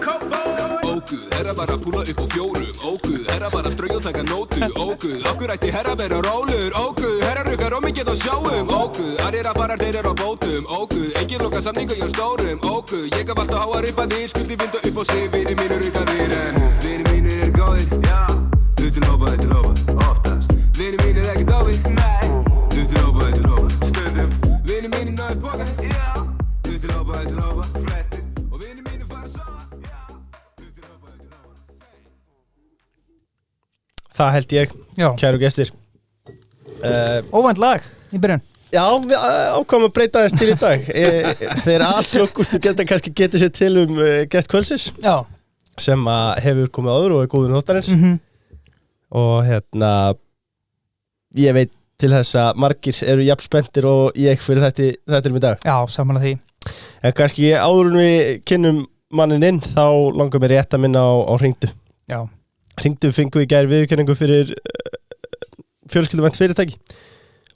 Óguð, herra bara púla upp á fjórum Óguð, herra bara strögg og taka nótu Óguð, okkur ætti herra vera rólur Óguð, herra rukkar og mikið á sjáum Óguð, aðrir að bara þeir eru á bótum Óguð, engin loka samninga hjá stórum Óguð, ég gaf alltaf háa rippaðir Skuldi vinda upp á sig, vinir mínur ruggaðir En vinir mínir eru góðir Þú til hópa, oftast Vinir mínir ekkert óvið Þú til hópa, stundum Vinir mínir náðu póka Þú til hópa, flestir Og vinir mínir fara að sofa Þú til hópa, Það held ég, Já. kæru gestir Óvænt lag í byrjun Já, við ákváðum að breyta aðeins til í dag Þeir allklokkustu geta kannski getið sér til gest kvöldsins Já sem að hefur komið áður og er góður þáttarins og ég veit til þess að margir eru jafn spenntir og ég fyrir þetta í dag Já, samanlega því En kannski áður en við kynnum manninn inn þá langar mér rétt að minna á Hringdu Já Hringdu fengu í gær viðurkenningu fyrir fjölskylduvænt fyrirtæki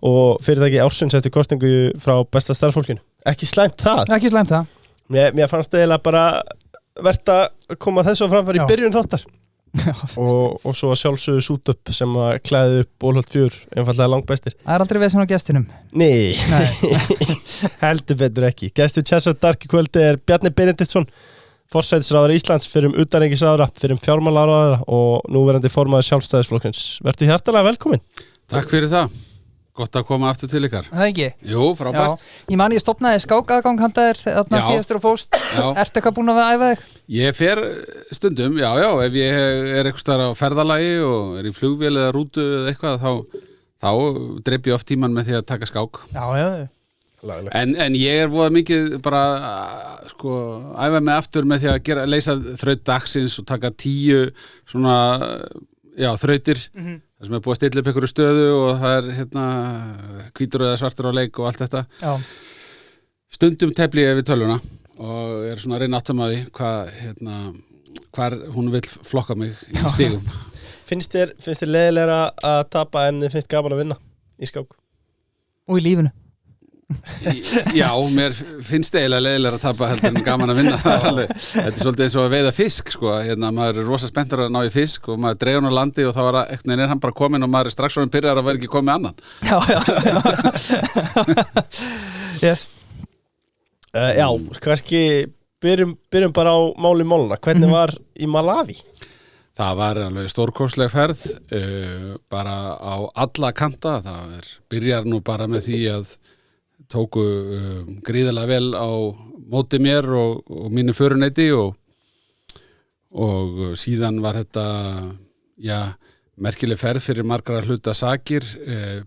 og fyrirtæki ársins eftir kosningu frá besta starfsfólkinu Ekki slæmt það Ekki slæmt það Mér fannst eiginlega bara verðt að koma þessu á framfæri í byrjun þáttar og svo að sjálfsögðu Sútup sem að klæði upp Bólholt 4 einfallega langbestir Það aldrei vesen á gestinum Nei. Heldur betur ekki Gestur Chess Dark í kvöldi er Bjarni Benediktsson forsætisráðherra Íslands fyrir utanríkisráðherra, fyrir fjármálaráðherra og núverandi formaður Sjálfstæðisflokksins Vertu hjartalega velkomin Takk fyrir það Gott að koma aftur til ykkar Það ekki? Jú, frábært Ég man ég stofnaði skákaðgang handaðir þarna síðastur og fóst Ertu eitthvað búin að æfa þig? Ég fer stundum, já, ef ég er eitthvað staðar á ferðalagi og er í flugvél eða rútu eða eitthvað þá dreip ég oft tíman með því að taka skák Já En ég er voða mikið bara sko, æfa mig aftur með því að leysa þraut dagsins og taka 10 svona, já, þrautir Það sem er búið að stilla upp einhverju stöðu og það er hvítur eða svartur á leik og allt þetta. Já. Stundum tefli ég við tölvuna og er svona að reyna áttum að því hvar hún vill flokka mig í stigum. Finnst þér leiðilegra að tapa en þið finnst gaman að vinna í skák? Og í lífinu. Já, mér finnst eiginlega leiðilegra að tapa heldur en gaman að vinna Þetta er svolítið eins og að veiða fisk sko. Maður er rosa spenntur að ná í fisk og maður dregur hann á landi og þá er hann bara kominn og maður er strax svona pyrraður að vera ekki komið annan Já Yes Já, kannski byrjum bara á máli máluna Hvernig var í Malaví? Það var alveg stórkostleg ferð bara á alla kanta byrjar nú bara með því að tóku gríðarlega vel á móti mér og mínu föruneyti og síðan var þetta merkileg ferð fyrir margra hluta sakir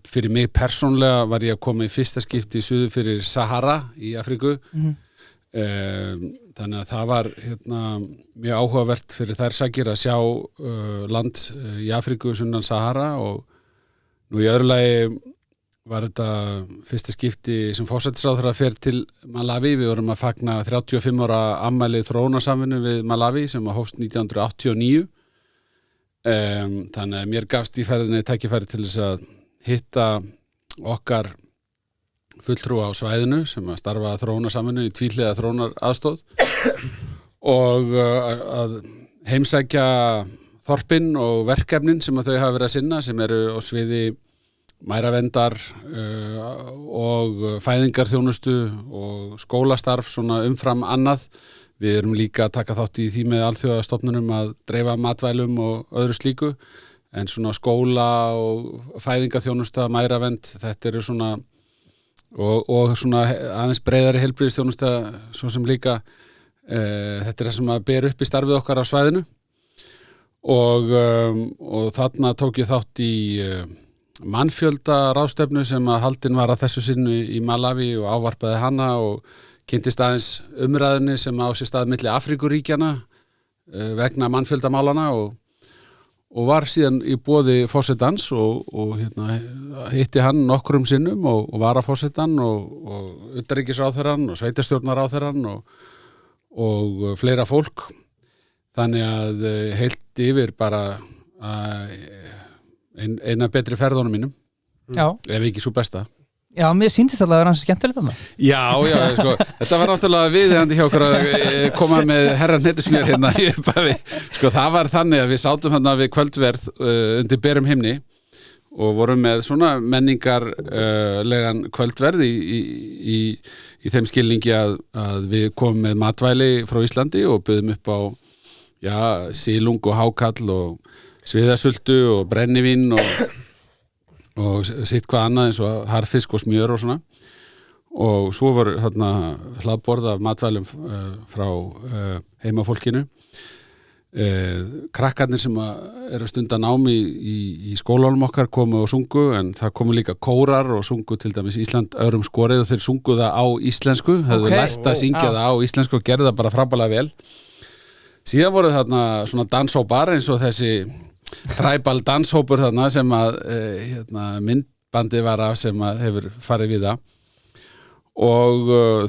fyrir mig persónlega var ég að koma í fyrsta skipti í suður fyrir Sahara í Afríku þannig að það var mjög áhugavert fyrir þær sakir að sjá land í Afríku sunnan Sahara og nú í öðru lagi var þetta fyrsta skipti sem forsætisráðherra fer til Malaví. Við vorum að fagna 35 ára afmæli þróunarsamvinnu við Malaví sem að hófst 1989. Þannig að mér gafst í ferðinni tækifæri til þess að hitta okkar fulltrúa á svæðinu sem að starfa þróunarsamvinnu í tvíhliða þróunaraðstoð og að heimsækja þorpin og verkefnin sem að þau hafa verið að sinna sem eru á sviði mæraverndar og fæðingarþjónustu og skólastarf svona umfram annað. Við erum líka að taka þátt í því með alþjóðastofnunum að dreifa matvælum og öðru slíku en svona skóla og fæðingarþjónusta, mæravernd, þetta eru svona og svona aðeins breiðari heilbrigðisþjónusta svo sem líka þetta er það sem að ber upp í starfið okkar á svæðinu og þarna tók ég þátt í mannfjölda ráðstefnu sem að haldin var að þessu sinni í Malaví og ávarpaði hana og kynntist aðeins umræðinni sem á sér stað milli Afríkuríkjana vegna mannfjöldamálana og var síðan í boði forsetans og hitti hann nokkrum sinnum og varaforsetan og utanríkisráðherrann og sveitarstjórnarráðherrann og fleira fólk þannig að heilt yfir bara eina betri ferðunum mínum Já. ef ekki svo besta Já, mér sýndist alltaf að vera hans skemmtilegt þarna. Já, sko, þetta var náttúrulega viðeigandi hjá okkur að koma með herra Hnetusmjör hérna í upphafi. Sko, það var þannig að við sátum hérna við kvöldverð undir berum himni og vorum með svona menningarlegan kvöldverð í þeim skilningi að við komum með matvæli frá Íslandi og buðum upp á silung og hákall og sviðasultu og brennivín og sitt hvað annað eins og harfisk og smjör og svona og svo var hérna hlaðborð af matvælum frá heimafólkinu krakkarnir sem eru að stunda námi í skólanum okkar komu og sungu en það komu líka kórar og sungu til dæmis Ísland öðrum skorið og þeir sungu það á íslensku höfðu lært að syngja það á íslensku og gerðu það bara frábælega vel síðan voru þarna svona danshópar eins og þessi tribal danshópur þarna sem að myndbandi var af sem að hefur farið við það og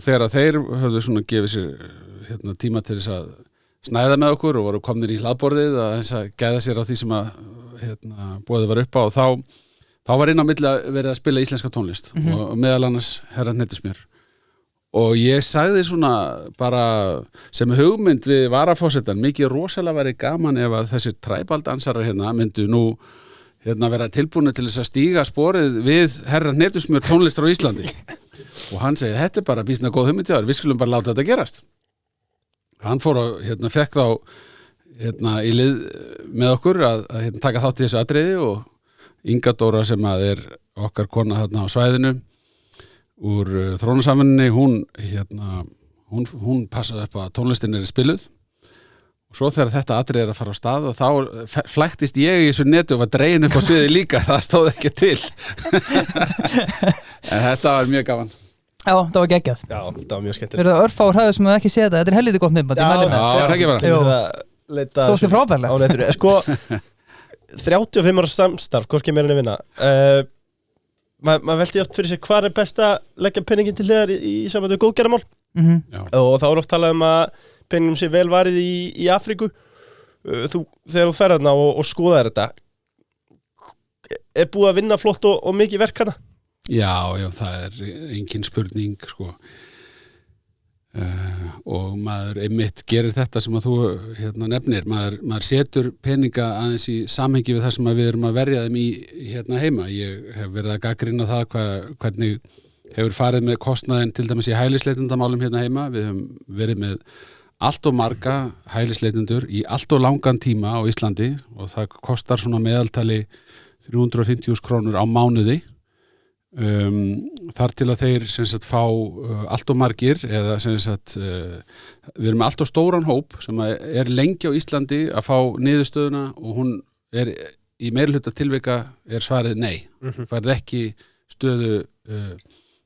þegar þeir höfðu svona gefið sér tíma til þess að snæða með okkur og voru komnir í hlaðborðið að þess að gæða sér á því sem að boðið var upp á og þá var inn á milli að verið að spila íslenska tónlist og meðal annars herra Hnetusmjör og ég sagði svona bara sem hugmynd við varaforsetann mikið rosalega væri gaman ef að þessir træbaldansarar myndu nú vera tilbúinu til þess að stíga sporið við herra Hnetusmjör tónlist frá Íslandi og hann segi þetta bara býsna góð hugmynd hjá þér, við skulum bara láta þetta gerast hann fór og fekk þá í lið með okkur að taka þátt í þessu atriði og Inga Dóra sem að okkar kona þarna á svæðinu úr þróunarsamvinnunni hún passaði upp að tónlistin spiluð og svo þegar þetta atriði að fara á stað og þá flæktist ég í þessu neti og var dregin upp á sviði líka það stóð ekki til en þetta var mjög gaman Já, það var geggjað. Já, það var mjög skemmtilegt. Við erum örfáir hræður sem hefur ekki séð þetta helviti gott myndband, ég mæli með. Já, það ekki bara. Stóðstu frábærlega. Sko, 35 ára samstarf, hvorki meira en vinna. Maður veldi oft fyrir sér hvað best að leggja penningin til hliðar í sambandi við góðgerðarmál. Og þá oft talað að penningum sé vel varið í Afríku. Þegar þú ferð þarna og skoðar þetta, búið að vinna flott og mikið verk hana? Já, það engin spurning sko. Og maður einmitt gerir þetta sem að þú nefnir, maður setur peninga aðeins í samhengi við það sem við erum að verja þeim í heima. Ég hef verið að gagnrýna það hvernig hefur farið með kostnaðinn til dæmis í hælisleitendamálum heima. Við höfum verið með allt og marga hælisleitendur í allt og langan tíma á Íslandi og það kostar svona meðaltali 350.000 krónur á mánuði. Þar til að þeir fá allt og margir eða við erum með allt og stóran hóp sem lengi á Íslandi að fá niðurstöðuna og hún í meirihluta tilvika svarið nei, færð ekki stöðu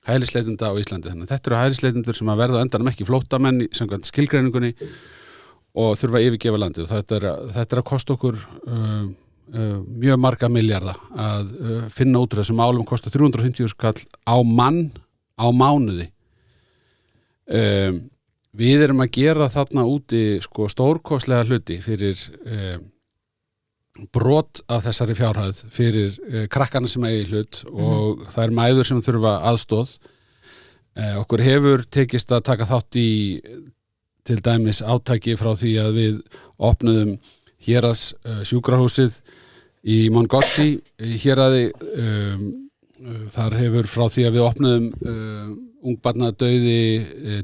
hælisleitenda á Íslandi þannig að þetta eru hælisleitendur sem að verða á endanum ekki flóttamenn samkvæmt skilgreiningunni og þurfa að yfirgefa landið og þetta er að kosta okkur mjög marga milljarða að finna út úr þessum málum kostar 350.000 kall á mann á mánuði við erum að gera þarna úti sko stórkostlega hluti fyrir brot af þessari fjárhæð fyrir krakkana sem eigi hlut og það er mæður sem þurfa aðstoð okkur hefur tekist að taka þátt í til dæmis átaki frá því að við opnuðum héraðs sjúkrahúsið í Mongossi héraði þar hefur frá því að við opnuðum ungbarnadauði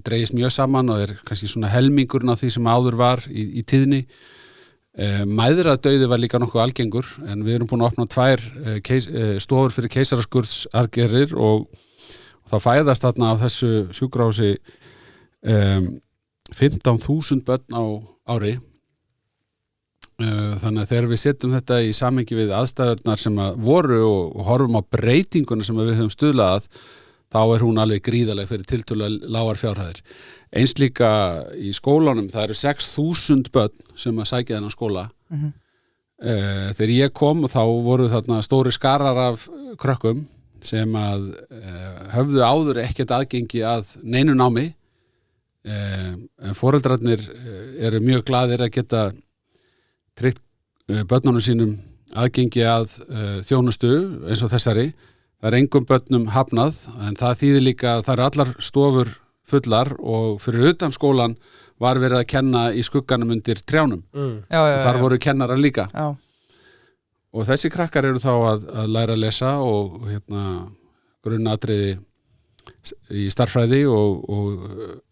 dregist mjög saman og kannski svona helmingurinn af því sem áður var í tíðni mæðradauði var líka nokkuð algengur en við erum búin að opna 2 stofur fyrir keisaraskurðsaðgerðir og þá fæðast þarna á þessu sjúkrahúsi 15.000 börn á ári þannig að þegar við setjum þetta í samhengi við aðstæðurnar sem að voru og horfum á breytinguna sem við höfum stuðlað að þá hún alveg gríðaleg fyrir tiltölulega lágar fjárhæðir eins líka í skólanum það eru 6.000 börn sem að sækja þennan skóla þegar ég kom þá voru þarna stóri skarar af krökkum sem að höfðu áður ekkert aðgengi að neinu námi en foreldrarnir eru mjög glaðir að geta tryggt börnunum sínum aðgengi að þjónustu eins og þessari það er engum börnum hafnað, en það þýðir líka að það eru allar stofur fullar og fyrir utan skólan var verið að kenna í skugganum undir trjánum. Þar voru kennarar líka. Já. Og þessi krakkar eru þá að læra að lesa og grunnatriði í starffræði og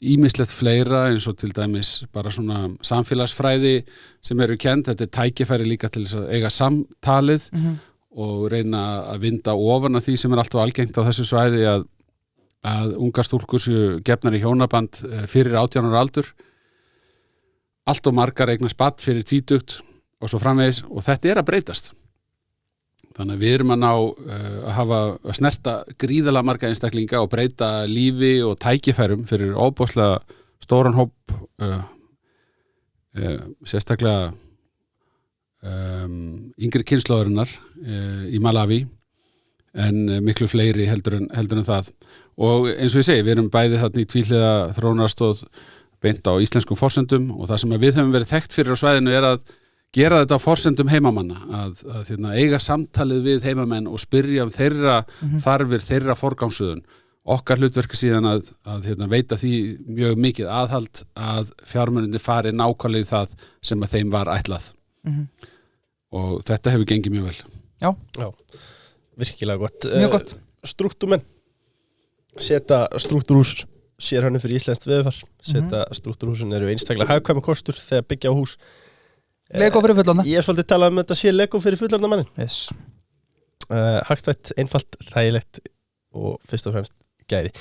ýmislegt fleira eins og til dæmis bara svona samfélagsfræði sem eru kennd. Þetta er tækifæri líka til þess að eiga samtalið og reyna að vinda ofan af því sem er alltaf algengt á þessu svæði að ungar stúlkur séu gefnar í hjónaband fyrir 18 ára aldur. Allt og margar eignast barn fyrir 20 og svo framvegis og þetta er að breytast. Þannig að við erum að ná að snerta gríðalega marga einstaklinga og breyta lífi og tækifærum fyrir óbúslega stóran hóp sérstaklega yngri kynslóðurinnar í Malaví en miklu fleiri heldur en það. Og eins og ég segi, við erum bæði þarna í tvíhliða þróunaraðstoð beint á íslenskum forsendum og það sem við höfum verið þekkt fyrir á svæðinu er að gera þetta á forsendum heimamanna, að eiga samtalið við heimamenn og spyrja þeirra þarfir, þeirra forgangsröðun. Okkar hlutverk síðan að veita því mjög mikið aðhald að fjármunirnir fari nákvæmlega í það sem að þeim var ætlað. Og þetta hefur gengið mjög vel. Já. Virkilega gott. Mjög gott. Strúktúrmenn setja strúktúrhús sérhönnu fyrir íslenskt veðurfar. Setja strúktúrhúsin eru einstaklega hagkvæmur kostur þegar byggja á hús. Lego fyrir fullorðna. Ég svolítið talað þetta sé Lego fyrir fullorðna mannin. Yes. Hagstætt, einfalt, þægilegt og fyrst og fremst gæði.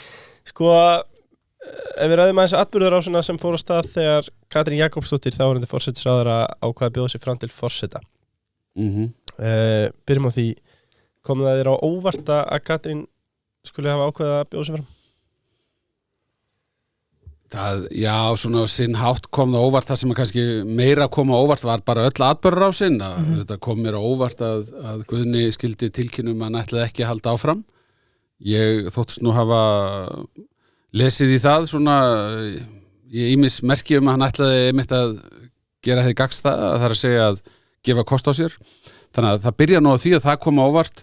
Sko, ef við ræðum aðeins atburðarásina sem fór á stað þegar Katrín Jakobsdóttir, þáverandi forsætisráðherra, ákvað að bjóða sig fram til forseta. Byrjum á því, kom það þér á óvart að Katrín skulle hafa ákveðið að bjóða sig fram? Já, svona sinn hátt kom það óvart. Það sem kannski meira kom á óvart var bara öll atburðarásinn. Þetta kom mér á óvart að Guðni skildi tilkynnum að hann ætlaði ekki að halda áfram. Ég þóttist nú hafa lesið í það svona ég ýmis merki að hann ætlaði einmitt að gera þig gagnstæða, það er að segja að gefa kost á sér. Þannig að það byrja nú á því að það kom á óvart.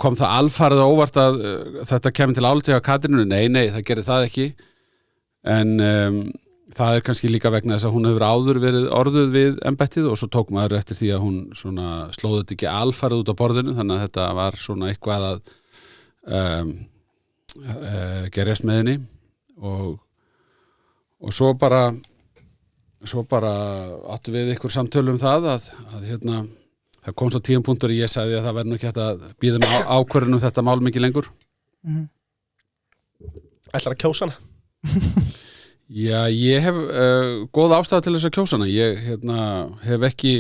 Kom það alfarið á óvart að þetta kemur til áliti á Katrínu? Nei, það gerir það ekki. En það er kannski líka vegna þess að hún hefur áður verið orðuð við embættið og svo tók maður eftir því að hún svona slóði þetta ekki alfarið út á borðinu, þannig að þetta var svona eitthvað að gerjast með henni og svo bara áttu við ykkur samtölu það að það kom svo tímapunktur og ég sagði að það verður nú ekki hægt að bíða með ákvörðun þetta mál mikið lengur. Ætlar að kjósa hana? Já, ég hef góð ástæða til þess að kjósa hana. Ég hef ekki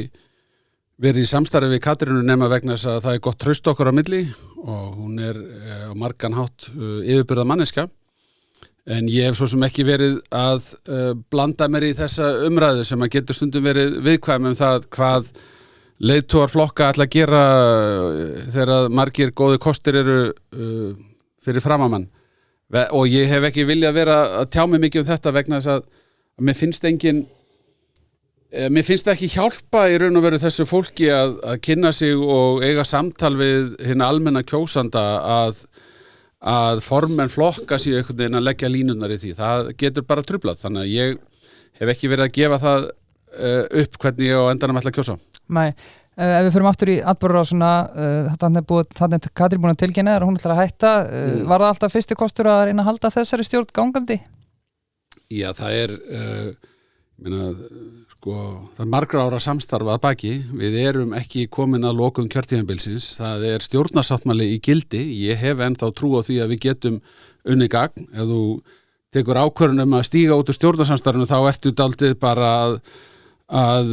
verið í samstarfi við Katrínu nema vegna þess að það er gott traust okkar á milli og hún er á margan hátt yfirburða manneskja. En ég hef svo sem ekki verið að blanda mér í þessa umræðu sem að getur stundum verið viðkvæm það hvað leiðtogar flokka ætla að gera þegar margir góði kostir eru fyrir framamann. Og ég hef ekki viljað vera að tjá mig mikið þetta vegna þess að mér finnst ekki hjálpa í raun og veru þessu fólki að kynna sig og eiga samtal við hina almenna kjósanda að formenn flokka sig einhvern veginn að leggja línurnar í því. Það getur bara truflað, þannig að ég hef ekki verið að gefa það upp hvernig ég á endanum ætla að kjósa. Nei. Ef við förum aftur í atburðarásina, þannig er Katrín búin að tilkynna þér og hún ætlar að hætta. Var það alltaf fyrsti kostur að reyna að halda þessari stjórn gangandi? Já, það er það er margra ára samstarfa að baki. Við erum ekki komin að lokum kjörtímabilsins. Það er stjórnarsáttmáli í gildi. Ég hef ennþá trú á því að við getum unnið gagn. Ef þú tekur ákvörðun að stíga út úr stjórnarssamstarfinu þá ertu dálítið bara að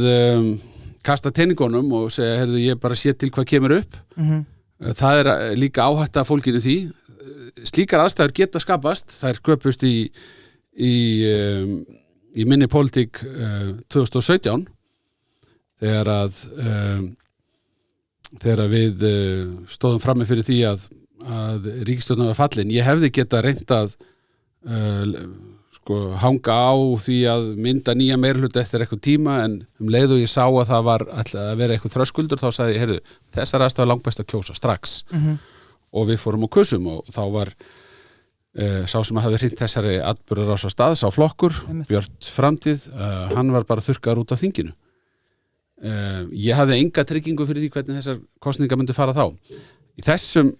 kasta teningunum og segja, heyrðu, ég bara sé til hvað kemur upp. Það er líka áhætta fólkinu því. Slíkar aðstæður geta skapast. Þær sköpust í minni pólitík 2017 þegar við stóðum frammi fyrir því að ríkisstjórnin var fallin. Ég hefði getað reynt að hanga á því að mynda nýja meirihluta eftir eitthvað tíma en leið og ég sá að það var að vera eitthvað þröskuldur þá sagði ég, heyrðu, þessar aðstæður langbest að kjósa strax. og við fórum og kusum og þá var sá sem hafði hringt þessari atburðarás á stað, sá flokkur, Björt Framtíð, hann var bara þurrkaður út af þinginu. Ég hafði enga tryggingu fyrir því hvernig þessar kosningar myndi fara þá. Í þessum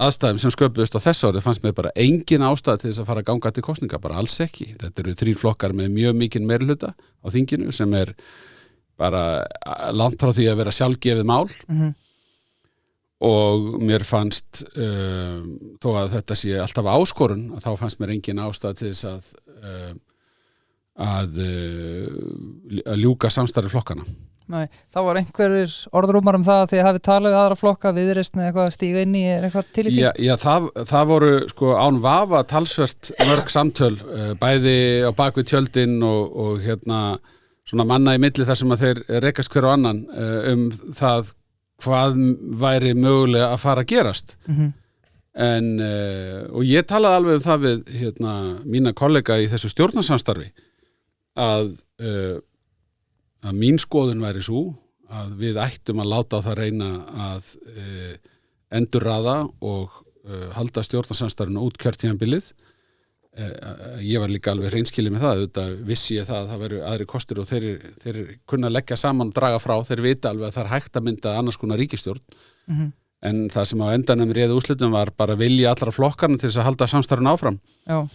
aðstæðum sem sköpuðust á þessu árið fannst mér bara engin ástæða til þess að fara að ganga til kosninga, bara alls ekki. Þetta eru 3 flokkar með mjög mikinn meirihluta á þinginu sem bara langt frá því að vera sjálfgefið mál. Og mér fannst þó að þetta sé alltaf áskorun að þá fannst mér engin ástæða til þess að ljúka samstarfi flokkana. Nei, þá var einhverjir orðrúmar það að þið hafi talað við aðra flokka, Viðreisn eitthvað að stíga inn í, eitthvað til í því? Já, það voru sko án vafa talsvert mörg samtöl, bæði á bakvið tjöldin og svona manna í milli þar sem að þeir rekast hver á annan það hvað væri mögulega að fara að gerast. En, og ég talaði alveg það við mína kollega í þessu stjórnarsamstarfi að mín skoðun væri svo að við ættum að láta á það reyna að endurraða og halda stjórnarsamstarfinu út kjörtímabilið. Ég var líka alveg hreinskilið með það, auðvitað vissi ég það að það væru aðri kostir og þeir kunna leggja saman og draga frá, þeir vita alveg að það hægt að mynda annars konar ríkisstjórn. En það sem á endanum réði úrslitum var bara vilja allra flokkarna til þess að halda samstarfinu áfram. Já.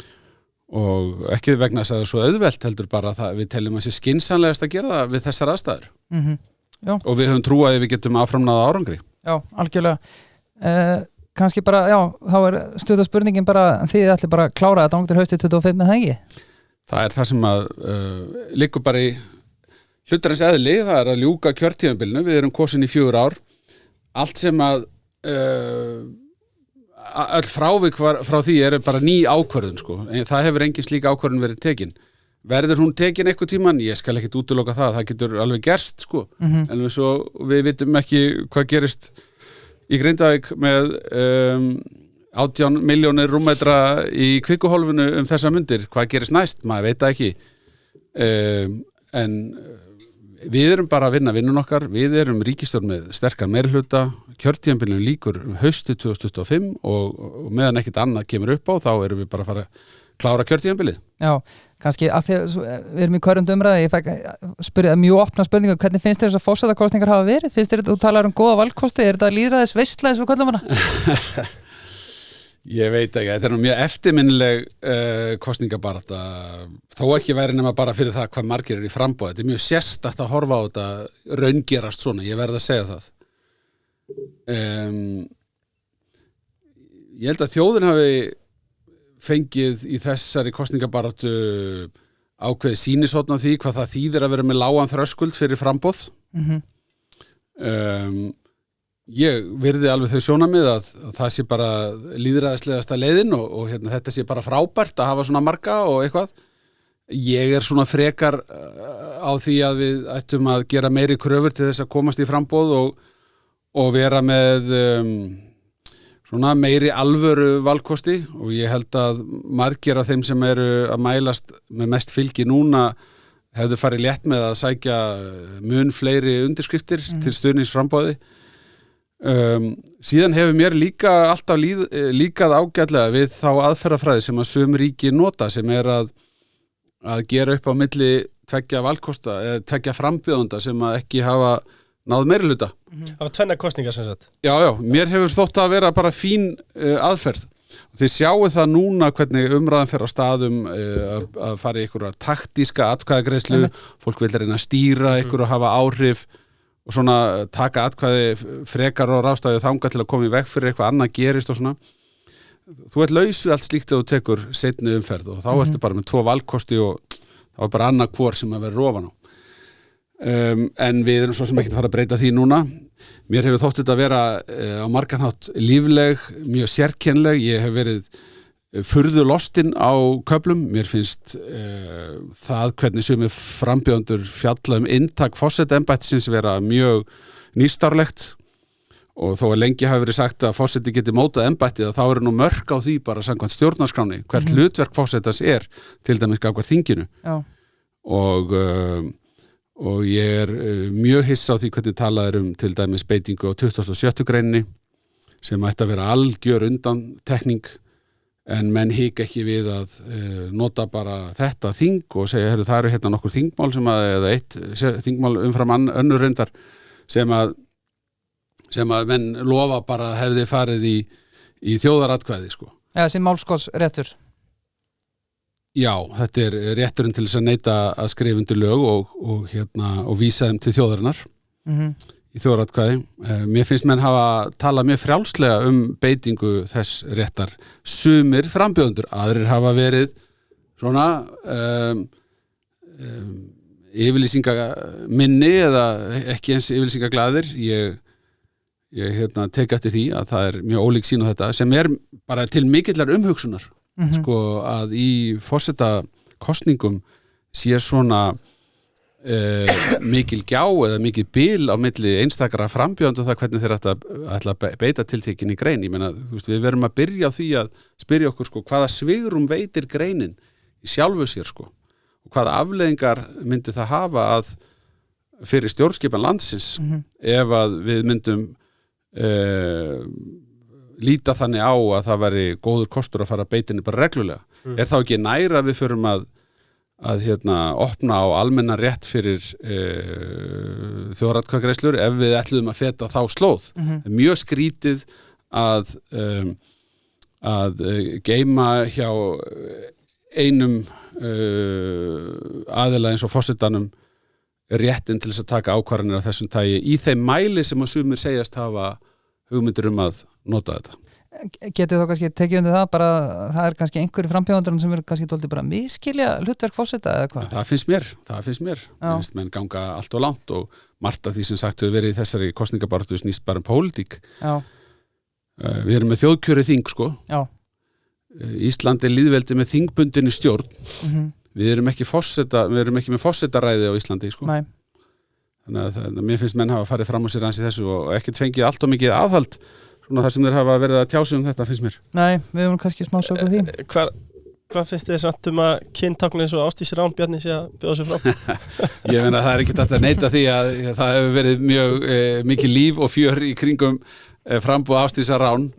Og ekki vegna þess að það er svo auðvelt heldur bara að við teljum að sé skynsamlegast að gera það við þessar aðstæður. Og við höfum trú að við getum áframnáð árangri. Já, algjörlega. Kannski bara, já, þá stuða spurningin bara þið ætli bara að klára þetta ángur haustið 25 með það ekki? Það er það sem að liggur bara í hlutarins eðli, það að ljúka kjörtímabilinu, við erum kosin í 4 ár. Allt sem að öll frávik frá því bara ný ákvörðun sko. Það hefur engin slík ákvörðun verið tekin. Verður hún tekin eitthvað tíman? Ég skal ekkit útiloka það getur alveg gerst sko. En við vitum ekki hvað gerist í Grindavík með 18 milljónir rúmmetra í kvikuhólfinu þessa mundir. Hvað gerist næst? Maður veit það ekki. En við erum bara að vinna vinnun okkar. Við erum ríkisstjórn með sterkan meirihluta. Kjörtímabilinu lýkur haustið 2025 og meðan ekkert annað kemur upp á þá erum við bara að fara að klára kjörtímabilið. Já, kannski af því að við erum í hverjum umræðu, ég fæk spyrja mjög opna spurningu, hvernig finnst þér þess að forsetakosningar hafa verið? Finnst þér þú talar góða valkosti, þetta lýðræðis veisla eins og köllum hana? Ég veit ekki, þetta nú mjög eftirminnileg kosningabarata, þó ekki væri nema bara fyrir það hvað margir í framboði. Þetta mjög sérstakt að horfa á þetta raungerast svona, ég verð að segja það. Ég held að þjóðin hafi fengið í þessari kosningabaratu ákveðið sýnishorn á því hvað það þýðir að vera með lágan þröskuld fyrir framboð. Ég virði alveg þau sjónarmið að það sé bara lýðræðislegasta leiðin og þetta sé bara frábært að hafa svona marga og eitthvað. Ég svona frekar á því að við ættum að gera meiri kröfur til þess að komast í framboð og vera með svona meiri alvöru valkosti og ég held að margir af þeim sem eru að mælast með mest fylgi núna hefðu farið létt með að sækja mun fleiri undirskriftir til stuðningsframboði. Síðan hefur mér líka alltaf líkað ágætlega við þá aðferðafræði sem að sum ríki nota sem að gera upp á milli tveggja valkosta eða tveggja frambjóðanda sem að ekki hafa náð meirihluta. Það var 2 kosningar sem sagt. Já, mér hefur þótt að vera bara fín aðferð. Þið sjáu það núna hvernig umræðan fer á staðum að fara í einhverja taktíska atkvæðagreiðslu, fólk vil reyna að stýra einhverju og hafa áhrif og svona taka atkvæði frekar og ráðstæðu þangað til að koma í veg fyrir eitthvað annað gerist og svona. Þú ert laus við allt slíkt þegar þú tekur seinni umferð og þá ertu bara með 2 valkosti og þá bara annað hvor sem að vera rofan á. En við erum svo sem ekki að fara að breyta því núna. Mér hefur þótt þetta að vera á margan hátt lífleg, mjög sérkennleg. Ég hef verið furðu lostinn á köflum. Mér finnst það hvernig sumir frambjóðendur fjalla inntak forsetaembættisins vera mjög nýstárlegt og þó að lengi hafi verið sagt að forseti geti mótað embættið þá eru nú mörk á því bara samkvæmt stjórnarskráni hvert hlutverk forsetans til dæmis gagnvart þinginu. Já. Og ég mjög hissa á því hvernig talað til dæmis beitingu á 27. greininni sem ætti að vera algjör undantekning en menn hika ekki við að nota bara þetta þing og segja, heyrðu, það eru hérna nokkur þingmál eða eitt þingmál umfram önnur reyndar sem að menn lofa bara hefði farið í þjóðaratkvæði, sko. Eða sem málskotsréttur. Já, þetta er rétturinn til þess að neita að skrifa undir lög og vísa þeim til þjóðarinnar í þjóðaratkvæði. Mér finnst menn hafa talað mjög frjálslega beitingu þess réttar. Sumir frambjóðendur, aðrir hafa verið svona yfirlýsingaminni eða ekki eins yfirlýsingaglaðir. Ég tek eftir því að það er mjög ólík sýn á þetta sem er bara til mikillar umhugsunar. Sko að í forsetakosningum sé svona mikil gjá eða mikil bil á milli einstakra frambjóðendur það hvernig þeir ætla að beita tiltekinni grein. Ég meina, við verum að byrja á því að spyrja okkur sko hvaða svigrum veitir greinin í sjálfu sér sko og hvaða afleiðingar myndi það hafa að fyrir stjórnskipan landsins ef að við myndum líta þannig á að það væri góður kostur að fara að beitinni bara reglulega. Er þá ekki næra við förum að opna á almennan rétt fyrir þjóðaratkvæðagreiðslur ef við ætluðum að feta þá slóð. Mjög skrítið að geyma hjá einum aðila eins og forsetanum réttin til þess að taka ákvarðanir af þessum tagi í þeim mæli sem að sumir segjast hafa hugmyndir að nota þetta. Getið þá kannski tekið undir það bara það er kannski einhverju frambjóðendur sem eru kannski dálítið bara miskilja hlutverk forseta eða hvað? Það finnst mér. Mér finnst menn ganga allt og langt og margt af því sem sagt hefur verið í þessari kosningabaráttu snýst bara pólitík. Já. Við erum með þjóðkjörið þing sko. Já. Ísland er lýðveldi með þingbundinni stjórn. Við erum ekki með forsetaræði á Íslandi sko. Nei. Þannig að mér finnst menn hafa farið fram á sér aðeins í þessu og ekkert fengið allt og mikið aðhald svona þar sem þeir hafa verið að tjási þetta finnst mér. Nei, við höfum kannski smá sög á því. Hvað finnst þið samt að kyntáknið eins og Ásdís Rán Bjarni sé að bjóða sér frá? Ég meina það er ekki hægt að neita því að það hefur verið mjög mikið líf og fjör í kringum frambúð Ásdísar Rán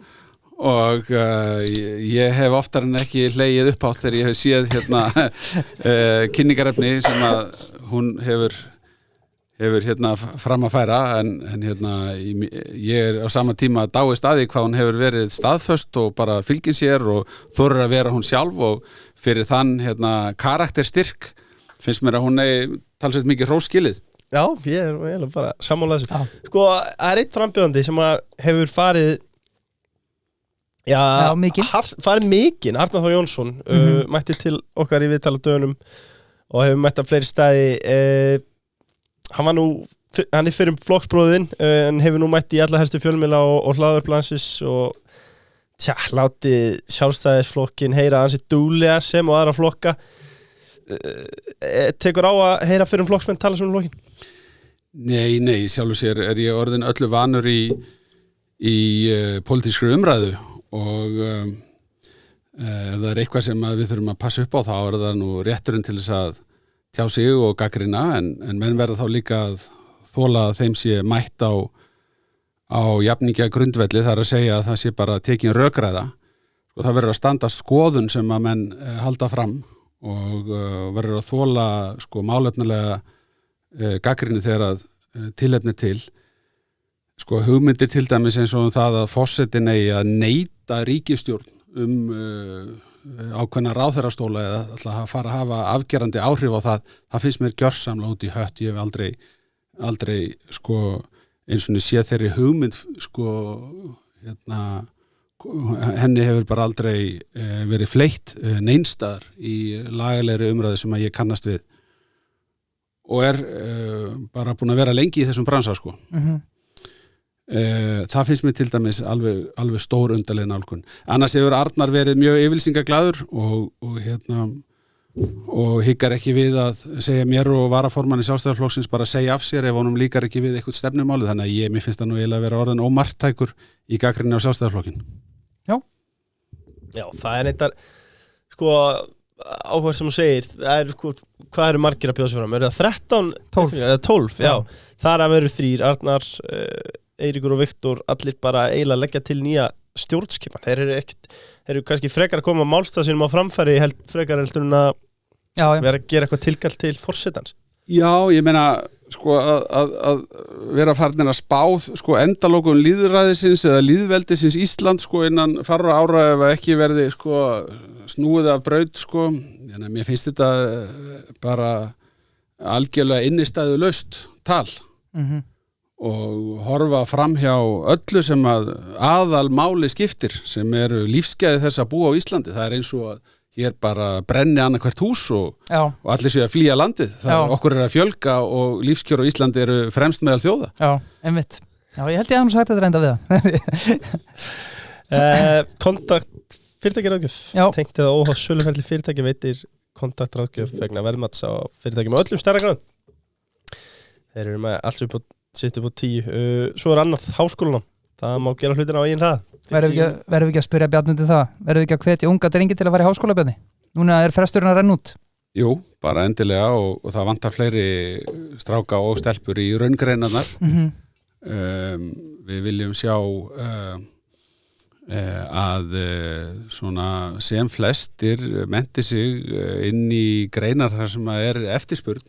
og ég hef oftar en ekki hlegið uppátt þegar ég hef séð kynningarefni sem að hún hefur fram að færa en ég er á sama tíma að dáist að því hvað hún hefur verið staðföst og bara fylgin sér og þorir að vera hún sjálf og fyrir þann karakterstyrk finnst mér að hún talsveit mikið hróskilið. Já, ég er bara sammála þessu. Sko, það er einn frambjóðandi sem hefur farið farið mikinn, Arnar Þór Jónsson mætti til okkar í viðtala dögunum og hefur mætt af fleiri staði. Hann er fyrir flokksbróðinn en hefur nú mætt í alla helstu fjölmiðla og hlaðvarplansis og látið Sjálfstæðisflokkin heyra ansi dúlega sem og aðra flokka. Tekur á að heyra fyrir flokksmenn tala sem flokkin? Nei, sjálfur sér er ég orðin öllu vanur í pólitískri umræðu og ef það er eitthvað sem við þurfum að passa upp á þá er það nú rétturinn til þess að tjá sig og gaggrina en menn verða þá líka að þola að þeim sé mætt á jafningja grundvelli þar að segja að það sé bara tekin rökræða og það verður að standa skoðun sem að menn halda fram og verður að þola sko málefnilega gaggrinni þegar að tilefni til sko hugmyndir til dæmis eins og það að forsetinn eigi að neita ríkisstjórn ákveðna ráðherrastóla eða ætla að fara að hafa afgerandi áhrif á það finnst mér gjörsamlega út í hött. Ég hef aldrei sko eins og sé þeirri hugmynd sko henni hefur bara aldrei verið fleytt neinstaðar í lagalegri umræðu sem að ég kannast við og er bara búin að vera lengi í þessum bransa sko. Það finnst mér til dæmis alveg stór undarleg nálgun. Annars hefur Arnar verið mjög yfirlýsingaglaður og hyggar ekki við að segja mér og varaformanni Sjálfstæðisflokksins bara að segja af sér ef honum líkar ekki við eitthvað stefnumáli þannig að mér finnst það nú eiginlega að vera orðin ómarktækur í gagnrýni á Sjálfstæðisflokkin. Já, það er eitthvað sko áhverð sem þú segir það er sko, hvað eru margir að bjóða sér fram? Er það 13? 12. Já, þar að veru 3 Arnar Eiríkur og Viktor allir bara eiginlega leggja til nýja stjórnskipan. Þeir eru kannski frekar að koma málstað sínum á framfæri frekar heldur en að vera að gera eitthvað tilkall til forsetans. Já, ég meina sko að vera farnir að spá sko endalókun lýðræðisins eða lýðveldisins Ísland sko innan fárra ára ef ekki verði sko snúið af braut sko. Þannig að mér finnst þetta bara algjörlega innistæðulaust tal og horfa framhjá öllu sem að aðal máli skiptir sem eru lífsgæði þess að búa á Íslandi. Það eins og að hér bara brenni annað hvert hús og allir séu að flýja landið. Okkur að fjölga og lífskjör á Íslandi eru fremst meðal þjóða. Já, einmitt. Já, ég held ég að sagt þetta reynda við það. Kontakt fyrirtækjaráðgjöf. Tengt eða óháð söluferli fyrirtæki veitir kontaktráðgjöf vegna verðmats á fyrirtæki með öllum stærra gráðum. Þeir eru með alls sitt upp á 10. Svo annað háskólanám. Það má gera hlutina á eigin hrað. Verðum við ekki að spyrja Bjarni til það? Verðum við ekki að hvetja unga drengi til að fara í háskóla, Bjarni? Núna fresturinn að renna út. Jú, bara endilega og það vantar fleiri stráka og stelpur í raungreinarnar. Við viljum sjá að svona sem flestir mennti sig inn í greinar þar sem að eftirspurn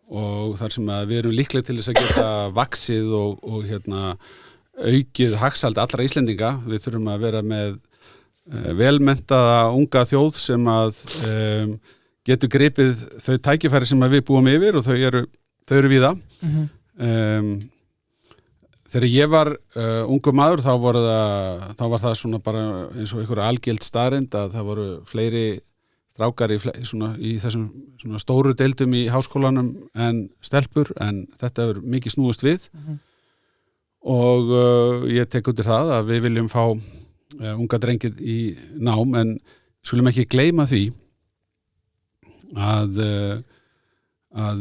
og þar sem að við erum líklega til þess að geta vaxið og aukið hagsald allra Íslendinga. Við þurfum að vera með velmenntaða unga þjóð sem að getur gripið þau tækifæri sem að við búum yfir og þau eru víða. Þegar ég var ungur maður þá var það svona bara eins og einhver algild staðreynd að það voru fleiri strákar í þessum svona stóru deildum í háskólanum en stelpur en þetta hefur mikið snúist við. Og ég tek undir það að við viljum fá unga drengið í nám en skulum ekki gleyma því að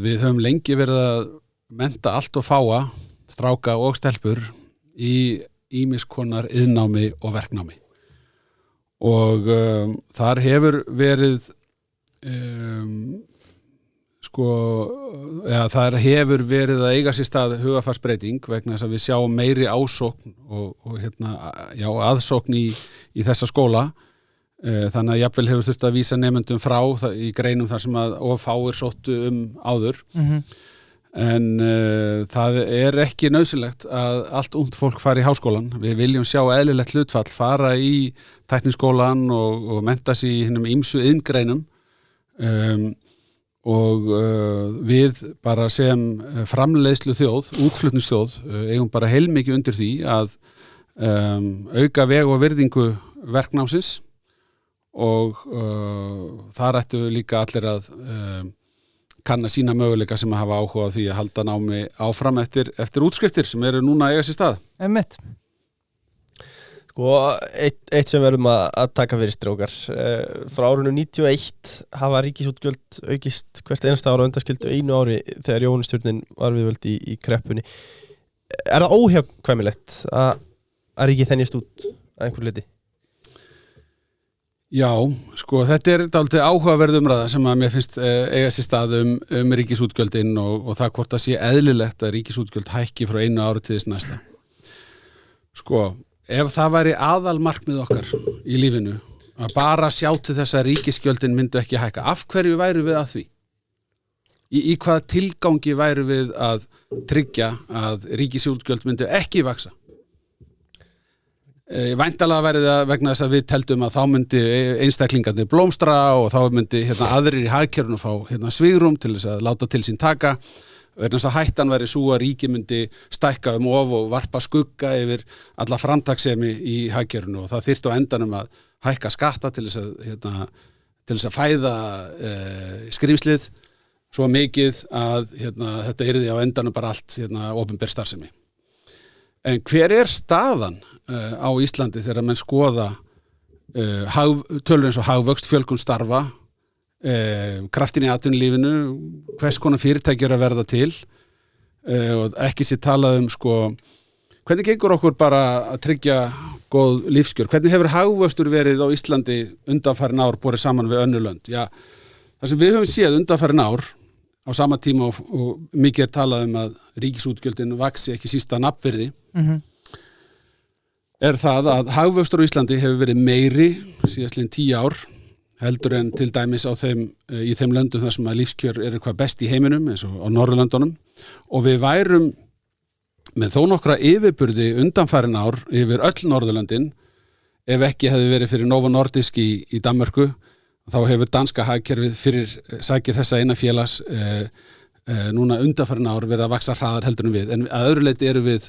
við höfum lengi verið að mennta allt og fáa stráka og stelpur í ýmiss konar iðnnámi og verknámi og þar hefur verið þar hefur verið að eiga sér stað hugarfarsbreyting vegna þess að við sjáum meiri ásókn og aðsókn í þessa skóla þannig að jafnvel hefur þurft að vísa nemendum frá í greinum þar sem að of fáir sóttu áður en það ekki nauðsynlegt að allt ungt fólk fari í háskólan. Við viljum sjá eðlilegt hlutfall fara í tækniskólan og mennta sig í hinum ýmsu iðngreinum og við bara sem framleiðslu þjóð, útflutningsþjóð eigum bara heilmikið undir því að auka veg og virðingu verknámsins og þar ættu líka allir að kanna sína möguleika sem að hafa áhuga á því að halda námi áfram eftir útskriftir sem eru núna að eiga sér stað. Einmitt. Sko, eitt sem verðum að taka fyrir strókar. Frá árinu 91 hafa ríkisútgjöld aukist hvert einasta ára undanskildu einu ári þegar Jóhannesstjórnin var viðvöld í kreppunni. Er það óhjákvæmilegt að ríkið þenjast út að einhverju leyti? Já, sko, þetta dálítið áhugaverð umræða sem að mér finnst eiga sér stað ríkisútgjöldin og það hvort það sé eðlilegt að ríkisútgjöld hækki frá einu ári til þess næsta. Sko, ef það væri aðalmarkmið okkar í lífinu að bara sjá til þess að ríkisgjöldin myndu ekki hækka, af hverju væru við að því? Í hvaða tilgangi væru við að tryggja að ríkisútgjöld myndu ekki vaxa? Væntanlega væri það vegna þess að við teldum að þá myndi einstaklingarnir blómstra og þá myndi aðrir í hagkerfinu fá svigrúm til þess að láta til sín taka vegna þess að hættan væri sú að ríki myndi stækka of og varpa skugga yfir alla framtakssemi í hagkerfinu og það þyrfti á endanum að hækka skatta til þess að fæða skrímslið svo mikið að þetta yrði á endanum bara allt opinber starfsemi. En hver staðan á Íslandi þegar menn skoða tölur eins og hagvöxt, fjölgun starfa, kraftin í atvinnulífinu, hvers konar fyrirtæki að verða til og ekki sér talað sko, hvernig gengur okkur bara að tryggja góð lífskjör? Hvernig hefur hagvöxtur verið á Íslandi undanfarin ár borið saman við önnur lönd? Já, það sem við höfum séð undanfarin ár á sama tíma og mikið talað að ríkisútgjöldin vaxi ekki sísta nafnvirði það að hagvöxtur á Íslandi hefur verið meiri síðastliðin 10 ár heldur en til dæmis í þeim löndum þar sem að lífskjör eru hvað best í heiminum eins og á Norðurlöndunum og við værum með þó nokkra yfirburði undanfarin ár yfir öll Norðurlöndin ef ekki hefði verið fyrir Novo Nordisk í Danmörku þá hefur danska hagkerfið fyrir sækir þessa eina félags núna undanfarin ár verið að vaxa hraðar heldur en við en að öðru leyti eru við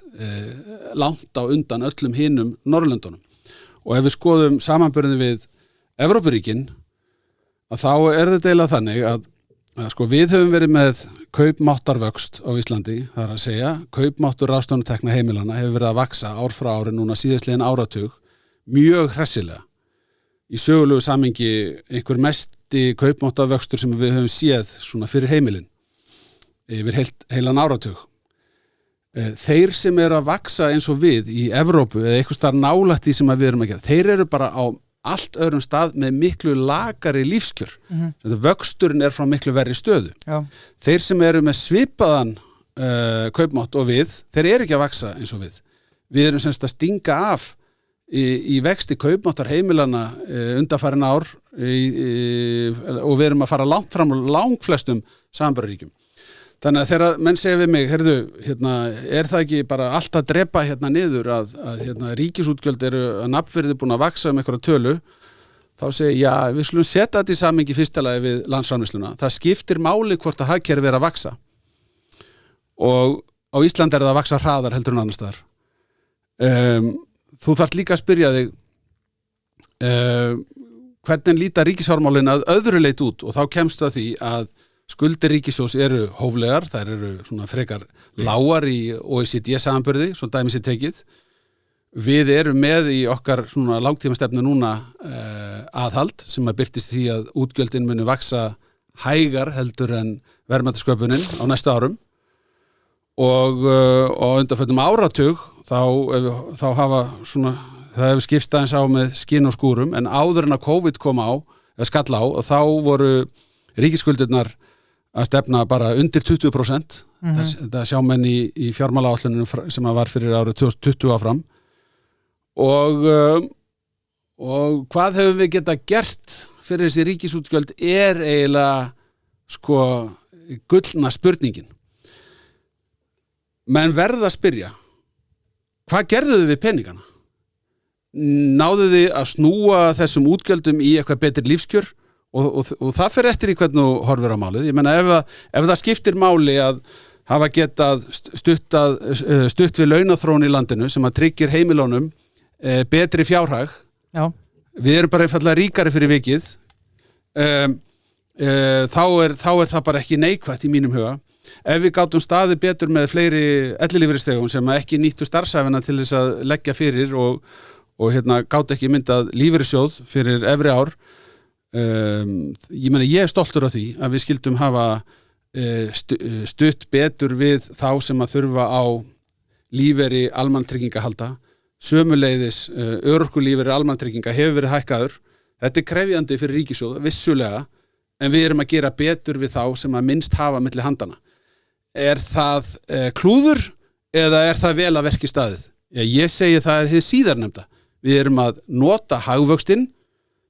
langt á undan öllum hinum Norðurlöndunum og ef við skoðum samanburðin við Evrópuríkin að þá þetta eiginlega þannig að sko við höfum verið með kaupmáttarvöxt á Íslandi, það að segja kaupmáttur ráðstöfunartekna heimilana hefur verið að vaxa ár frá ári núna síðastliðin áratug mjög hressilega í sögulegu samhengi einhver mesti kaupmáttarvöxtur sem við höfum séð svona fyrir heimilin yfir heilan áratug þeir sem eru að vaxa eins og við í Evrópu eða eitthvað staðar nálægt því sem við erum að gera þeir eru bara á allt öðrum stað með miklu lakari lífskjör. Vöxturinn frá miklu verri stöðu. Já. Þeir sem eru með svipaðan kaupmátt og við, þeir eru ekki að vaxa eins og við. Við erum semst að stinga af í vexti kaupmáttar heimilana undanfarin ár og við erum að fara langt fram og langflestum samanburðarríkjum. Þannig að þegar menn segja við mig, heyrðu, það ekki bara allt að drepa niður að ríkisútgjöld eru að nafnvirði búin að vaxa einhverja tölu, þá segi já, við skulum setja þetta í samhengi fyrsta lagi við landsframleiðsluna. Það skiptir máli hvort að hagkerfið er að vaxa. Og á Íslandi það að vaxa hraðar heldur en annars staðar. Þú þarft líka að spyrja þig hvernig líta ríkisfjármálin að öðru leit út og þá kemstu að því að skuldir ríkissjóðs eru hóflegar, þær eru svona frekar lágar í OECD-samanburði, svo dæmi sér tekið. Við erum með í okkar svona langtímastefnu núna aðhald sem að birtist því að útgjöldin muni vaxa hægar heldur en verðmætasköpunin á næstu árum og undanförnum áratug þá hafa svona, það hefur skipst aðeins á með skinn og skúrum en áður en að COVID kom á, eða skall á og þá voru ríkisskuldirnar að stefna bara undir 20%. Það sjá menn í fjármálaáætlunum sem var fyrir árið 2020 áfram. Og hvað hefur við geta gert fyrir þessi ríkisútgjöld eiginlega sko gullna spurningin. Menn verða að spyrja, hvað gerðuðu við peningana? Náðu þið að snúa þessum útgjöldum í eitthvað betri lífskjör? Og það fer eftir í hvernig þú horfir á málið. Ég meina ef það skiptir máli að hafa getað stutt við launaþróun í landinu sem að tryggir heimilónum betri fjárhag. Já. Við erum bara einfaldlega ríkari fyrir vikið. Þá er það bara ekki neikvætt í mínum huga. Ef við gátum staðið betur með fleiri ellilífeyrisþegum sem ekki nýttu starfsæfina til þess að leggja fyrir og gátu ekki myndað lífeyrissjóð fyrir efri ár. Ég meina ég er stoltur af því að við skildum hafa stutt betur við þá sem að þurfa á lífeyri almannatrygginga halda sömuleiðis örorkulífeyri almannatrygginga hefur verið hækkaður þetta er krefjandi fyrir ríkissjóð vissulega en við erum að gera betur við þá sem að minnst hafa milli handana það klúður eða það vel að verki staðið? Ég segi það hið síðarnefnda við erum að nota hagvöxtinn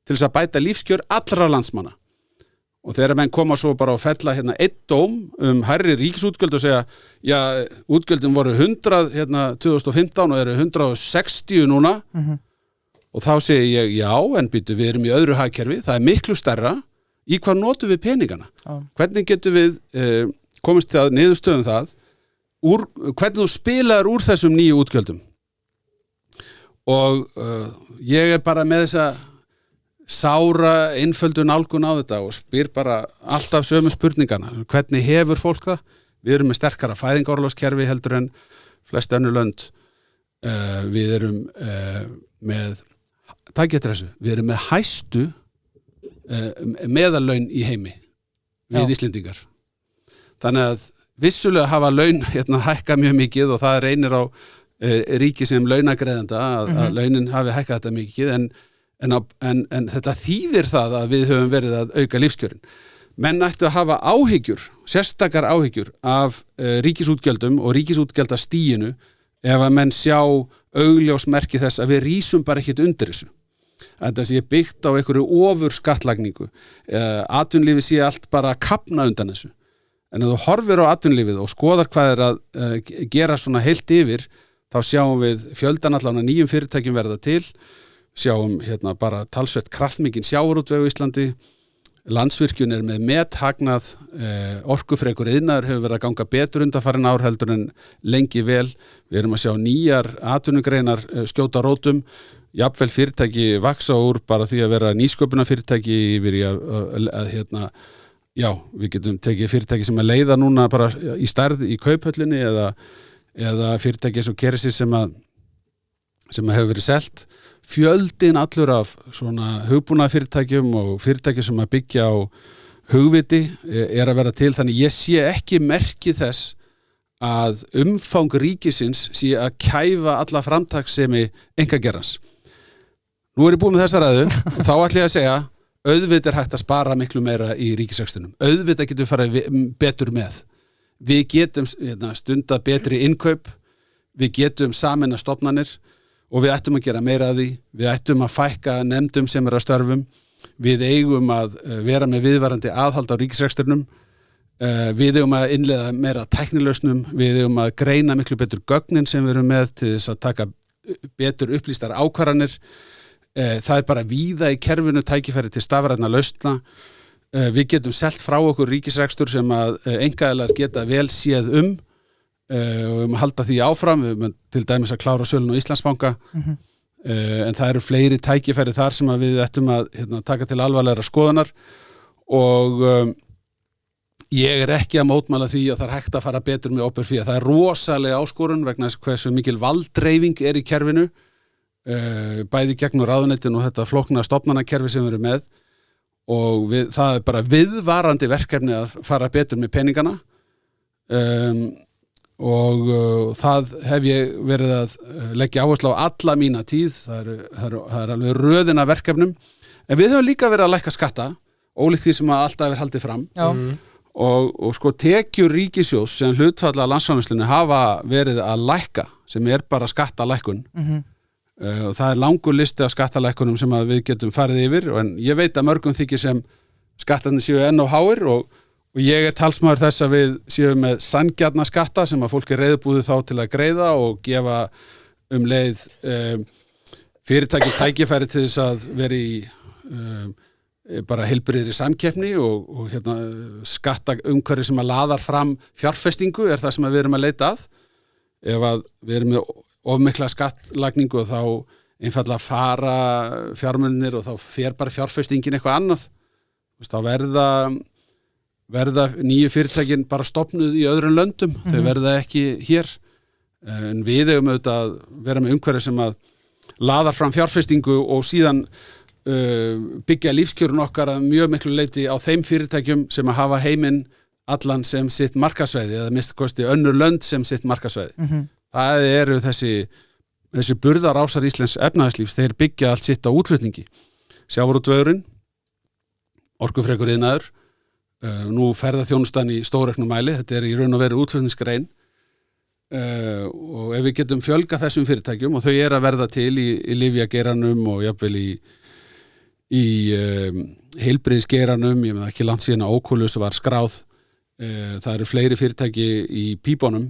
til þess að bæta lífskjör allra landsmanna. Og þegar menn koma svo bara að fella einn dóm hærri ríkisútgjöld og segja, já, útgjöldin voru 100 2015 og eru 160 núna. Og þá segi ég, já, en býtu við erum í öðru hagkerfi, það er miklu stærra. Í hvað notum við peningana? Hvernig getum við komist til að niðurstöðum það? Hvernig þú spilaður úr þessum nýju útgjöldum? Og ég bara með þessa sára einföldu nálgun á þetta og spyr bara alltaf sömu spurningana. Hvernig hefur fólk það? Við erum með sterkara fæðingarorlofskerfi heldur en flest önnur lönd. Við erum með, takk eftir þessu, við erum með hæstu meðallaun í heimi við Íslendingar. Þannig að vissulega hafa laun hækka mjög mikið og það reynir á ríki sem launagreiðanda að launin hafi hækkað þetta mikið en þetta þýðir það að við höfum verið að auka lífskjörin. Menn ættu að hafa áhyggjur sérstakar áhyggjur af ríkisútgjöldum og ríkisútgjaldastiginu ef að menn sjá augljós merki þess að við rísum bara ekkert undir þessu. Þetta sé byggt á einhverju ofur skattlagningu. Atvinnulífið sé allt bara að kafna undan þessu. En ef þú horfir á atvinnulífið og skoðar hvað að gera svona heilt yfir, þá sjáum við fjöldan allan að nýjum fyrirtækjum verða til, sjáum bara talsvert kraftmikinn sjávarútveg á Íslandi, Landsvirkjun með methagnað, orkufrekur iðnaður hefur verið að ganga betur undanfarin ár heldur en lengi vel. Við erum að sjá nýjar atvinnugreinar skjóta rótum, jafnvel fyrirtæki vaksa úr bara því að vera nýsköpunarfyrirtæki yfir í að við getum tekið fyrirtæki sem að leiða núna bara í stærð í kauphöllinni eða fyrirtæki eins og Keresis sem að hefur verið selt. Fjöldin allur af svona hugbúnaðarfyrirtækjum og fyrirtækjum sem að byggja á hugviti að vera til, þannig ég sé ekki merki þess að umfang ríkisins sé að kæfa alla framtakssemi einkageirans. Nú er ég búin með þessa ræðu og þá ætla ég að segja auðvitað hægt að spara miklu meira í ríkisrekstrinum. Auðvitað getum við farið betur með. Við getum stunda betri innkaup, við getum sameina stofnanir og við ættum að gera meira af því, við ættum að fækka nefndum sem að störfum, við eigum að vera með viðvarandi aðhald á ríkisrekstrinum, við eigum að innleiða meira tæknilausnum, við eigum að greina miklu betur gögnin sem við erum með til þess að taka betur upplýstar ákvarðanir. Það bara víða í kerfinu tækifæri til stafrænna lausna. Við getum selt frá okkur ríkisrekstur sem að einkaaðilar geta vel séð og við halda því áfram, við til dæmis að klára sölun á Íslandsbanka, en það eru fleiri tækifæri þar sem að við ættum að taka til alvarlegra skoðunar og ég er ekki að mótmæla því að það er hægt að fara betur með opinber fé. Það er rosalega áskorun vegna þess hversu mikil valddreifing í kerfinu, bæði gegnum ráðuneytin og þetta flókna stofnanakerfi sem við erum með og það er bara viðvarandi verkefni að fara betur með peningana og það hef ég verið að leggja áherslu á alla mína tíð. Það er alveg röðin af verkefnum, en við höfum líka verið að lækka skatta, ólíkt því sem að alltaf er haldið fram. Og sko tekjur ríkissjóðs sem hlutfall af landsframleiðslunni hafa verið að lækka, sem er bara skattalækkun. Og það er langur listi af skattalækkunum sem að við getum farið yfir, en ég veit að mörgum þykir sem skattarnir séu enn of háir og ég er talsmaður þess að við séum með sanngjarna skatta sem að fólk er reiðubúið þá til að greiða og gefa leið fyrirtæki tækifæri til þess að vera í bara heilbrigðri samkeppni og skattaumhverfi sem að laðar fram fjárfestingu er það sem við erum að leita að. Ef að við erum með of mikla skattlagningu og þá einfaldlega fara fjármunir og þá fer bara fjárfestingin eitthvað annað. Þá verða nýju fyrirtækin bara stofnuð í öðrum löndum, þau verða ekki hér. En við eigum auðvitað að vera með umhverfi sem að laðar fram fjárfestingu og síðan byggja lífskjörun okkar að mjög miklu leyti á þeim fyrirtækjum sem að hafa heiminn allan sem sitt markaðsvæði eða minnst kosti önnur lönd sem sitt markaðsvæði. Það eru þessi burðarásar íslensks efnahagslífs, þeir byggja allt sitt á útflutningi. Sjávarútvegurinn, orkufrekur iðnaður, nú ferðaþjónustan í stórauknum mæli, þetta er í raun og veru útflutningsgrein og ef við getum fjölga þessum fyrirtækjum og þau að verða til í lyfjageiranum og jafnvel í heilbrigðisgeiranum, ég með ekki langt síðan að Ókulus var skráð, það eru fleiri fyrirtæki í pípunum.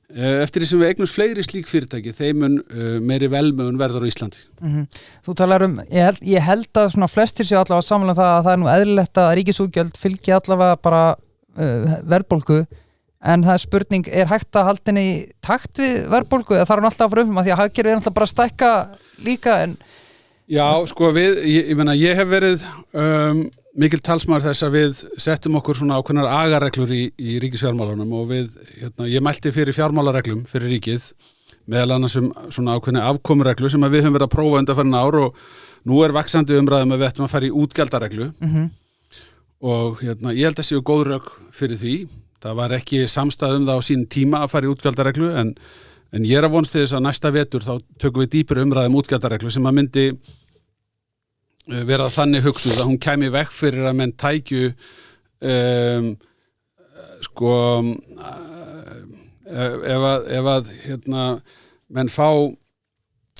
Eftir því sem við eignumst fleiri slík fyrirtæki, þeim mun meiri velmegun verður á Íslandi. Þú talar ég held að svona flestir séu allavega saman það að það er nú eðlilegt að ríkisútgjöld fylgi allavega bara verðbólgu, en það er spurning, er hægt að halda henni í takt við verðbólgu eða þarf hún alltaf að fara því að hagkerfið er alltaf bara að stækka líka en... Já, sko ég hef verið mikil talsmaður þess að við settum okkur svona ákveðnar agareglur í ríkisfjármálunum og ég mælti fyrir fjármálareglum fyrir ríkið, meðal annars svona ákveðna afkomureglu sem við höfum verið að prófa undanfarin ár og nú er vaxandi umræðum að við ættum að fara í útgjaldareglu og ég held að séu góð rök fyrir því. Það var ekki samstæð það á sín tíma að fara í útgjaldareglu en ég er að vonast til þess að næsta vetur þá tökum við dýpri umræðum útgjaldareglu sem að myndi vera þannig hugsuð að hún kæmi vekk fyrir að menn tækju sko ef að menn fá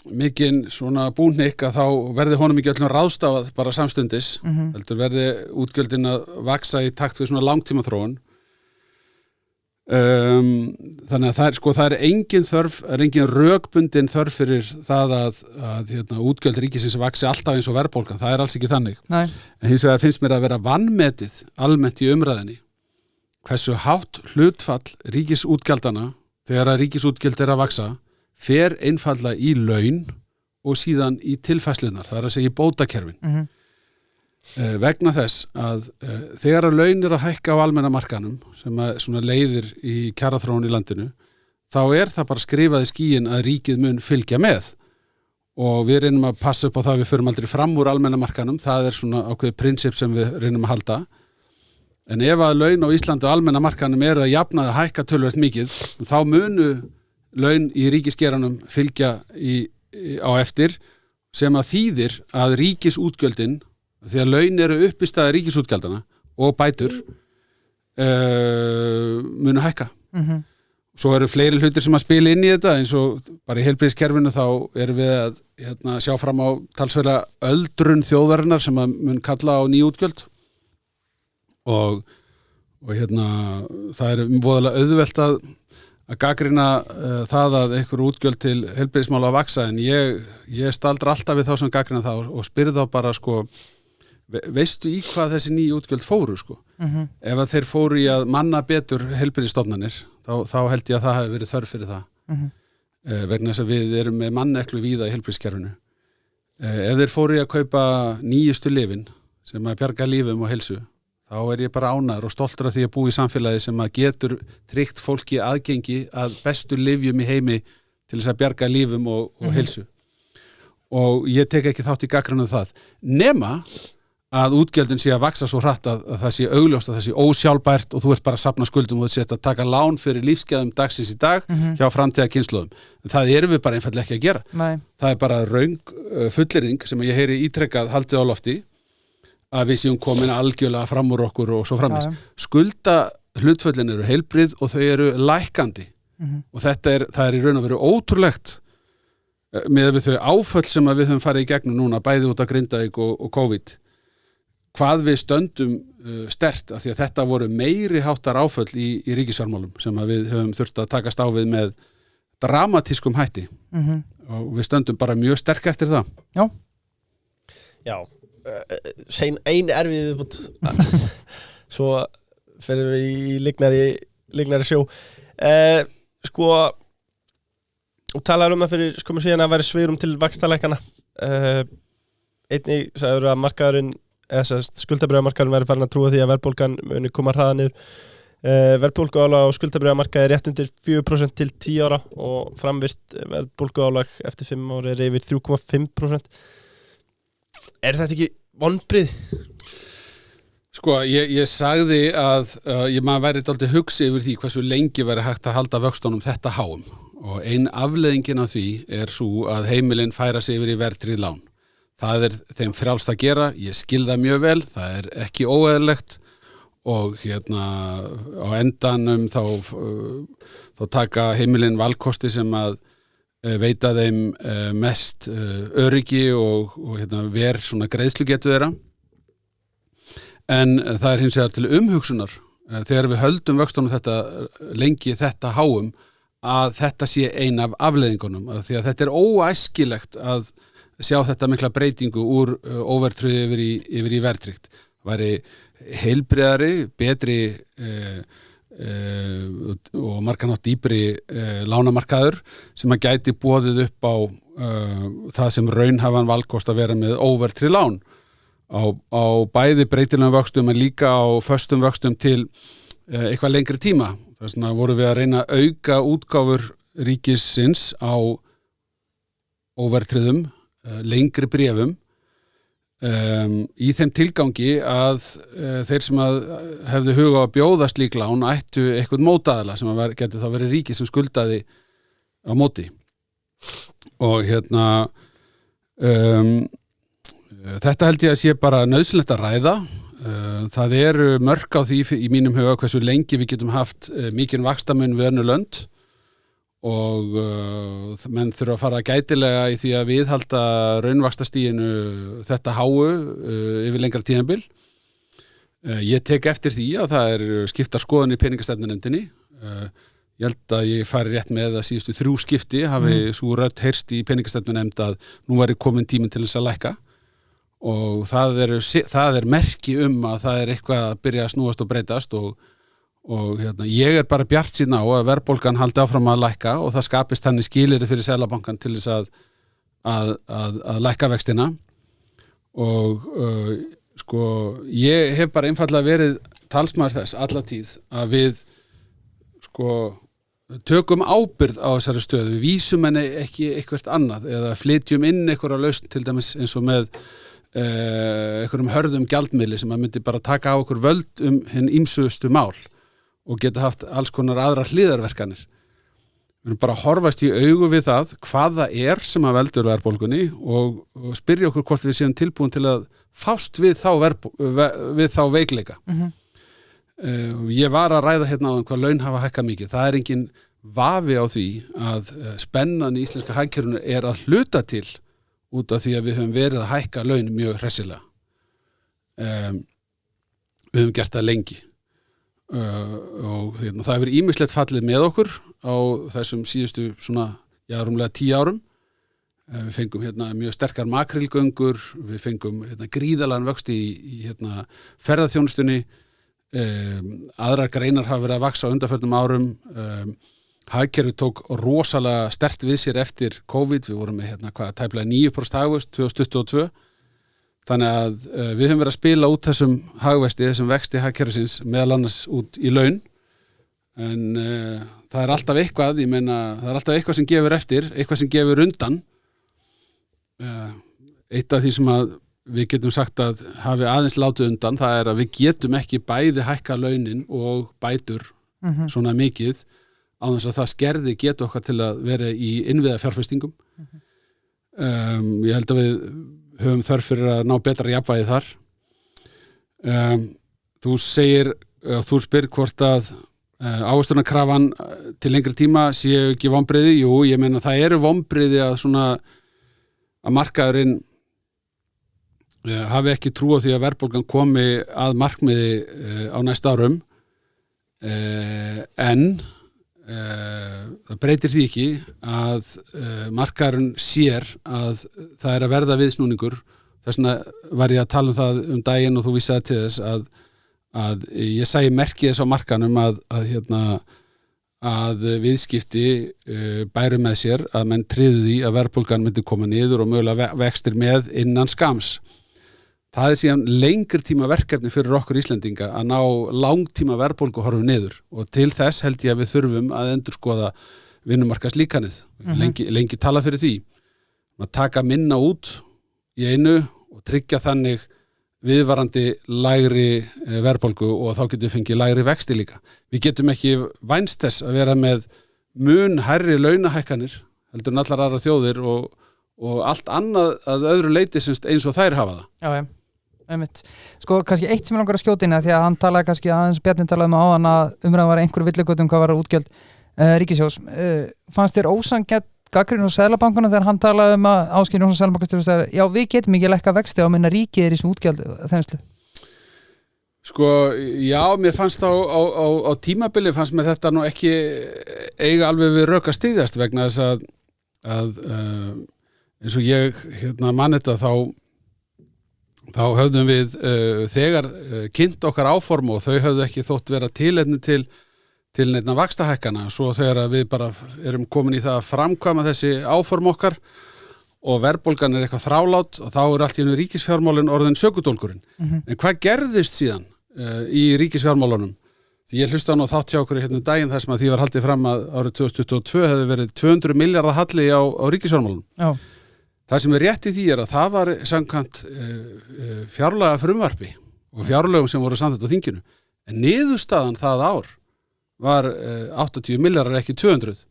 mikinn svona búhnykk að þá verði honum ekki öllum ráðstafað bara samstundis, heldur verði útgjöldin að vaksa í takt við svona langtíma þróun. Þannig að það er engin þörf, engin rökbundin þörf fyrir það að útgjöld ríkisins vaxi alltaf eins og verðbólgan, það er alls ekki þannig. Nei. En hins vegar finnst mér að vera vanmetið almennt í umræðinni hversu hátt hlutfall ríkisútgjaldana þegar að ríkisútgjöld er að vaxa fer einfaldlega í laun og síðan í tilfærslunar, það er að segja í bótakerfin. Vegna þess að þegar að laun er að hækka á almenna markanum sem að svona leiðir í kjaraþróun í landinu, þá er það bara skrifað í skýin að ríkið mun fylgja með og við reynum að passa upp á það að við förum aldrei fram úr almenna markanum, það er svona ákveðið prinsip sem við reynum að halda. En ef að laun á Íslandi og almenna markanum eru að jafna að hækka töluvert mikið, þá munu laun í ríkisgeranum fylgja á eftir sem að þýðir að ríkisútgjöldin, því að laun eru uppistaða ríkisútgjaldana og bætur munu hækka. Svo eru fleiri hlutir sem að spila inn í þetta eins og bara í heilbrigðiskerfinu þá erum við að sjá fram á talsverða öldrun þjóðarinnar sem að mun kalla á ný útgjöld og það er voðalega auðvelt að gagnrýna það að einhver útgjöld til heilbrigðismála að vaksa en ég staldra alltaf við þá sem gagnrýna það og spyrir þá bara sko veistu í hvað þessi nýju útgjöld fóru sko? Ef að þeir fóru í að manna betur heilbrigðisstofnanir þá held ég að það hefði verið þörf fyrir það vegna þess að við erum með manneklu víða í heilbrigðiskerfinu. Ef þeir fóru í að kaupa nýjustu lyfin sem að bjarga lífum og heilsu þá er ég bara ánægður og stoltur af því að búa í samfélagi sem að getur tryggt fólki aðgengi að bestu lyfjum í heimi til þess að bjarga lífum og heilsu. Og ég tek ekki þátt í gagnrýni það. Nema að útgjöldin sé að vaksa svo hratt að það sé augljóst, að það sé ósjálfbært og þú ert bara að safna skuldum og þú ert að taka lán fyrir lífsgæðum dagsins í dag hjá framtíða kynslóðum. Það erum við bara einfaldlega ekki að gera. Nei. Það er bara röng fullyrðing sem ég heyri ítrekkað haldið á lofti að við séum komin algjörlega fram úr okkur og svo framins. Skulda hlutföllin eru heilbrigð og þau eru lækkandi og það er í raun og veru ótrúlegt með við þau áföll sem að við höfum farið í gegnum núna bæði út af Grindavík og COVID hvað við stöndum sterkt af því að þetta voru meiri háttar áföll í ríkisfjármálum sem að við höfum þurft að takast á við með dramatískum hætti og við stöndum bara mjög sterk eftir það. Já, sein ein erfið viðbútt svo fyrir við í lignari sjó sko og talar að fyrir skömmu síðan að væri svigrúm til vaxtalækkana einnig sagður að markaðurinn skuldabréfamarkaðurinn væri farin að trúa því að verðbólgan muni koma hraða niður verðbólguálag og skuldabréfamarkaði er rétt undir 4% til 10 ára og framvirt verðbólguálag eftir 5 ári er yfir 3,5%. Er þetta ekki vonbrigði? Sko, ég sagði að maður væri dálítið hugsi yfir því hversu lengi væri hægt að halda vöxtunum þetta háum og ein afleiðingin af því er svo að heimilin færa sig yfir í verðtryggð lán. Það er þeim frjálst að gera, ég skil það mjög vel, það er ekki óeðlilegt og á endanum þá taka heimilin valkosti sem að veita þeim mest öryggi og ver svona greiðslugetu þeirra. En það er hins vegar til umhugsunar þegar við höldum vöxtunum þetta háum að þetta sé ein af afleiðingunum því að þetta er óæskilegt að sjá þetta mikla breytingu úr óverðtryggð yfir í verðtryggt. Það væri heilbrigðari, betri og marganátt dýpri lánamarkaður sem að gæti boðið upp á það sem raunhæfan valkost að vera með óverðtryggð lán á bæði breytilegum vöxtum en líka á föstum vöxtum til eitthvað lengri tíma. Þess vegna vorum við að reyna að auka útgáfur ríkisins á óverðtryggðum lengri bréfum í þeim tilgangi að þeir sem að hefðu huga að bjóða slík lán ættu eitthvað mótaðala sem að geti þá verið ríki sem skuldaði á móti og þetta held ég að sé bara nauðsynlegt að ræða það eru mörk á því í mínum huga hversu lengi við getum haft mikinn vaxtamun við önnur lönd og menn þurfa að fara gætilega í því að viðhalda raunvaxtastiginu þetta háu yfir lengra tímabil. Ég tek eftir því að það skiptar skoðun í peningastefnunefndinni. Ég held að ég fari rétt með að síðustu 3 skipti hafi svo rödd heyrst í peningastefnunefnd að nú væri komin tíminn til þess að lækka og það merki að það eitthvað að byrja að snúast og breytast og ég bara bjartsýnn á að verðbólgan haldi áfram að lækka og það skapist þannig skilyrði fyrir Seðlabankann til þess að lækka vextina og sko ég hef bara einfaldlega verið talsmaður þess alla tíð að við sko tökum ábyrgð á þessari stöðu, við vísum henni ekki eitthvað annað eða flytjum inn einhverja lausn til dæmis eins og með einhverjum hörðum gjaldmiðli sem að myndi bara taka á okkur völd hinn ýmsustu mál og geta haft alls konar aðra hliðarverkanir. Við erum bara að horfast í augu við það hvað það sem að veldur verðbólgunni og spyrja okkur hvort við séum tilbúin til að fást við þá veikleika. Ég var að ræða hérna áðan hvað laun hafa hækkað mikið. Það engin vafi á því að spennan í íslenska hagkerfinu að hluta til út af því að við höfum verið að hækka laun mjög hressilega. Við höfum gert það lengi. Og það hefur ýmislegt fallið með okkur á þessum síðustu rúmlega 10 árum. Við fengum mjög sterkar makrílgöngur, við fengum gríðarlegan vöxt í ferðaþjónustunni, aðrar greinar hafa verið að vaxa á undanförnum árum, hagkerfið tók rosalega sterkt við sér eftir COVID, við vorum með tæplega 9% hagvöxt 2022. Þannig að við höfum verið að spila út þessum vexti hagkerfisins meðal annars út í laun en það alltaf eitthvað, það alltaf eitthvað sem gefur eftir, eitthvað sem gefur undan. Eitt af því sem að við getum sagt að hafi aðeins látið undan, það að við getum ekki bæði hækka launin og bætur svona mikið á þess að það skerði getu okkar til að vera í innviða fjárfestingum. Ég held að við höfum þörf fyrir að ná betra jafnvægi þar. Þú spyr hvort að ávöxtunarkrafan til lengri tíma séu ekki vonbrigði. Jú, ég meina það eru vonbrigði að markaðurinn hafi ekki trú á því að verðbólgan komi að markmiði á næsta árum en það breytir því ekki að markaðurinn sér að það að verða viðsnúningur. Þess vegna var ég að tala það daginn og þú vísaði til þess að ég sæi merki þess á markaðnum að viðskipti bæru með sér að menn tryðu því að verðbólgan myndi koma niður og mögulega vextir með innan skams. Það síðan lengri tíma verkefni fyrir okkur Íslendinga að ná langtíma verðbólgu horfu niður og til þess held ég að við þurfum að endurskoða vinnumarkaðslíkanið. Lengi tala fyrir því. Að taka minna út í einu og tryggja þannig viðvarandi lægri verðbólgu og þá getum við fengið lægri vexti líka. Við getum ekki vænst þess að vera með mun hærri launahækkanir heldur en allar aðrar þjóðir og allt annað að öðru leyti eins og þær hafa það. Já, einmitt. Sko, kannski eitt sem langar að skjóta inn því að hann talaði kannski aðeins Bjarni talaði um áðan að umræðan var einhverju villigötum hvað var útgjöld ríkissjóðs. Fannst þér ósanngjarn gagnrýni á Seðlabankanum þegar hann talaði um að Ásgeir Jónsson Seðlabankastjóri sagði já, við getum ekki lækka vexti á minna ríkið í þessum útgjöld þenslu? Sko, já, mér fannst á tímabili fannst mér þetta nú ekki eiga alveg við rök að styðjast vegna þess að eins og ég man þetta þá höfðum við þegar kynnt okkar áform og þau höfðu ekki þótt vera tilefni til neinna vaxtahækkana svo þegar við bara erum komin í það að framkvæma þessi áform okkar og verðbólgan eitthvað þrálát og þá allt í einu ríkisfjármálin orðin sökudólkurinn. En hvað gerðist síðan í ríkisfjármálunum? Því ég hlusta nú þátt hjá okkur daginn þar sem að því var haldið fram að árið 2022 hefði verið 200 milljarða halli á ríkisfjármálunum. Já. Það sem rétt í því að það var samkvæmt fjárlaga frumvarpi og fjárlögum sem voru samþykkt á þinginu. En niðurstaðan það ár var 80 milljarðar ekki 200.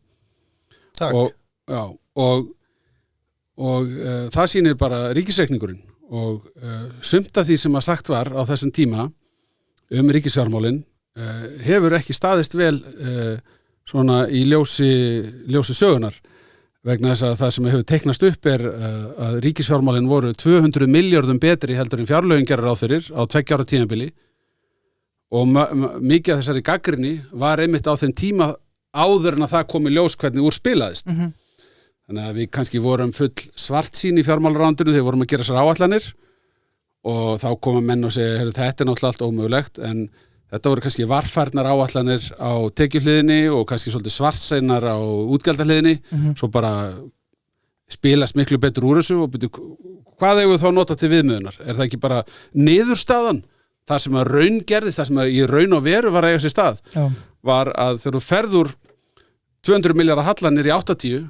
Takk. Og það sýnir bara ríkisreikningurinn sumt af því sem að sagt var á þessum tíma ríkisfjármálin hefur ekki staðist vel svona í ljósi sögunar vegna þess að það sem hefur teiknast upp að ríkisfjármálin voru 200 milljörðum betri heldur en fjárlögin gerir ráð fyrir á 2 ára tímabili og mikið af þessari gagnrýni var einmitt á þeim tíma áður en að það kom í ljós hvernig úr spilaðist. Þannig að við kannski vorum full svartsýn í fjármálaráðuneytinu þegar vorum að gera þessar áætlanir og þá koma menn og segja, þetta náttúrulega allt ómögulegt, en þetta voru kannski varfærnar áætlanir á tekjuhliðinni og kannski svolítið svartseinar á útgjaldahliðinni, svo bara spilast miklu betur úr þessu og byrju, hvað eigum við þá að nota til viðmiðunar? Er það ekki bara niðurstaðan? Það sem að raun gerðist, það sem að í raun og veru var að eiga sér stað, var að þegar þú ferður 200 milljarða hallanir í 80,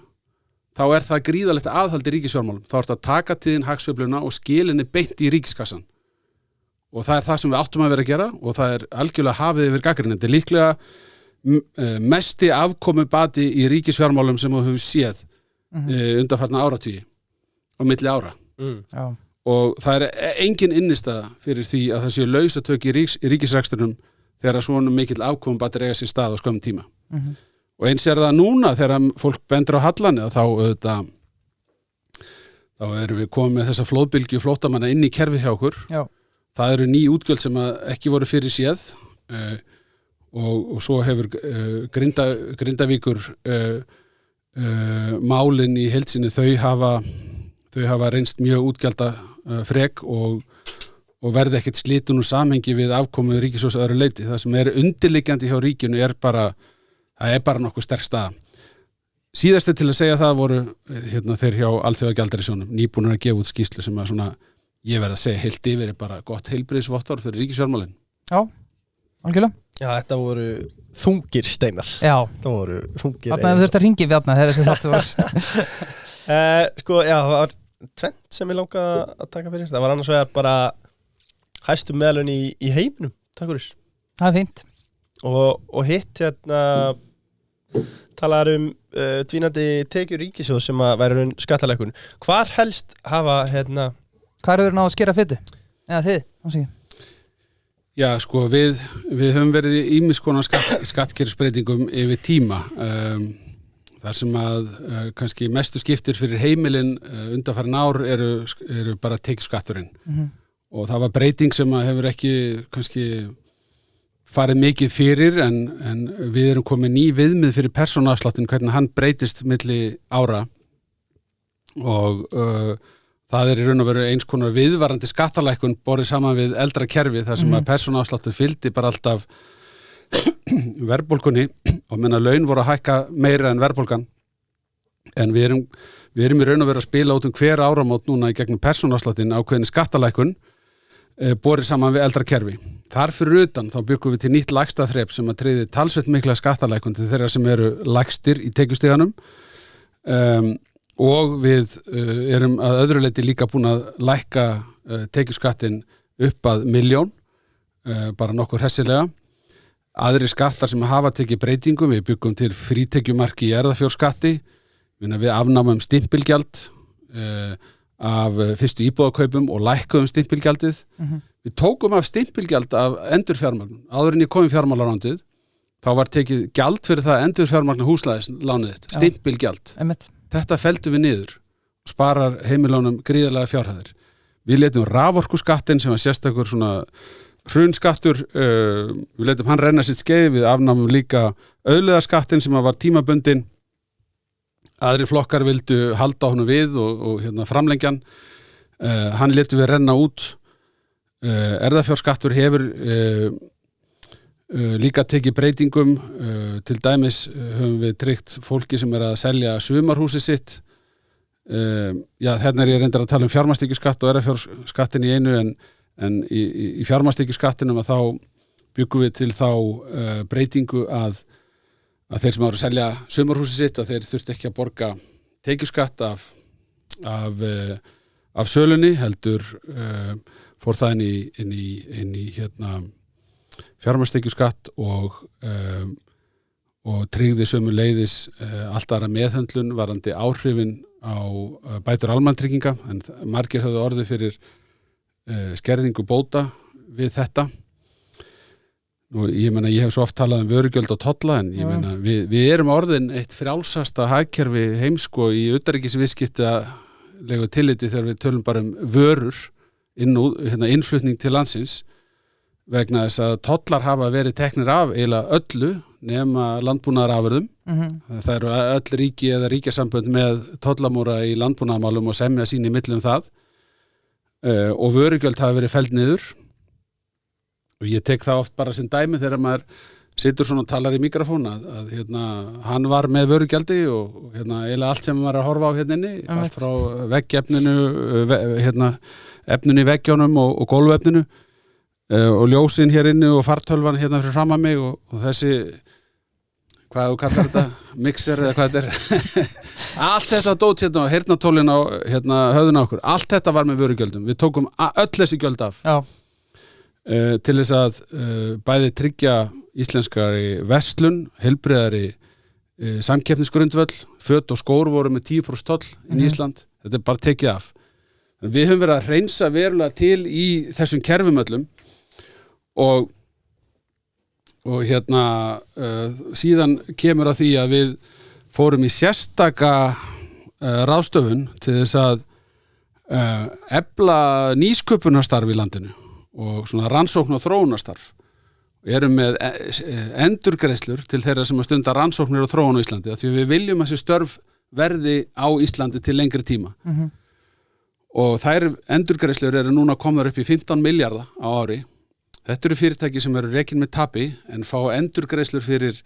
þá er það gríðalegt aðhald í ríkisfjármálum. Þá er það að taka tíðin hagsveifluna og skilinni beint í ríkiskassan. Og það er það sem við áttum að vera að gera og það er algjörlega hafið yfir gagnrýni. Þetta er líklega mesti afkomubati í ríkisfjármálum sem þú hefur séð undanfarna áratugi og milli ára. Og það er engin innistæða fyrir því að það séu lausatök í ríkisrekstrinum þegar svona mikill afkomubati eiga sér stað á skömmum tíma. Og eins er það núna þegar fólk bendur á hallanni þá erum við komið með þessa flóðbylgju flóttamanna inn í kerfið hjá okkur. Það eru ný útgjöld sem ekki voru fyrir séð og svo hefur Grindavíkur málin í heild sinni þau hafa reynst mjög útgjalda frek og verði ekkert slitun úr samhengi við afkomu ríkissjóðs að öðru leyti. Það sem er undirliggjandi hjá ríkinu er bara nokkuð sterk staða. Síðast til að segja það voru þeir hjá Alþjóðagjaldeyrissjóðnum nýbúnir að gefa út skýrslu sem að svona ég verð að segja heilt yfir bara gott heilbrigðisvottorð fyrir ríkisfjármálin. Já, algjörlega. Já, þetta voru þungir steinar. Já. Þetta voru þungir. Þarna þurfti að ringi við þarna þegar þessi þáttur var. Sko, já, það var tvennt sem ég langa að taka fyrir. Það var annars vegar bara hæstu meðlun í heiminum. Takk fyrir. Það er fínt. Og hitt talar dvínandi tekjur ríkissjóð sem að væri skattalækkun. Hvar helst hafa Hvað eru náðu að skera fytu? Eða þið, ásíkja? Já, sko, við höfum verið í ýmiss konar skattkerfisbreytingum yfir tíma. Þar sem að kannski mestu skiptir fyrir heimilin undanfarin ár eru bara tekjuskatturinn. Og það var breyting sem að hefur ekki kannski farið mikið fyrir en við erum komið ný viðmið fyrir persónuafsláttinn hvernig hann breytist milli ára og það er í raun og veru eins konar viðvarandi skattalækkun borið saman við eldra kerfi þar sem að persónuafsláttur fylgdi bara alltaf verðbólgunni og menna laun voru að hækka meira en verðbólgan en við erum í raun og veru að spila út hver áramót núna í gegnum persónuafsláttinn ákveðin skattalækkun borið saman við eldra kerfi. Þar fyrir utan þá byggum við til nýtt lægsta þrep sem að tryði talsvert mikla skattalækkun til þeirra sem eru lægstir í tekjustiganum og við erum að öðru leyti líka búin að lækka tekjuskattin upp að 1 milljón, bara nokkur hressilega. Aðrir skattar sem hafa tekið breytingum, við byggum til frítekjumarki í erfðafjárskatti, við afnámum stimpilgjald af fyrstu íbúðakaupum og lækkuðum stimpilgjaldið. Við tókum af stimpilgjald af endurfjármögnun. Áður en ég kom í fjármálarándið, þá var tekið gjald fyrir það að endurfjármagna húsnæðislánið þitt, stimpilgjald. Þetta feldum við niður og sparar heimilánum gríðarlega fjárhæðir. Við letum raforkuskattinn sem var sérstakur svona hrunskattur, við letum hann renna sitt skeið, við afnámum líka auðlegðarskattinn sem var tímabundinn. Aðrir flokkar vildu halda honum við og framlengjan. Hann letum við renna út. Erfðafjárskattur hefur líka tekið breytingum. Til dæmis höfum við tryggt fólki sem að selja sumarhúsi sitt. Hérna ég reyndar að tala um fjármagnstekjuskatt og erfðafjárskattin í einu en í fjármagnstekjuskattinum að þá byggum við til þá breytingu að þeir sem eru að selja sumarhúsi sitt að þeir þurfti ekki að borga tekjuskatt af sölunni heldur fór það inn í fjármagnstekjuskatt og tryggði sömuleiðis allt aðra meðhöndlun varðandi áhrifin á bætur almannatrygginga en margir höfðu orðið fyrir skerðingu bóta við þetta. Nú, ég hef svo oft talað vörugjöld og tolla, en ég meina, við erum orðin eitt frjálsasta hagkerfi heims sko í utanríkisviðskiptalegu tilliti þegar við tölum bara vörur innflutning til landsins, vegna þess að tollar hafa verið teknir af eiginlega öllu nema landbúnaðarafurðum. Það eru öll ríki eða ríkjasambönd með tollamúra í landbúnaðarmálum og semja sín í millum það, og vörugjöld hafa verið felld niður. Og ég tek það oft bara sem dæmi þegar maður situr svona og talar í mikrofón að hann var með vörugjaldi og eiginlega allt sem maður er að horfa á inni, allt frá veggefninu, efninu í veggjónum og gólfefninu, og ljósin hér inni og fartölvan fyrir fram að mig og þessi, hvað þú kallar þetta, mixer eða hvað þetta er. Allt þetta dót og heyrnartólin á höfðun á okkur, allt þetta var með vörugjöldum. Við tókum öll þessi gjöld af. Já. Til þess að bæði tryggja íslenskari verslun, heilbrigðari samkeppnisgrundvöll, föt og skór voru með 10% toll inn í Ísland. Þetta er bara tekið af. Við höfum verið að hreinsa verulega til í þessum kerfum öllum og síðan kemur að því að við fórum í sérstaka ráðstöfun til þess að efla nýsköpunarstarf í landinu og svona rannsókn og þróunarstarf. Við erum með endurgreiðslur til þeirra sem að stunda rannsóknir og þróun á Íslandi, því við viljum að þessi störf verði á Íslandi til lengri tíma. Og þær endurgreiðslur eru núna komnar upp í 15 milljarða á ári. Þetta eru fyrirtæki sem eru rekin með tapi en fá endurgreiðslur fyrir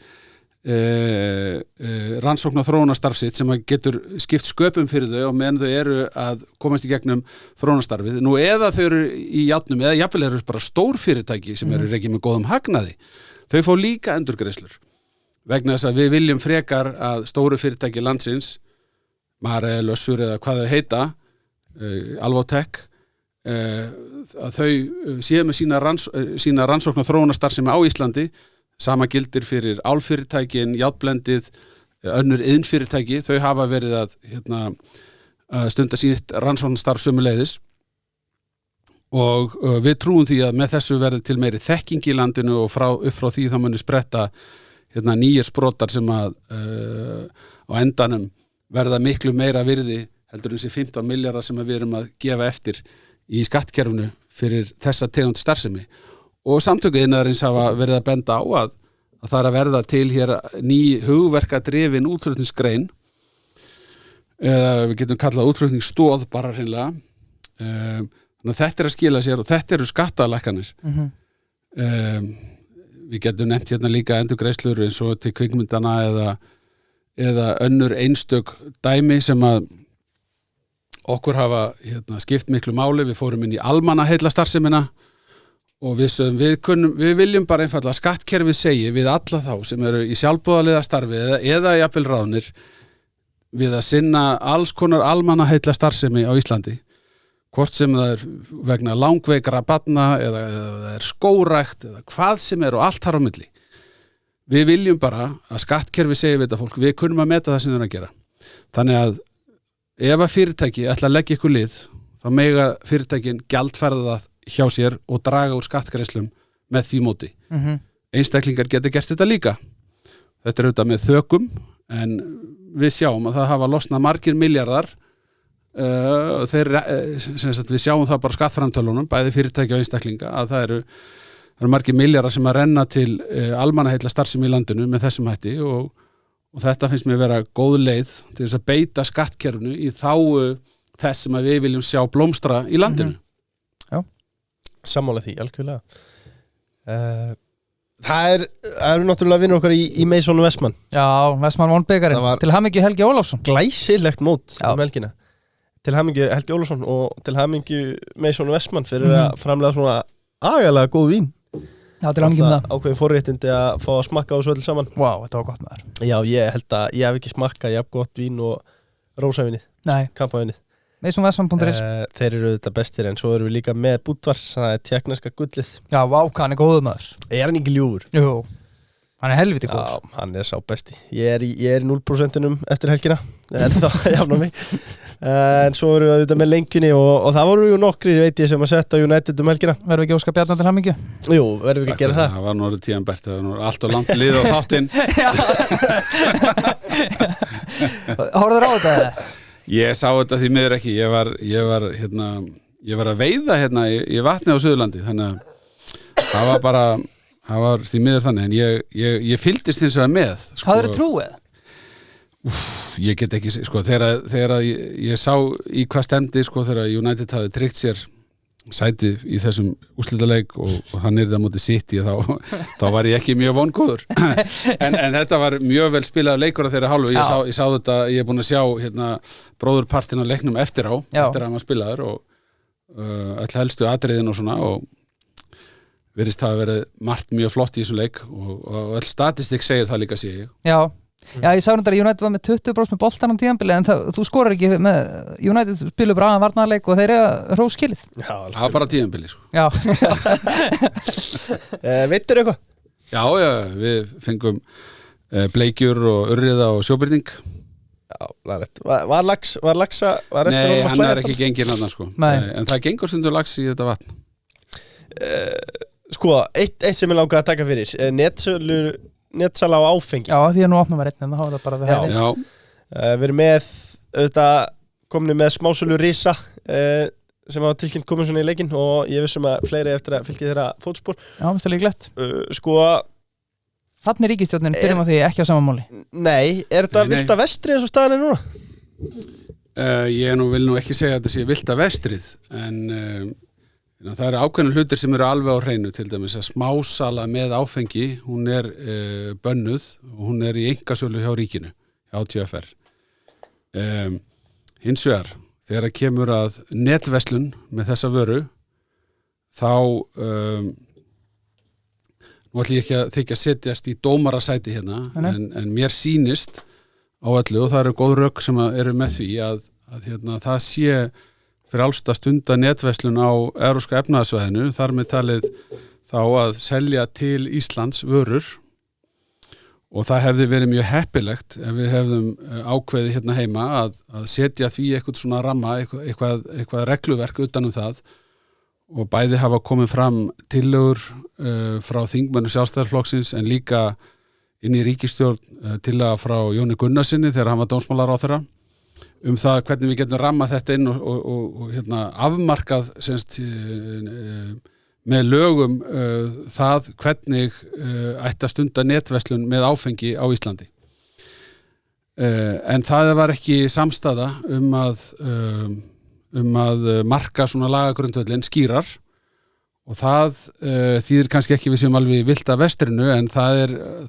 rannsókn og þróunarstarfsitt sem getur skipt sköpum fyrir þau og meðan þau eru að komast í gegnum þróunarstarfið. Nú eða þau eru í játnum eða jafnvel eru bara stór fyrirtæki sem eru rekin með góðum hagnaði. Þau fá líka endurgreiðslur vegna þess að við viljum frekar að stóru fyrirtæki landsins, Marel, Össur eða hvað þau heita, Alvotech, að þau séu með sína rannsókn og þróunarstarfsemi á Íslandi. Sama gildir fyrir álfyrirtækin, járnblendið, önnur iðnfyrirtæki, þau hafa verið að stunda sítt rannsóknarstarf sömuleiðis og við trúum því að með þessu verði til meiri þekking í landinu og upp frá því þá muni spretta nýjir sprotar sem að á endanum verða miklu meira virði heldur þessi 15 milljarðar sem við erum að gefa eftir í skattkerfinu fyrir þessa tegund starfsemi. Og samtöku iðnaðarins hafa verið að benda á að það er að verða til hér ný hugverkadrifin útflutningsgrein, eða við getum kallað útflutningsstóð bara hreinlega. Þannig að þetta er að skila sér og þetta eru skattalækkanir. Við getum nefnt líka endurgreiðslur eins og til kvikmyndana eða önnur einstök dæmi sem að okkur hafa skipt miklu máli. Við fórum inn í almannaheillarstarfsemina og við viljum bara einfaldlega að skattkerfið segi við alla þá sem eru í sjálfboðaliða starfi eða jafnvel ráðnir við að sinna alls konar almannaheillarstarfsemi á Íslandi, hvort sem það er vegna langveikra barna eða það er skórækt eða hvað sem er og allt þar á milli. Við viljum bara að skattkerfið segi við þetta fólk, við kunnum að meta það sem þau eru að gera. Þannig að ef að fyrirtæki ætla að leggja ykkur lið, þá mega fyrirtækin gjaldfærða það hjá sér og draga úr skattgreiðslum með því móti. Einstaklingar geta gert þetta líka. Þetta er auðvitað með þökum, en við sjáum að það hafa losnað margir milljarðar. Við sjáum það bara skattframtölunum, bæði fyrirtæki og einstaklinga, að það eru margir milljarðar sem að renna til almannaheillarstarfsemi í landinu með þessum hætti og þetta finnst mér vera góð leið til þess að beita skattkerfinu í þágu þess sem að við viljum sjá blómstra í landinu. Sammála því, algjörlega. Það eru náttúrulega vinnur okkar í Mason og Vestmann. Já, Vestmann vonbyggarinn. Til hamingju Helgi Ólafsson. Glæsilegt mót helgina. Til hamingju Helgi Ólafsson og til hamingju Mason og Vestmann fyrir að framlega svona agalega góð vín. Já, til hamingju með það. Ákveðin forréttindi að fá að smakka á þessu öll saman. Vá, þetta var gott maður. Já, ég held að ég hef ekki smakkað jafn gott vín og rósavinni. Nei. Kampavinni. Masonvestmann.is. Þeir eru þetta bestir en svo erum við líka með Búdvar, það er tékkneska gullið. Já, vá, hann er góður maður. Er hann ekki ljúfur? Jú, hann er helviti góður. Já, hann er sá besti. Ég er í 0%-unum eftir helgina, en þá jafna mig. En svo vorum við auðvitað með lengjunni og það voru jú nokkrir, veit ég, sem að setja United helgina. Verðum við ekki óska Bjarnar til hamingju? Jú, verðum við ekki að gera það. Það var nú orðið tíðan bært, það var nú allt og langt lið á þáttinn. Horfður á þetta eða? Ég sá þetta því miður ekki, ég var að veiða hérna í vatni á Suðurlandi, þannig að það var því miður þannig, en ég fylgdist hins vegar með. Sko, Hafðirðu trúið? Ég get ekki, sko, þegar ég sá í hvað stemdi, sko, þegar United hafði tryggt sér sæti í þessum úrslitaleik og hann það móti City, þá var ég ekki mjög vongóður. en þetta var mjög vel spilað leikur að þeirra hálfu. Ég sá þetta, ég er búin að sjá hérna, bróðurpartin á leiknum eftir að maður spilaður og öll helstu atriðin og svona og virðist hafa verið margt mjög flott í þessum leik og öll statistik segir það líka sé ég. Já, ég sá þetta að United var með 20% með boltan á tímabili en þú skorar ekki með United spilur bara aðan varnarleik og þeir eru hróskilið. Það var bara tímabili sko. Já. Veitir eitthvað? Já, við fengum bleikjur og urriða og sjóbyrning. Já, lagrætt. Var laxa? Nei, hann er ekki genginn hann sko. En það gengur stundur lax í þetta vatn. Sko, eitt sem ég langaði að taka fyrir netsala á áfengi. Já, því að nú opnum við einn en þá er það bara við hægri. Já. Við erum með komni með smásölu Risa sem hafa tilkynnt komin svona í leikinn og ég vissum að fleiri eftir að fylgja þeirra fótspor. Já, mér stæði glætt. Sko Þarna er ríkisstjórnin, byrjum á því ekki á sama máli. Nei, er þetta vilda vestri eins og staðan er núna? Ég vil nú ekki segja að þetta sé vilda vestrið en það eru ákveðnir hlutir sem eru alveg á hreinu, til dæmis að smásala með áfengi, hún er bönnuð og hún er í einkasölu hjá ríkinu, hjá TFR. Hins vegar, þegar það kemur að netverslun með þessa vöru, þá nú ætlum ég ekki að þykja að setjast í dómarasæti hérna, en mér sýnist á öllu, og það eru góð rök sem eru með því að hérna, það sé fyrir allsta stunda netverslun á evrópska efnahagsvæðinu, þar með talið þá að selja til Íslands vörur og það hefði verið mjög heppilegt ef við hefðum ákveði hérna heima að setja því eitthvað svona ramma, eitthvað regluverk utanum það og bæði hafa komið fram tillögur frá þingmönnum Sjálfstæðisflokksins en líka inn í ríkisstjórn tillaga frá Jóni Gunnarsinni þegar hann var dómsmálaráðherra það hvernig við getum rammað þetta inn og hérna, afmarkað með lögum það hvernig ætti að stunda netverslun með áfengi á Íslandi. En það var ekki samstaða að marka svona lagagrundvöllin skýrar og það þýðir kannski ekki við séum alveg vilda vestrinu en það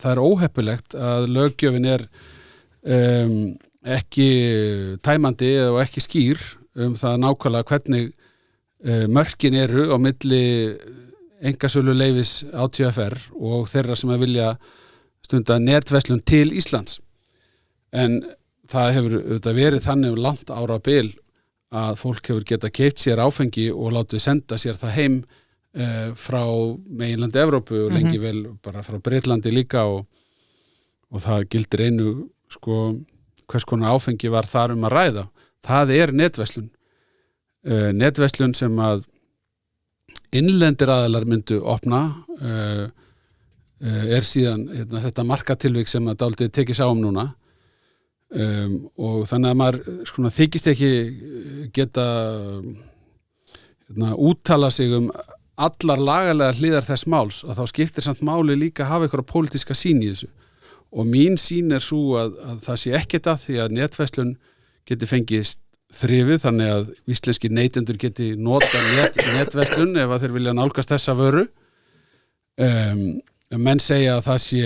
er óheppilegt að löggjöfin er ekki tæmandi og ekki skýr það nákvæmlega hvernig mörkin eru á milli einkasölu leyfis á TFR og þeirra sem að vilja stunda netverslun til Íslands. En það hefur verið þannig langt árabil að fólk hefur getað keypt sér áfengi og látið senda sér það heim frá meginlandi Evrópu og lengi vel bara frá Bretlandi líka og það gildir einu sko hvers konar áfengi var þar að ræða. Það er netverslun. Netverslun sem að innlendir aðilar myndu opna er síðan þetta markatilvik sem að dálítið tekið sá núna og þannig að maður þykist ekki geta úttala sig allar lagalega hliðar þess máls að þá skiptir samt máli líka að hafa einhverja pólitíska sýn í þessu. Og mín sýn er svo að það sé ekkert að því að netverslun geti fengið þrifið þannig að íslenski neytendur geti nota netverslun ef að þeir vilja nálgast þessa vöru. Menn segja að það sé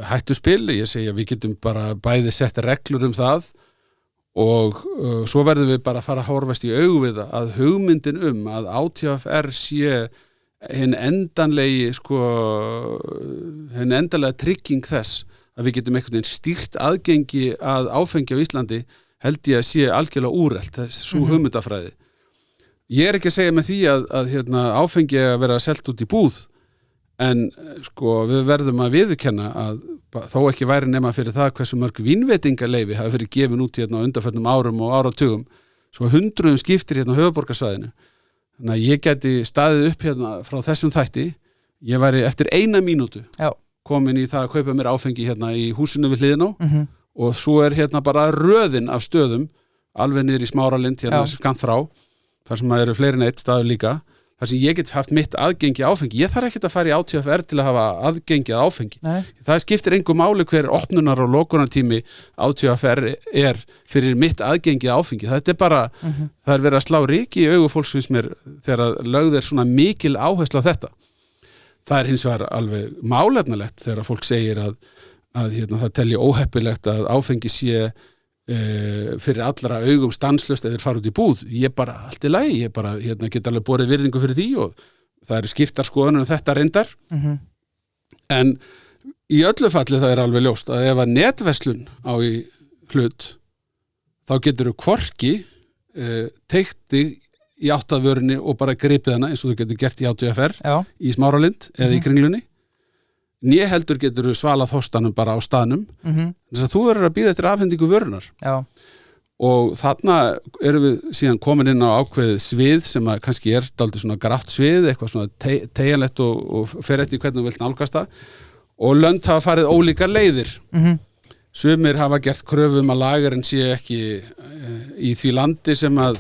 hættuspil, ég segja að við getum bara bæði sett reglur það og svo verðum við bara að fara að horfast í augu við það að hugmyndin að ÁTFR sé hinn endanlega trygging þess að við getum einhvern veginn stýrt aðgengi að áfengi á Íslandi held ég að sé algjörlega úrelt, þessu hugmyndafræði. Ég er ekki að segja með því að áfengi að vera selt út í búð, en við verðum að viðurkenna að þó ekki væri nema fyrir það hversu mörg vínveitingaleyfi hafa verið gefin út á undanförnum árum og áratugum, svo hundruðum skiptir hérna á höfuðborgarsvæðinu. Þannig að ég gæti staðið upp hérna frá þessum þætti, ég væri eftir 1 mínútu komin í það að kaupa mér áfengi hérna í húsinu við hliðina á og svo hérna bara röðin af stöðum alveg niður í Smáralind hérna skammt frá, þar sem eru fleiri en einn staður líka, þar sem ég get haft mitt aðgengi að áfengi. Ég þarf ekkert að fara í ÁTVR til að hafa aðgengi að áfengi. Nei. Það skiptir engu máli hver opnunar og lokunartími ÁTVR fyrir mitt aðgengi að áfengi. Þetta bara, það verið að slá ryki í augu fólks finnst mér þegar lögð svona mikil áherslu á þetta. Það hins vegar alveg málefnalegt þegar fólk segir að hérna, það telji óheppilegt að áfengi sé fyrir allra augum stanslaust eða fara út í búð. Ég bara, allt í lagi, ég bara get alveg borið virðingu fyrir því og það eru skiptar skoðanir þetta reyndar. En í öllu falli það alveg ljóst að ef að netverslun á í hlut, þá getur þú hvorki teygt þig í áttavörunni og bara gripið hana eins og þú getur gert í ÁTVR í Smáralind eða í Kringlunni. Né heldur getur þú svalað þorstanum bara á staðnum. Þess að þú verður að bíða eftir afhendingu vörunar. Og þarna erum við síðan komin inn á ákveðið svið sem að kannski dálítið svona grátt svið, eitthvað svona teygjanlegt og fer eftir hvernig þú vilt nálgast það. Og lönd hafa farið ólíkar leiðir. Sumir hafa gert kröfum að lagerinn sé ekki í því landi sem að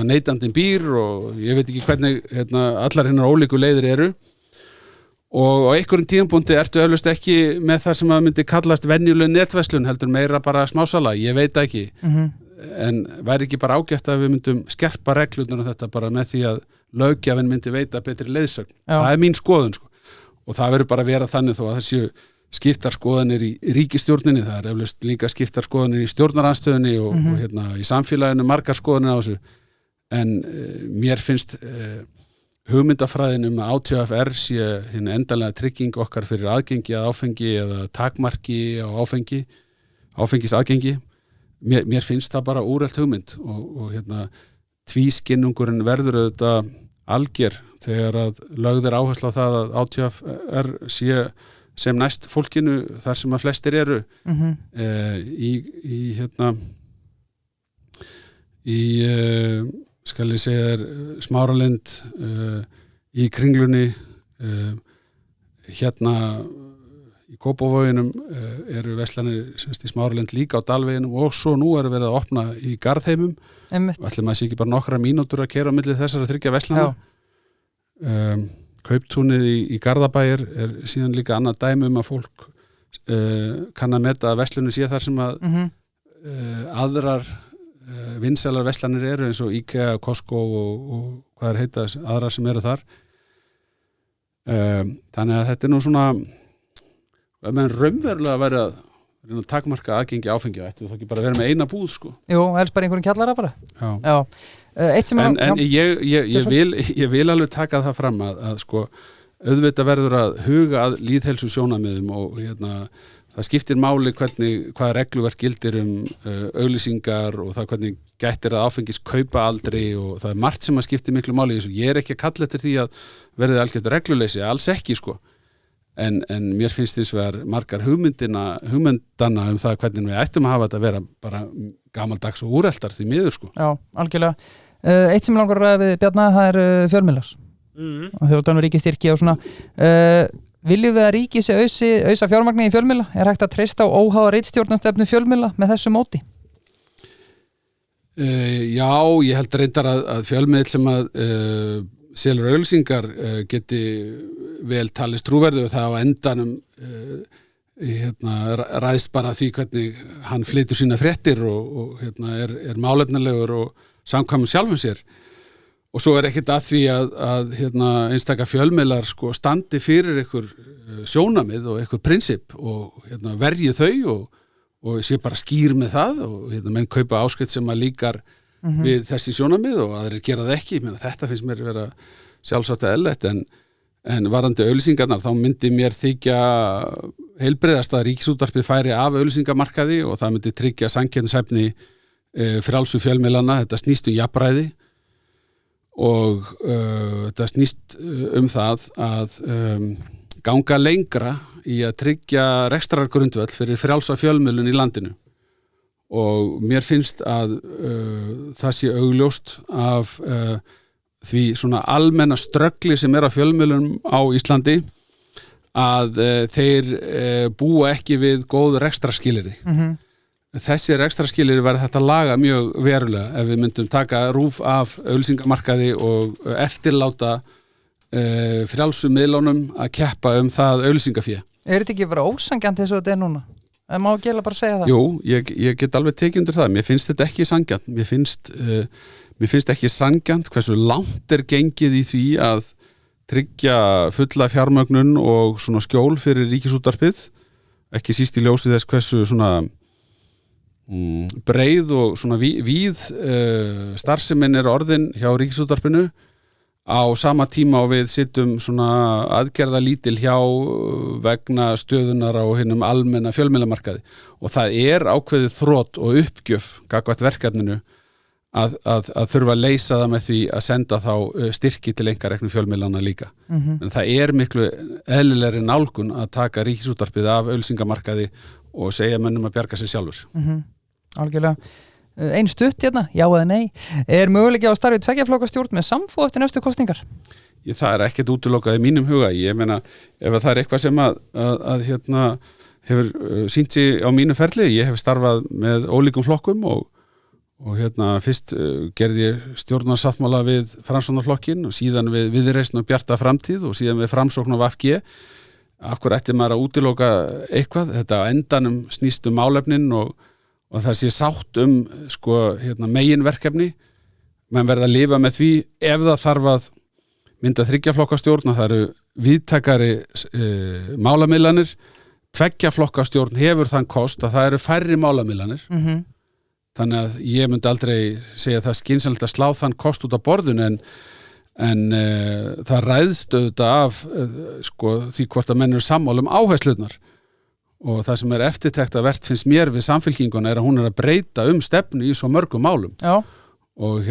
neytandinn býr og ég veit ekki hvernig allar hinnar ólíku leiðir eru. Og á einhverjum tímapunkti ertu eflaust ekki með það sem að myndi kallast venjuleg netverslun, heldur meira bara smásala, ég veit ekki. En væri ekki bara ágætt að við myndum skerpa reglurnar og þetta bara með því að löggjafinn myndi veita betri leiðsögn. Það er mín skoðun, sko. Og það verður bara að vera þannig þó að þessi skiptar skoðanir í ríkisstjórninni, það eflaust líka skiptar skoðanir í stjórnarandstöðunni og í samfélaginu margar skoðanir á þessu. En mér finnst hugmyndafræðin að ÁTVR sé hinn endanlega trygging okkar fyrir aðgengi að áfengi eða takmarki á áfengisaðgengi. Mér finnst það bara úrelt hugmynd og tvískinnungurinn verður auðvitað alger þegar að lögð áherslu á það að ÁTVR sé sem næst fólkinu þar sem að flestir eru skal ég segja þér Smáralind í Kringlunni hérna í Kópavoginum eru verslanir í Smáralind líka á Dalveginum og svo nú verið að opna í Garðheimum og ætlum að sé ekki bara nokkra mínútur að keyra á milli þessara 3 verslana. Kauptúnið í Garðabæ síðan líka annað dæmi að fólk kann að meta að verslunum sé þar sem að aðrar vinsælar verslanir eru eins og IKEA, Costco og hvað heita aðrar sem eru þar. Þannig að þetta nú svona ef menn raunverulega væri að takmarka aðgengi áfengi ættu þá ekki bara vera með eina búð, sko. Jú, helst bara einhverjum kjallara bara. Já. Eitt sem en ég vil alveg taka það fram að sko auðvitað verður að huga að lýðheilsu sjónarmiðum og það skiptir máli hvað regluverk gildir auglýsingar og það hvernig gættir að áfengis kaupa aldrei og það margt sem að skiptir miklu máli í þessu. Ég ekki að kalla eftir því að verði algjört regluleysi, alls ekki, sko. En mér finnst þess vegar margar hugmyndana það hvernig við ættum að hafa þetta að vera bara gamaldags og úreltar því miður, sko. Já, algjörlega. Eitt sem langar að ræða við Bjarna, það fjölmiðlar. Og þegar það ríkistyrki og svona viljum við að ríkið sé ausa fjármagni í fjölmiðla? Hægt að treysta á óháða ritstjórnarstefnu fjölmiðla með þessu móti? Já, ég held reyndar að fjölmiðl sem að selur auglýsingar geti vel talist trúverðu og það á endanum ræðst bara því hvernig hann flytur sína fréttir og er málefnalegur og samkvæmur sjálfum sér. Og svo ekkert að því að einstaka fjölmiðlar sko standi fyrir ykkur sjónamið og ykkur prinsip og verji þau og sé bara skýr með það og menn kaupa áskrift sem að líkar við þessi sjónamið og aðrir gera það ekki. Þetta finnst mér vera sjálfsagt eðlilegt en varðandi auglýsingarnar þá myndi mér þykja heilbrigðast að Ríkisútvarpið færi af auglýsingamarkaði og það myndi tryggja samkeppnishæfni frjálsu fjölmiðlana. Þetta snýst jafnræði og þetta snýst það að ganga lengra í að tryggja rekstrargrundvöll fyrir frjálsa fjölmiðlun í landinu og mér finnst að það sé augljóst af því svona almenna ströggli sem á fjölmiðlum á Íslandi að þeir búa ekki við góð rekstrarskilyrði. Þessi rekstrarskilyrði væri þetta laga mjög verulega ef við myndum taka RÚV af auglýsingamarkaði og eftirláta frjálsum miðlunum að keppa það auglýsingafé. Þetta ekki vera ósangjant eins og þetta núna? Það má ekki bara segja það. Jú, ég get alveg tekið undir það. Mér finnst þetta ekki sangjant. Mér finnst ekki sangjant hversu langt gengið í því að tryggja fulla fjármögnun og svona skjól fyrir ríkisútvarpið. Ekki síst í ljósi þess hversu svona breið og svona víð starfsemin orðin hjá ríkisútvarpinu á sama tíma og við sittum svona aðgerðalítil hjá vegna stöðunar á hinum almenna fjölmiðlamarkaði og það ákveðið þrot og uppgjöf gagnvart verkefninu að þurfa að leysa það með því að senda þá styrki til einkareknu fjölmiðlana líka. En það miklu eðlilegri nálgun að taka ríkisútvarpið af auglýsingamarkaði og segja mönnum að bjarga sér sjálfur. Algjörlega. Ein stutt hérna, já eða nei. Möguleiki á starfi tveggjaflokkastjórn með samfó eftir næstu kosningar? Það ekkert útilokað í mínum huga. Ég meina, ef það eitthvað sem að hefur sýnt sig á mínu ferli, ég hef starfað með ólíkum flokkum og fyrst gerði ég stjórnarsáttmála við Framsóknarflokkinn og síðan við Viðreisn og Bjarta framtíð og síðan við Framsókn og VG. Af hverju ætti maður að útiloka eitthvað? Þetta á endanum snýst málefnin og það sé sátt meginverkefni. Menn verða að lifa með því ef það þarf að mynda 3 flokka stjórn og það eru víðtækari málamiðlanir. 2 flokka stjórn hefur þann kost að það eru færri málamiðlanir. Þannig að ég myndi aldrei segja það skynsamlegt að slá þann kost út á borðinu en það ræðst auðvitað af því hvort að menn eru sammála áherslurnar og það sem eftirtektarvert finnst mér við Samfylkinguna að hún að breyta stefnu í svo mörgum málum. Já. Og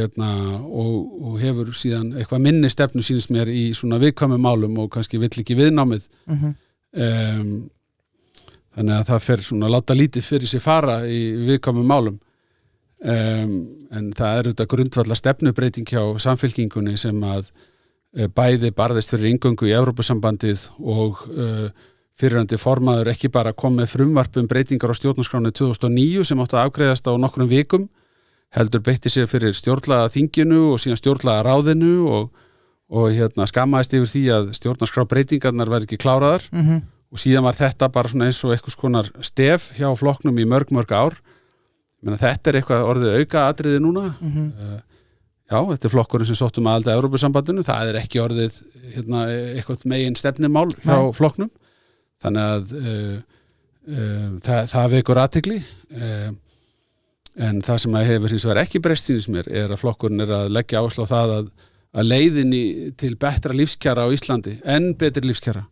hefur síðan eitthvað minni stefnu sýnist mér í svona viðkvæmum málum og kannski vill ekki viðnámið. Þannig að það fer svona láta lítið fyrir sig fara í viðkvæmum málum. En það þetta grundvallar stefnubreiting hjá Samfylkingunni sem að bæði barðist fyrir inngöngu í Evrópusambandið og fyrrandi formaður ekki bara kom með frumvarp breytingar á stjórnarskránu 2009 sem átti að afgreiðast á nokkrum vikum, heldur beitti sér fyrir stjórnlagaþinginu og síðan stjórnlagaráðinu og skammaðist yfir því að stjórnarskrárbreytingarnar væri ekki kláraðar og síðan var þetta bara svona eins og einhvers konar stef hjá flokknum í mörg ár. Þetta eitthvað orðið auka atriði núna. Já, þetta flokkurinn sem sóttum aðild að Evrópusambandinu, það ekki orðið eitthvað megin stefnimál hjá flokknum. Þannig að það vekur athygli. En það sem hefur hins vegar ekki breyst sýnist mér að flokkurinn að leggja áherslu á það að leiðinni til betra lífskjara á Íslandi, enn betri lífskjara,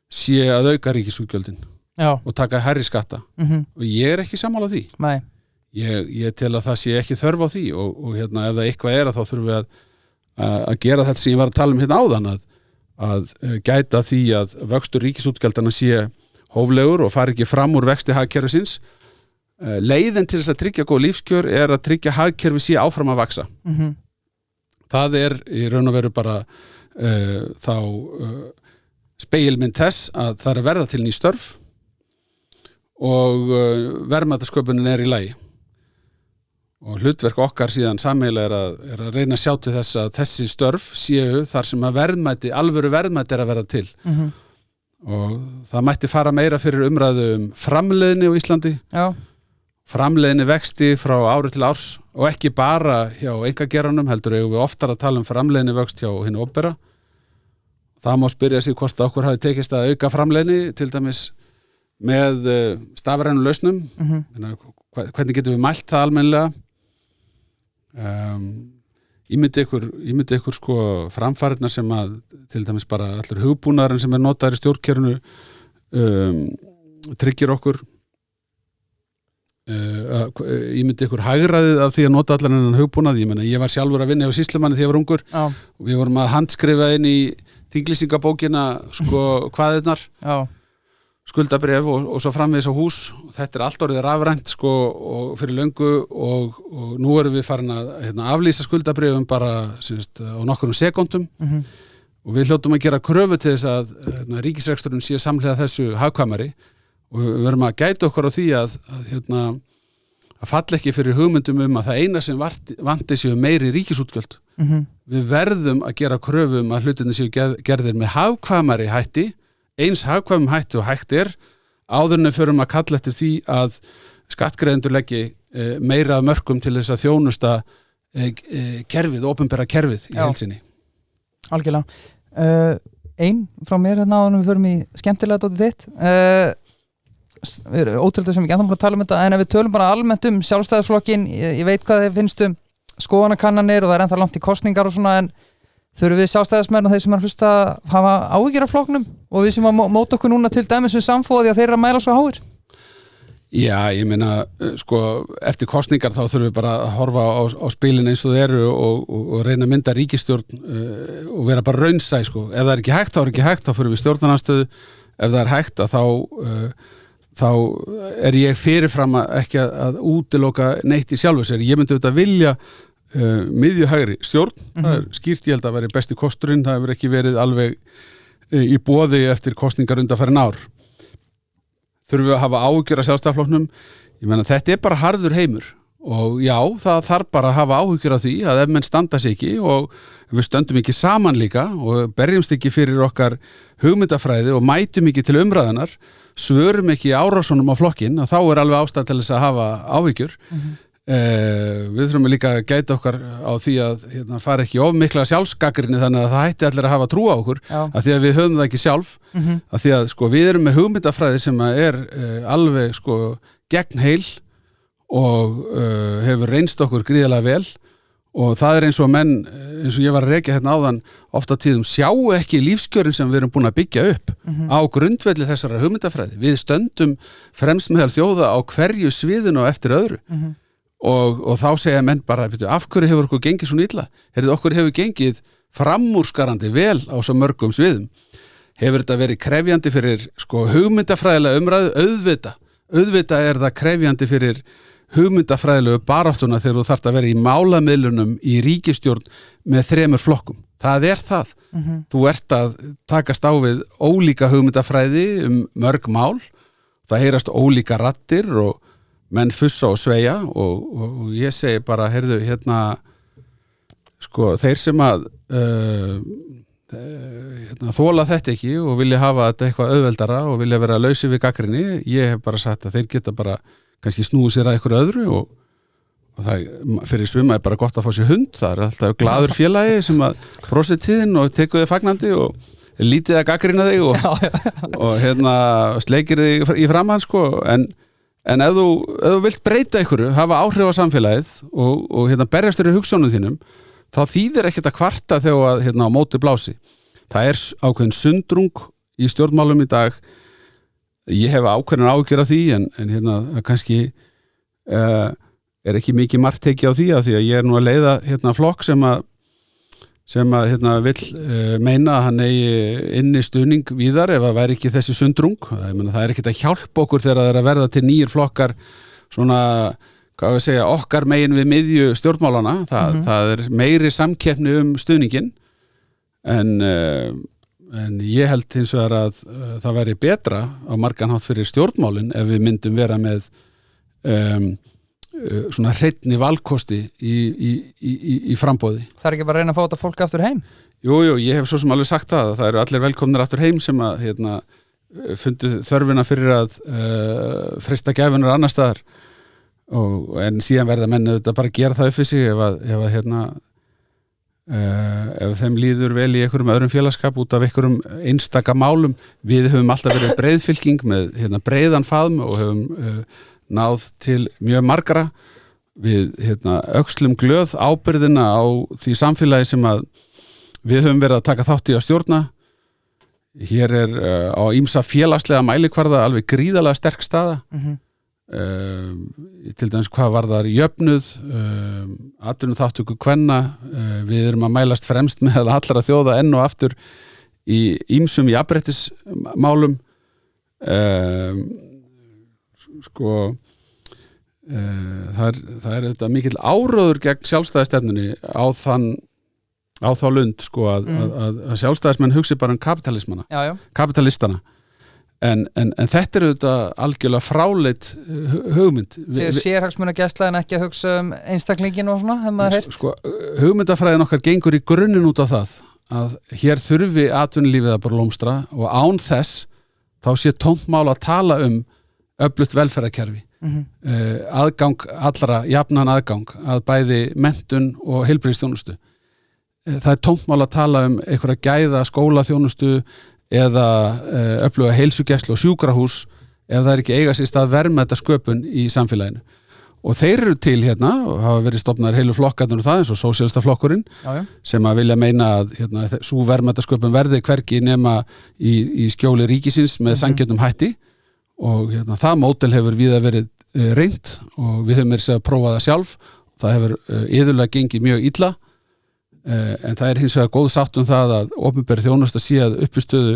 sé að auka ríkisútgjöldin og taka hærri skatta. Og ég ekki sammála því. Nei. Ég tel að það sé ekki þörf á því og ef það eitthvað þá þurfum við að gera þetta sem ég var að tala hérna áðan að gæta því að vöxtur ríkisútgjaldana sé hóflegur og fari ekki fram úr vexti hagkerfisins. Leiðin til þess að tryggja góð lífskjör að tryggja hagkerfi sé áfram að vaxa. Það í raun og veru bara þá spegilmynd þess að það verða til ný störf og verðmætasköpunin í lagi. Og hlutverk okkar síðan sameiginlega að reyna að sjá til þess að þessi störf séu þar sem að alvöru verðmæti að verða til. Og það mætti fara meira fyrir umræðu framleiðni á Íslandi. Já. Framleiðni vexti frá ári til árs og ekki bara hjá einkageiranum, heldur við oftar að tala framleiðni vöxt hjá hinu opinbera. Það má spyrja sig hvort okkur hafi tekist að auka framleiðni til dæmis með stafrænu lausnum. Hvernig getum við mælt það almennilega? Ímyndi ykkur framfarirnar sem að til dæmis bara allur hugbúnaðurinn sem notaður í stjórnkerfinu tryggir okkur. Ímyndi ykkur hagræðið af því að nota allan þennan hugbúnað. Ég var sjálfur að vinna hjá sýslumanni þegar ég var ungur og við vorum að handskrifa inn í þinglýsingabókina hvaðirnar. skuldabréf og svo framvegis á hús. Þetta allt orðið rafrænt sko, og fyrir löngu og nú erum við farin að aflýsa skuldabréfum bara á nokkrum sekúndum og við hljótum að gera kröfu til þess að ríkisreksturinn sé samhliða þessu hagkvæmari og við verum að gæta okkur á því að falla ekki fyrir hugmyndum að það eina sem vanti séu meiri ríkisútgjöld. Við verðum að gera kröfu að hlutinni séu gerðir með hagkvæmari hætti, eins hagkvæmum hætti og hægt áður en förum að kalla eftir því að skattgreiðendur leggi meira af mörkum til þess að þjónusta kerfið, opinbera kerfið í heilsinni. Algjörlega. Ein frá mér áður en við förum í skemmtilega dótið þitt. Við erum ótrúlega sem við ekki ennþá búin að tala þetta, en ef við tölum bara almennt Sjálfstæðisflokkinn, ég veit hvað þið finnst skoðanakannanir og það ennþá langt í kosningar og svona, en þurfum við Sjálfstæðismenn og þeir sem hlusta hafa áhyggjur af flokknum og við sem að móta okkur núna til dæmis við samfóði að þeir að mæla svo háir? Já, ég meina, sko, eftir kosningar þá þurfum við bara að horfa á spilin eins og þau eru og reyna að mynda ríkisstjórn og vera bara raunsæ, sko. Ef það er ekki hægt, þá fyrir við stjórnarandstöðu. Ef það er hægt þá er ég fyrirfram ekki að útiloka neitt í sjálfu sér. Ég myndi auðvitað vilja miðjuhægri stjórn. Það er skýrt, ég held að veri besti kosturinn. Það hefur ekki verið alveg í boði eftir kosningar undanfarin ár. Þurfum við að hafa áhyggjur af Sjálfstæðisflokknum. Ég meina, þetta er bara harður heimur og já, það þarf bara að hafa áhyggjur af því að ef menn standa sig ekki og við stöndum ekki saman líka og berjumst ekki fyrir okkar hugmyndafræði og mætum ekki til umræðunar, svörum ekki árásunum á flokkinn, og þá er alveg ástæða til þess að hafa áhyggjur. Við þurfum líka að gæta okkar á því að fara ekki of mikla sjálfsgagnrýni þannig að það hætti allir að hafa trú á okkur af því að við höfum það ekki sjálf af því að sko við erum með hugmyndafræði sem er alveg sko gegnheil og hefur reynst okkur gríðarlega vel og það er eins og menn, eins og ég var að rekja hérna áðan oft á tíðum, sjá ekki lífskjörin sem við erum búin að byggja upp á grundvelli þessara hugmyndafræði. Við stöndum fremst meðal þjóða á hverju sviðinu og eftir öðru og þá segja menn bara, af hverju hefur okkur gengið svona illa? Okkur hefur gengið framúrskarandi vel á svo mörgum sviðum. Hefur þetta verið krefjandi fyrir sko hugmyndafræðilega umræðu? Auðvitað er það krefjandi fyrir hugmyndafræðilegu baráttuna þegar þú þarft að vera í málamiðlunum í ríkisstjórn með 3 flokkum. Það er það. Þú ert að takast á við ólíka hugmyndafræði mörg mál. Það heyrast ólíka raddir og menn fussa og sveia og ég segi bara, heyrðu, sko, þeir sem að þola þetta ekki og vilja hafa þetta eitthvað auðveldara og vilja vera lausir við gagnrýni, ég hef bara sagt að þeir geta bara kannski snúið sér að ykkur öðru og það fyrir suma er bara gott að fá sér hund, það er alltaf glaður félagi sem að brosið tíðin og tekur þig fagnandi og lítið að gagnrýna þig og sleikir þig í framann, sko, en ef þú vilt breyta ykkur, hafa áhrif á samfélagið og berjast þér í hugsjónum þínum, þá þýðir ekkert að kvarta þegar á móti blási. Það er ákveðin sundrung í stjórnmálum í dag. Ég hef ákveðin áhyggjur af því, en kannski er ekki mikið margt tekið á því að ég er nú að leiða flokk sem vill meina að hann eigi inni stuðning víðar ef það væri ekki þessi sundrung. Það er ekkert að hjálpa okkur þegar það er að verða til nýjir flokkar svona, hvað við segja, okkar megin við miðju stjórnmálana. Það er meiri samkeppni stuðningin en ég held hins vegar að það væri betra á margan hátt fyrir stjórnmálin ef við myndum vera með svona hreinni valkosti í framboði. Það er ekki bara að reyna að fá þetta fólk aftur heim? Jú, ég hef svo sem alveg sagt það eru allir velkomnir aftur heim sem að fundu þörfina fyrir að freista gæfunar annar staðar en síðan verða menn auðvitað bara að gera það upp við sig ef þeim líður vel í einhverjum öðrum félagskap út af einhverjum einstaka málum. Við höfum alltaf verið breiðfylking með breiðan faðm og höfum náð til mjög margra. Við öxlum glöð ábyrgðina á því samfélagi sem að við höfum verið að taka þátt í að stjórna. Hér er á ýmsa félagslega mælikvarða alveg gríðarlega sterk staða. Til dæmis hvað varðar jöfnuð, atvinnuþátttöku kvenna, við erum að mælast fremst meðal allra þjóða enn og aftur í ýmsum jafnréttismálum. sko það er þetta mikill áróður gegn sjálfstæðistefnunni á þá lund sko að sjálfstæðismenn hugsi bara kapitalismana, kapitalistana en þetta þetta algjörlega fráleit hugmynd sérhagsmunagæsla en ekki að hugsa einstaklingin og svona, hefur maður heyrt sko, hugmyndafræðin okkar gengur í grunninn út á það að hér þurfi atvinnulífið að bara blómstra og án þess þá sé tómt mál að tala öflugt velferðarkerfi aðgang allra, jafnan aðgang að bæði menntun og heilbrigðisþjónustu það tómt mál að tala einhverja gæða skólaþjónustu eða öfluga heilsugæslu og sjúkrahús ef það ekki eiga sér stað verðmætasköpun í samfélaginu og þeir eru til hérna og hafa verið stofnaðir heilu flokkarnir og það eins og sósíalistaflokkurinn sem að vilja meina að sú verðmætasköpun verði hvergi nema í skjóli ríkisins með sanngjöndum hætti og það módel hefur víða verið reynt og við höfum verið að prófa það sjálf það hefur iðulega gengið mjög illa en það er hins vegar góð sátt það að opinber þjónusta sé að uppistöðu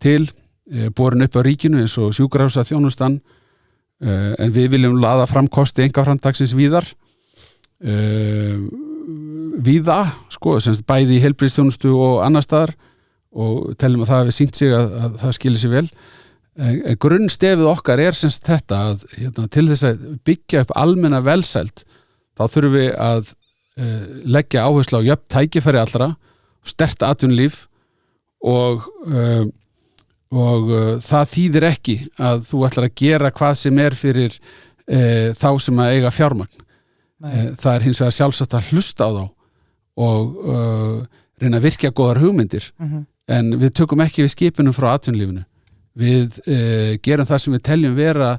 til borin upp á ríkinu eins og sjúkrahúsa þjónustan en við viljum laða fram kosti einkaframtaksins víðar víða sko, semst bæði í heilbrigðisþjónustu og annar staðar og teljum að það hefur sýnt sig að það skilir sig vel grunnstefið okkar er semst þetta að til þess að byggja upp almenna velsæld þá þurfum við að leggja áherslu á jöfn tækifæri allra sterkt atvinnulíf og það þýðir ekki að þú ætlar að gera hvað sem er fyrir þá sem að eiga fjármagn það er hins vegar sjálfsagt að hlusta á þá og reyna að virkja góðar hugmyndir en við tökum ekki við skipinu frá atvinnulífinu við gerum það sem við teljum vera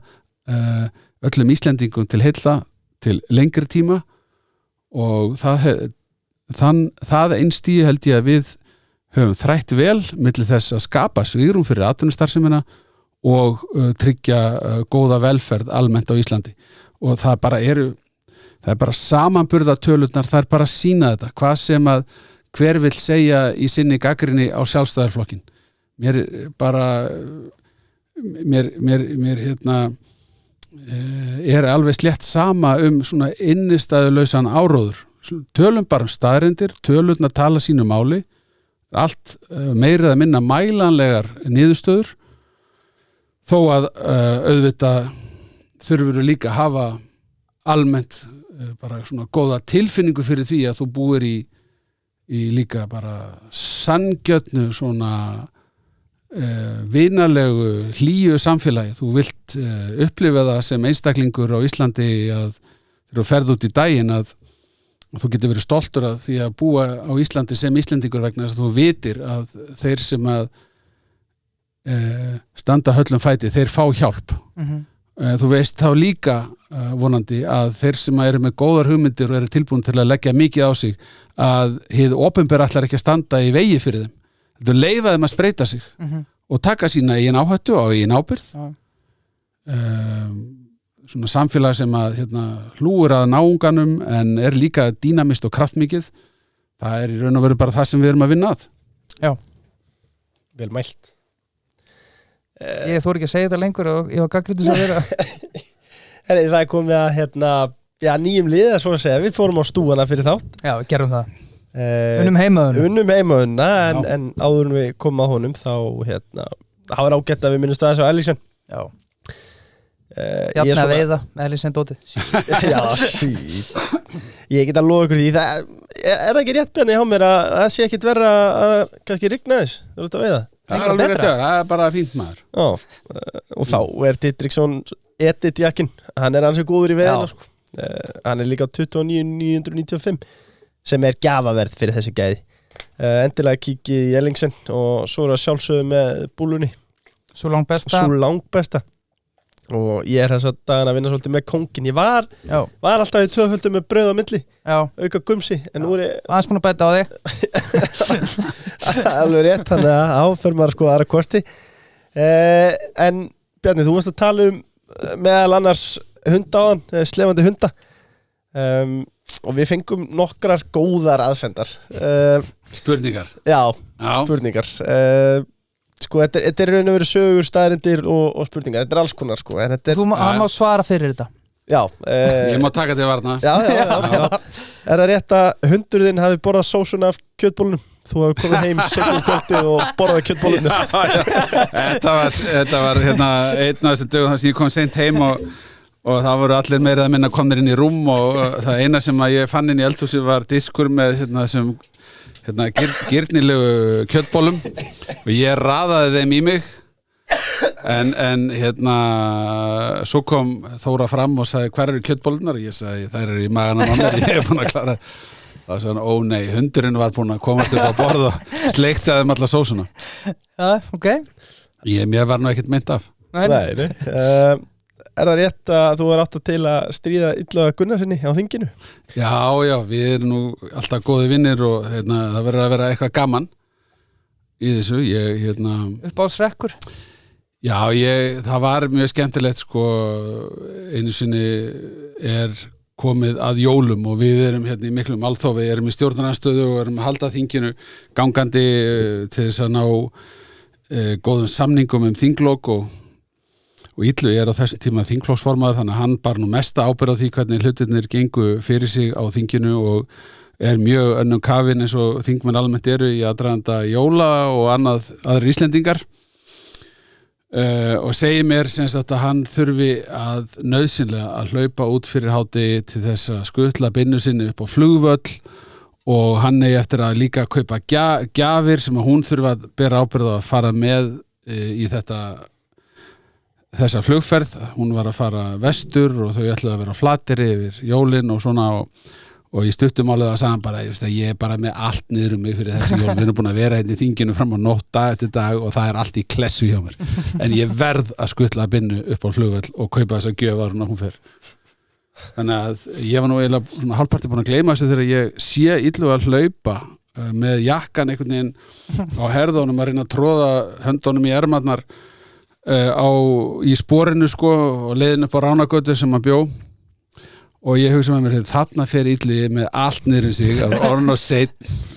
öllum Íslendingum til heilla til lengri tíma og það einstíi held ég að við höfum þrætt vel milli þess að skapa svigrúm fyrir atvinnustarfsemina og tryggja góða velferð almennt á Íslandi og það er bara samanburðatölurnar, það er bara að sýna þetta hvað sem að hver vill segja í sinni gagnrýni á sjálfstæðarflokkin mér er alveg slétt sama svona innistæðulausan áróður tölum bara staðreyndir, tölurnar tala sínu máli allt meira eða minna mælanlegar niðurstöður þó að auðvitað þurfum við líka að hafa almennt bara svona góða tilfinningu fyrir því að þú búir í líka bara sanngjörnu svona vinalegu hlýju samfélagi þú vilt upplifa það sem einstaklingur á Íslandi að þegar þú ferð út í daginn að þú getur verið stoltur að því að búa á Íslandi sem Íslendingur vegna þess að þú vitir að þeir sem að standa höllum fæti, þeir fá hjálp þú veist þá líka vonandi að þeir sem eru með góðar hugmyndir og eru tilbúin til að leggja mikið á sig að hið opinbera ætlar ekki að standa í vegi fyrir þeim þú leyfa þeim að spreita sig og taka sína eigin áhættu og eigin ábyrgð svona samfélag sem að hlúir að náunganum en er líka dýnamist og kraftmikið það er í raun og veru bara það sem við erum að vinna að Já, vel mælt ég þóri ekki að segja þetta lengur og ég var gagnrýndur að vera það er komið að nýjum lið svo að segja, við fórum á stúana fyrir þátt Já, við gerum það Unnum heimaðuna en áður við komum að honum þá það var ágætt að við minnumst aðeins á Ellísen Já Jafna veiða með Ellísen dóti Já, ég get að lofa ykkur því það er ekki rétt benni hjá mér að það sé ekkit verra að kannski rigna þess þú ert að veiða Það er alveg rétt, það er bara fínt maður og þá er Didriksson editjakkin, hann er ansið góður í veiðina sko. Hann er líka 29.995 sem er gjafaverð fyrir þessi gæði endilega kikið í Ellingsen og svo er að sjálfsögðu með búlunni Svo langt besta og ég er þess að dagana að vinna svolítið með kóngin ég var alltaf í tvöföldu með brauð á milli auka gumsi en nú er ég aðeins búin að bæta á þig alveg rétt, þannig að áfer maður sko aðra kosti en Bjarni, þú varst að tala meðal annars hunda á hann, slefandi hunda og við fengum nokkrar góðar aðsendar Spurningar Já. Spurningar sko, þetta er raun og veru sögur, staðreyndir og spurningar, þetta alls konar sko, en þetta Hann má svara fyrir þetta já, Ég má taka til varna já. Er það rétt að hundurinn hafi borðað sósuna af kjötbólunum? Þú hefur komið heim seinna kvöldið og borðað kjötbólunum. Þetta var hérna einn af þessum dögum þar sem ég kom seint heim og það voru allir meira að minna komnir inn í rúm og það eina sem að ég fann inn í eldhúsi var diskur með þessum gyrnilegu kjötbólum og ég raðaði þeim í mig en svo kom Þóra fram og sagði hver eru kjötbólunar og ég sagði þær eru í maganum á mér, ég búin að klára það var svona, ó nei, hundurinn var búin að komast upp á borð og sleikti að þeim alla sósuna ok mér var nú ekkert meint af Nei. Er það rétt að þú er átt til að stríða Illuga Gunnarsinni á þinginu? Já, við erum nú alltaf góði vinnir og það verður að vera eitthvað gaman í þessu Uppáhaldsrekkur Já, það var mjög skemmtilegt sko, einu sinni er komið að jólum og við erum hérna í miklum alþófi, erum í stjórnarandstöðu og erum að halda þinginu gangandi til þess að ná góðum samningum þinglok og Illu er á þessum tíma þingflokksformaður þannig að hann bar nú mesta ábyrgð á því hvernig hlutirnir gengu fyrir sig á þinginu og er mjög önnum kafin eins og þingmenn almennt eru í aðdraganda jóla og aðrir Íslendingar og segir mér sem sagt að hann þurfi að nauðsynlega að hlaupa út fyrir hádegi til þess að skutla binnu sinni upp á flugvöll og hann eigi eftir að líka kaupa gjafir sem að hún þurfi að bera ábyrgð á að fara með í þessa flugferð, hún var að fara vestur og þau ætlaði að vera á Flateyri yfir jólin og svona og í stuttum álið að sagði bara, ég er bara með allt niður mig fyrir þessi jól, við erum búin að vera hérna í þinginu fram á nótt dag eftir dag og það er allt í klessu hjá mér, en ég verð að skutla binnu upp á flugvöll og kaupa þessa gjöf áður en hún fer þannig að ég var nú eiginlega hálfparti búin að gleyma þessu þegar ég sé Illu að hlaupa með jakkan einhvern veginn á herðunum að reyna að tróða höndunum í ermarnar í sporinu sko og leiðin upp á Ránagötu sem hann bjó og ég hugsa með mér þarna fer Illu með allt niður í sig af orðn og seinn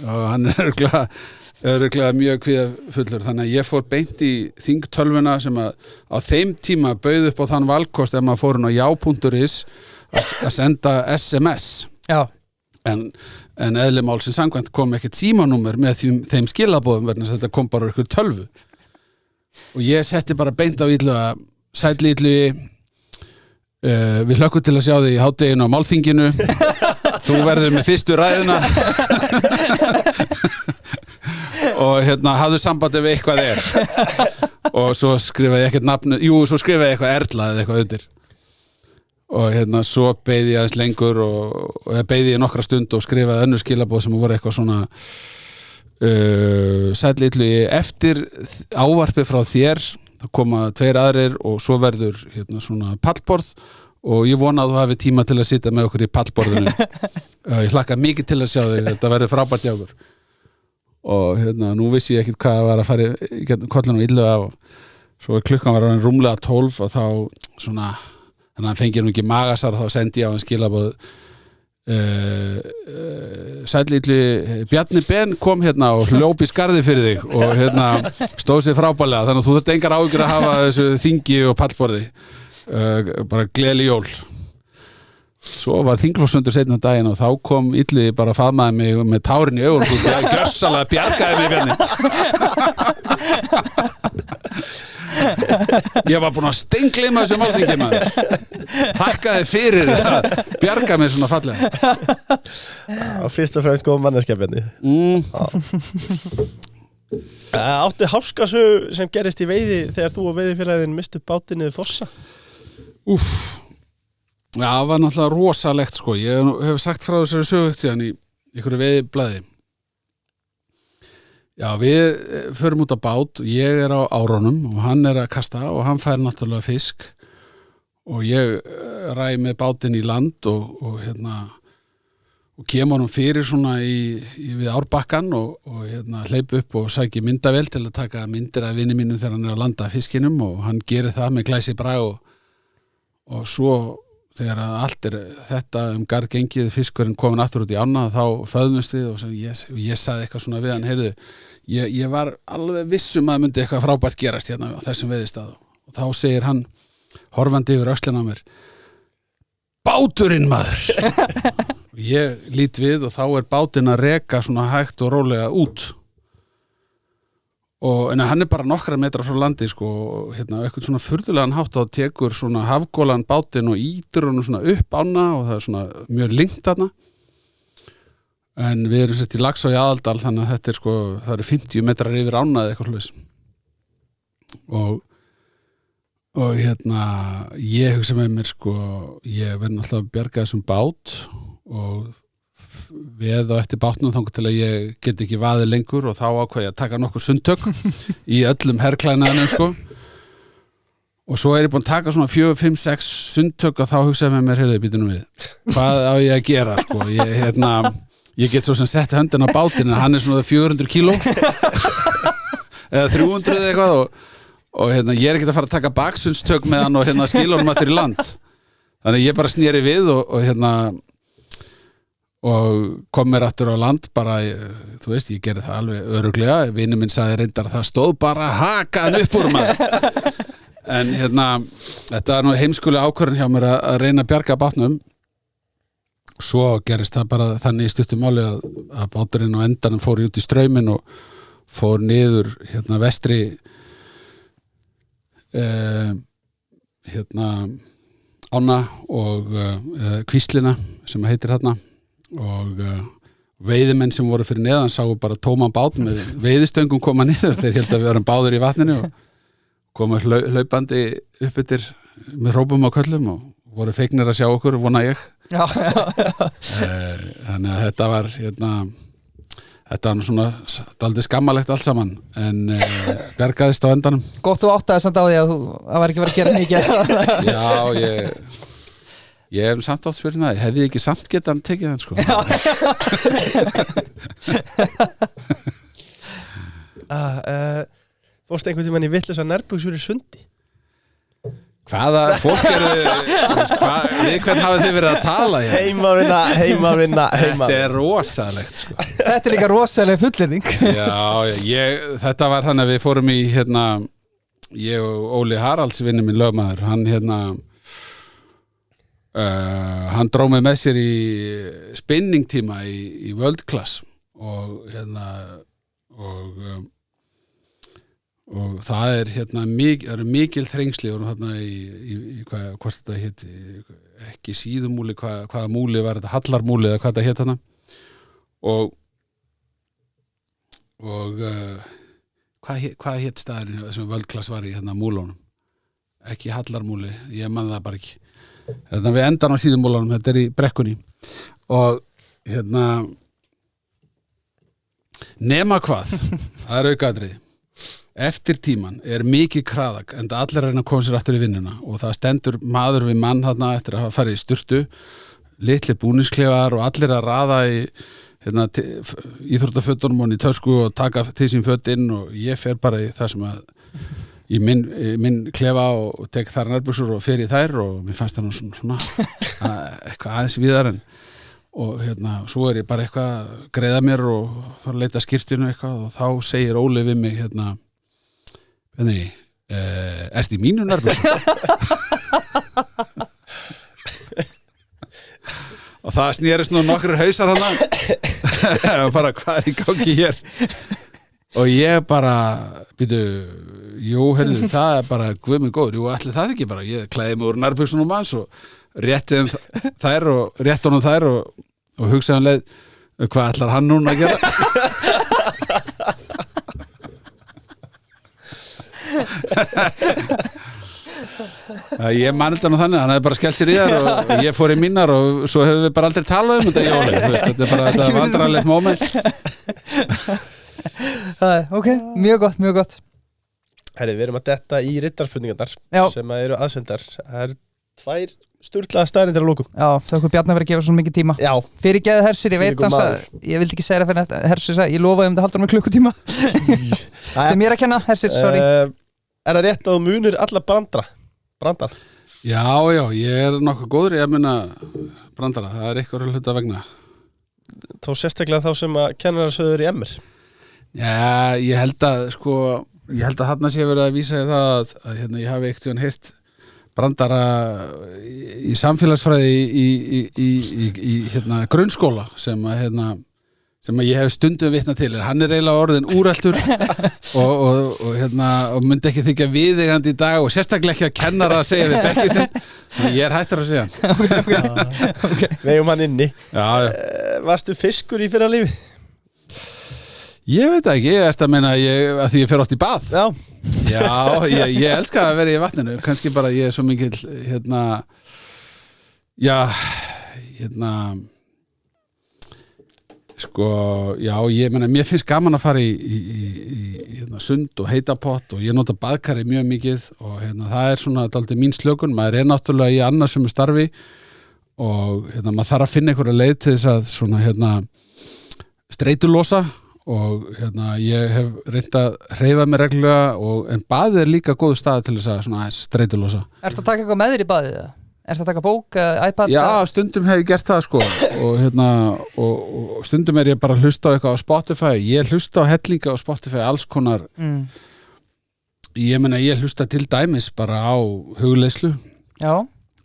og hann er örugglega mjög kvíðafullur þannig að ég fór beint í þingtölvuna sem að á þeim tíma bauð upp á þann valkost ef maður fór á já.is að senda SMS Já en eðli málsins samkvæmt kom ekkert símanúmer með þeim skilaboðum vegna þetta kom bara ykkur tölvu og ég setti bara beint á Illu að sæll Illu við hlökkum til að sjá þig í hádeginu á málþinginu þú verður með fyrstu ræðuna og hafðu sambandi við eitthvað og svo skrifaði ég ekkert nafnu svo skrifaði ég eitthvað Erla eða eitthvað undir og svo beið ég aðeins lengur og beið ég nokkra stund og skrifaði önnur skilaboð sem voru eitthvað svona sæll Illu eftir ávarpi frá þér það koma 2 aðrir og svo verður svona pallborð og ég vona að þú hafi tíma til að sitja með okkur í pallborðinu ég hlakka mikið til að sjá þig þetta verður frábært hjá okkur og nú vissi ég ekkert hvað var að fara í kollinu Illu og svo klukkan var hann rúmlega 12 og þá svona þannig að hann fengi nú ekki magasar þá sendi ég á hann skilaboð sæll Illu Bjarni Ben kom og hljóp í skarði fyrir þig og stóð sér frábærlega þannig að þú þurft engar áhyggjur að hafa þessu þingi og pallborði bara gleðileg jól svo var þingflokksfundur seinna daginn og þá kom Illu bara að faðmaði mig með tárin í augun og gjörsamlega bjargaði mig Bjarni ég var búin að steingleyma þessu málþingi maður þakkaði fyrir að bjarga mig svona fallega Fyrst og fremst góð manneskja Bjarni Áttu háskasögu sem gerist í veiði þegar þú og veiðifélagin mistu bátinn niður fossa? Já, það var náttúrulega rosalegt sko ég hef sagt frá þessari sögu í einhverju veiðiblaði Já, við förum út á bát og ég er á árunum og hann er að kasta og hann fær náttúrulega fisk og ég ræ með bátinn í land og kemur hann fyrir svona við árbakkan og hleyp upp og sæki myndavél til að taka myndir af vini mínum þegar hann er að landa fiskinum og hann gerir það með glæsi brag og svo þegar að allt þetta garð gengið, fiskurinn komin aftur út í ána, þá föðumst við og ég sagði eitthvað svona við hann, heyrðu, ég var alveg vissum að myndi eitthvað frábært gerast hérna á þessum veiðistað og þá segir hann, horfandi yfir öxlina á mér, báturinn maður. Ég lít við og þá bátinn að reka svona hægt og rólega út. En hann bara nokkra metra frá landi sko, eitthvað svona furðulegan hátt á tekur svona hafgólan bátinn og ítur hann svona upp ána og það svona mjög lengt þarna en við erum sett í Laxá í Aðaldal þannig að þetta sko, það eru 50 metrar yfir ána eða eitthvað hlust og ég hugsa með mér sko, ég verð náttúrulega að bjarga þessum bát og við á eftir bátnum þannig til að ég get ekki vaðið lengur og þá ákvað ég að taka nokkur sundtök í öllum herrklæðnaðinum sko og svo ég búin að taka svona 4, 5, 6 sundtök og þá hugsaði með mér, heyrðu, býtum við hvað á ég að gera sko ég get svo sem sett höndin á bátinn en hann svona 400 kíló eða 300 eða eitthvað og ég ekki að fara að taka baksundstök með hann og skila honum aftur í land þannig ég bara sneri við og kom mér aftur á land bara, þú veist, ég gerði það alveg örugglega, vinur minn sagði reyndar að það stóð bara hakan upp úr maður en þetta nú heimskulega ákvörðun hjá mér að reyna að bjarga bátnum svo gerist það bara þannig í stuttu máli að báturinn á endanum fór út í strauminn og fór niður vestri ána og kvíslina sem heitir þarna og veiðimenn sem voru fyrir neðan sáu bara tóman bát með veiðistöngum koma niður, þeir held að við varum báður í vatninu og koma hlaupandi upp yfir með hrópum á köllum og voru fegnir að sjá okkur, vona ég þannig að þetta var þetta var svona dálítið skammalegt allt saman en bjargaðist á endanum. Gott þú áttaði samt á því að það var ekki verið að gera mikið Já, ég hef samt átt spyrir það, hefði ég ekki samt getað hann tekið hann sko Fórstu einhvern tímann í vitlausa nærbuxur í sundi? Hvaða fólk við hvern hafið þið verið að tala hér? Heimavinna Þetta rosalegt sko Þetta líka rosaleg fullyrðing Já, þetta var þannig að við fórum í ég og Óli Haralds vinur minn lögmaður, hann dró mig með sér í spinningtíma í World Class og það eru mikil þrengsli og þarna í hvort þetta hétt ekki síðumúli, hvaða múli var þetta, hallarmúli eða hvað þetta hétt þarna og hvað hétt staðurinn sem World Class var í múlunum ekki hallarmúli, ég man það bara ekki við endan á síðumúlanum, þetta í brekkunni og nema hvað það aukaðrið eftir tíman mikið kraðak en allir reyna að koma sér aftur í vinnuna og það stendur maður við mann þarna eftir að hafa farið í sturtu litli búningsklefar og allir að raða í íþróttafötunum og í tösku og taka til sín fött inn og ég fer bara í það sem að í minn klefa og tek þar nærbuxur og fer í þær og mér fannst það nú svona eitthvað aðeins víðar en og svo ég bara eitthvað að greiða mér og fara að leita skyrtinu eitthvað og þá segir Óli við mig ertu í mínu nærbuxur? og það snerist nú nokkur hausar hana og bara hvað í gangi hér og ég bara heyrðu, það bara guð mig góður, ætli það ekki bara ég klæði mig úr nærbuxunum manns og rétti honum þær og hugsaði hann leið hvað ætlar hann núna að gera ég man þetta nú þannig hann hefði bara skellt sér í þær og ég fór í mínar og svo hefur við bara aldrei talað þetta jóli, þetta bara þetta vandrarlegt moment Ok, mjög gott Herri, við erum að detta í riddarspurningarnar sem eru aðsendar. Það eru 2 sturlaða staðreyndir að lokum. Já, það okkur Bjarni verið að gefa svo mikið tíma. Já. Fyrirgeðu Hersir, ég veit hans að ég vildi ekki segja það fyrir Hersir sagði, ég lofaði það haldur með klukkutíma. Þetta mér að kenna, Hersir, sorry. Það rétt að þú munir alla brandar? Já, ég nokkuð góður í að minna brandara, það eitthvað hluta vegna. Þó sérstaklega þá sem að kennararsöður í MR. Já, ég held að þarna sé verið að vísa í það að hérna, ég hafi eitthvað heyrt brandara í samfélagsfræði í hérna, grunnskóla sem að ég hef stundum vitna til. Hann eiginlega orðin úreltur og myndi ekki þykja viðeigandi í dag og sérstaklega ekki að kennara að segja við bekki sinn. Þannig ég hættur að segja hann. Okay. Vegum hann inni. Já. Varstu fiskur í fyrra lífi? Ég veit ekki, ég eftir að meina að því ég fer oft í bað. Já, ég elska að vera í vatninu. Kannski bara ég er svo mikil sko, já, ég meina mér finnst gaman að fara í sund og heitapott og ég nota baðkari mjög mikið og það er svona dálítið mín slökun. Maður er náttúrulega í annarsömu starfi og maður þarf að finna einhverja leið til þess að svona streitulosa og ég hef reynt að hreyfa mig reglulega en baðið er líka góð stað til þess að svona streitulosa. Ertu að taka eitthvað með þér í baðið það? Ertu að taka bók, iPad? Já, stundum hef ég gert það sko og stundum er ég bara að hlusta á eitthvað á Spotify. Ég hlusta á hellinga á Spotify, alls konar. Ég meina ég hlusta til dæmis bara á hugleiðslu. Já,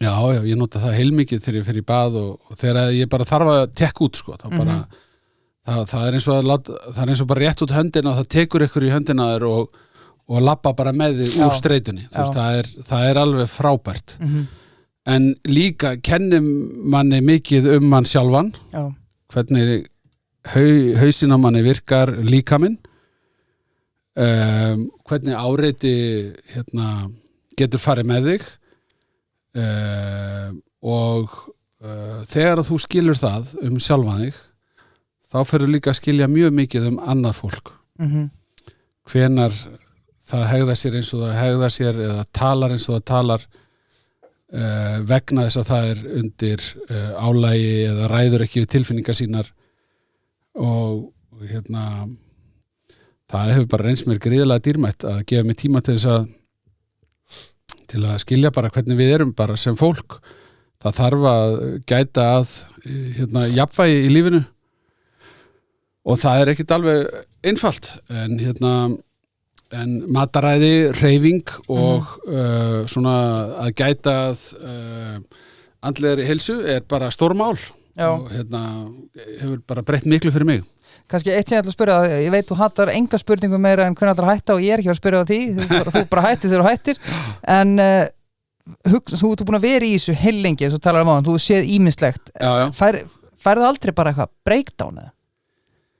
ég nota það heilmikið þegar ég fer í bað og þegar ég bara þarf að tekka út sko, þá bara það er eins og bara rétt út höndina og það tekur ykkur í höndina þér og labba bara með þig úr streitunni. Þú veist, það er alveg frábært. En líka kennir manni mikið mann sjálfan. Já. Hvernig hausinn á manni virkar líkaminn. Hvernig áreiti getur farið með þig. Og þegar þú skilur það sjálfan þig, þá ferðu líka að skilja mjög mikið annað fólk. Hvenar það hegðar sér eins og það hegðar sér eða talar eins og það talar vegna þess að það er undir álagi eða ræður ekki við tilfinningar sínar og það hefur bara reynst mér gríðarlega dýrmætt að gefa mér tíma til að skilja bara hvernig við erum bara sem fólk. Það þarf að gæta að jafnvægi í lífinu og það er ekkert alveg einfalt en mataræði, hreyfing og svona að gæta andlegri heilsu er bara stórmál og hefur bara breytt miklu fyrir mig. Kannski eitt sem ég ætla að spyrja, ég veit þú hattar enga spurningu meira en hvernig ætlar að hætta og ég er ekki að spyrja á því, þú bara hættir þegar þú hættir en þú ert búin að vera í þessu heilengi eins og talar um á, þú séð ýmislegt. Færðu aldrei bara eitthvað breakdown eða?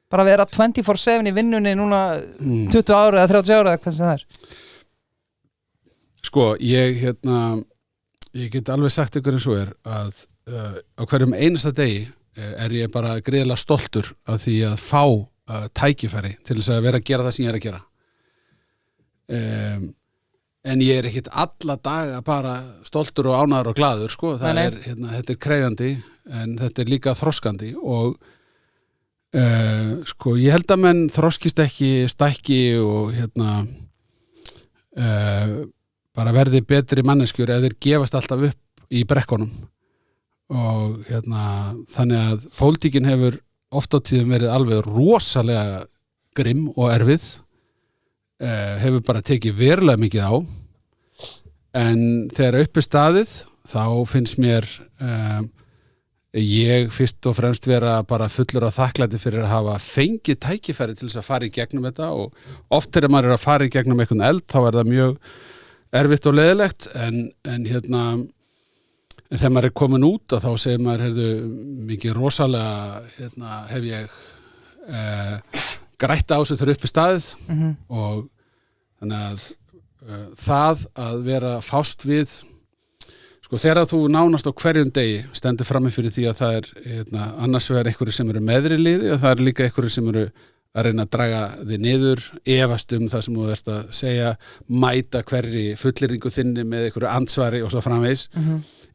Bara að vera 24/7 í vinnunni núna 20 ára eða 30 ára eða hvað sem það er? Sko, ég get alveg sagt ykkur eins og að á hverjum einasta degi er ég bara gríðarlega stoltur af því að fá tækifæri til þess að vera að gera það sem ég er að gera. En ég er ekkit alla daga bara stoltur og ánægður og glaður, sko. Þetta er krefjandi en þetta er líka þroskandi og sko, ég held að menn þroskist ekki, stækki og bara verði betri manneskjur eða þeir gefast alltaf upp í brekkunum og þannig að pólitíkin hefur oft á tíðum verið alveg rosalega grimm og erfið hefur bara tekið verulega mikið á en þegar uppi staðið þá finnst mér ég fyrst og fremst vera bara fullur af þakklæti fyrir að hafa fengið tækifæri til þess að fara í gegnum þetta og oft þegar maður er að fara í gegnum einhvern eld þá er það mjög erfitt og leiðilegt en þegar maður er komin út og þá segir maður mikið rosalega hef ég grætt á þessu þegar uppi staðið og þannig að það að vera fást við sko þegar þú nánast á hverjum degi stendur frammi fyrir því að það er annars vegar einhverjir sem eru meðri liði og það er líka einhverjir sem eru að reyna að draga þig niður, efast það sem þú ert að segja, mæta hverri fullyrðingu þinni með einhverju ansvari og svo framvegis.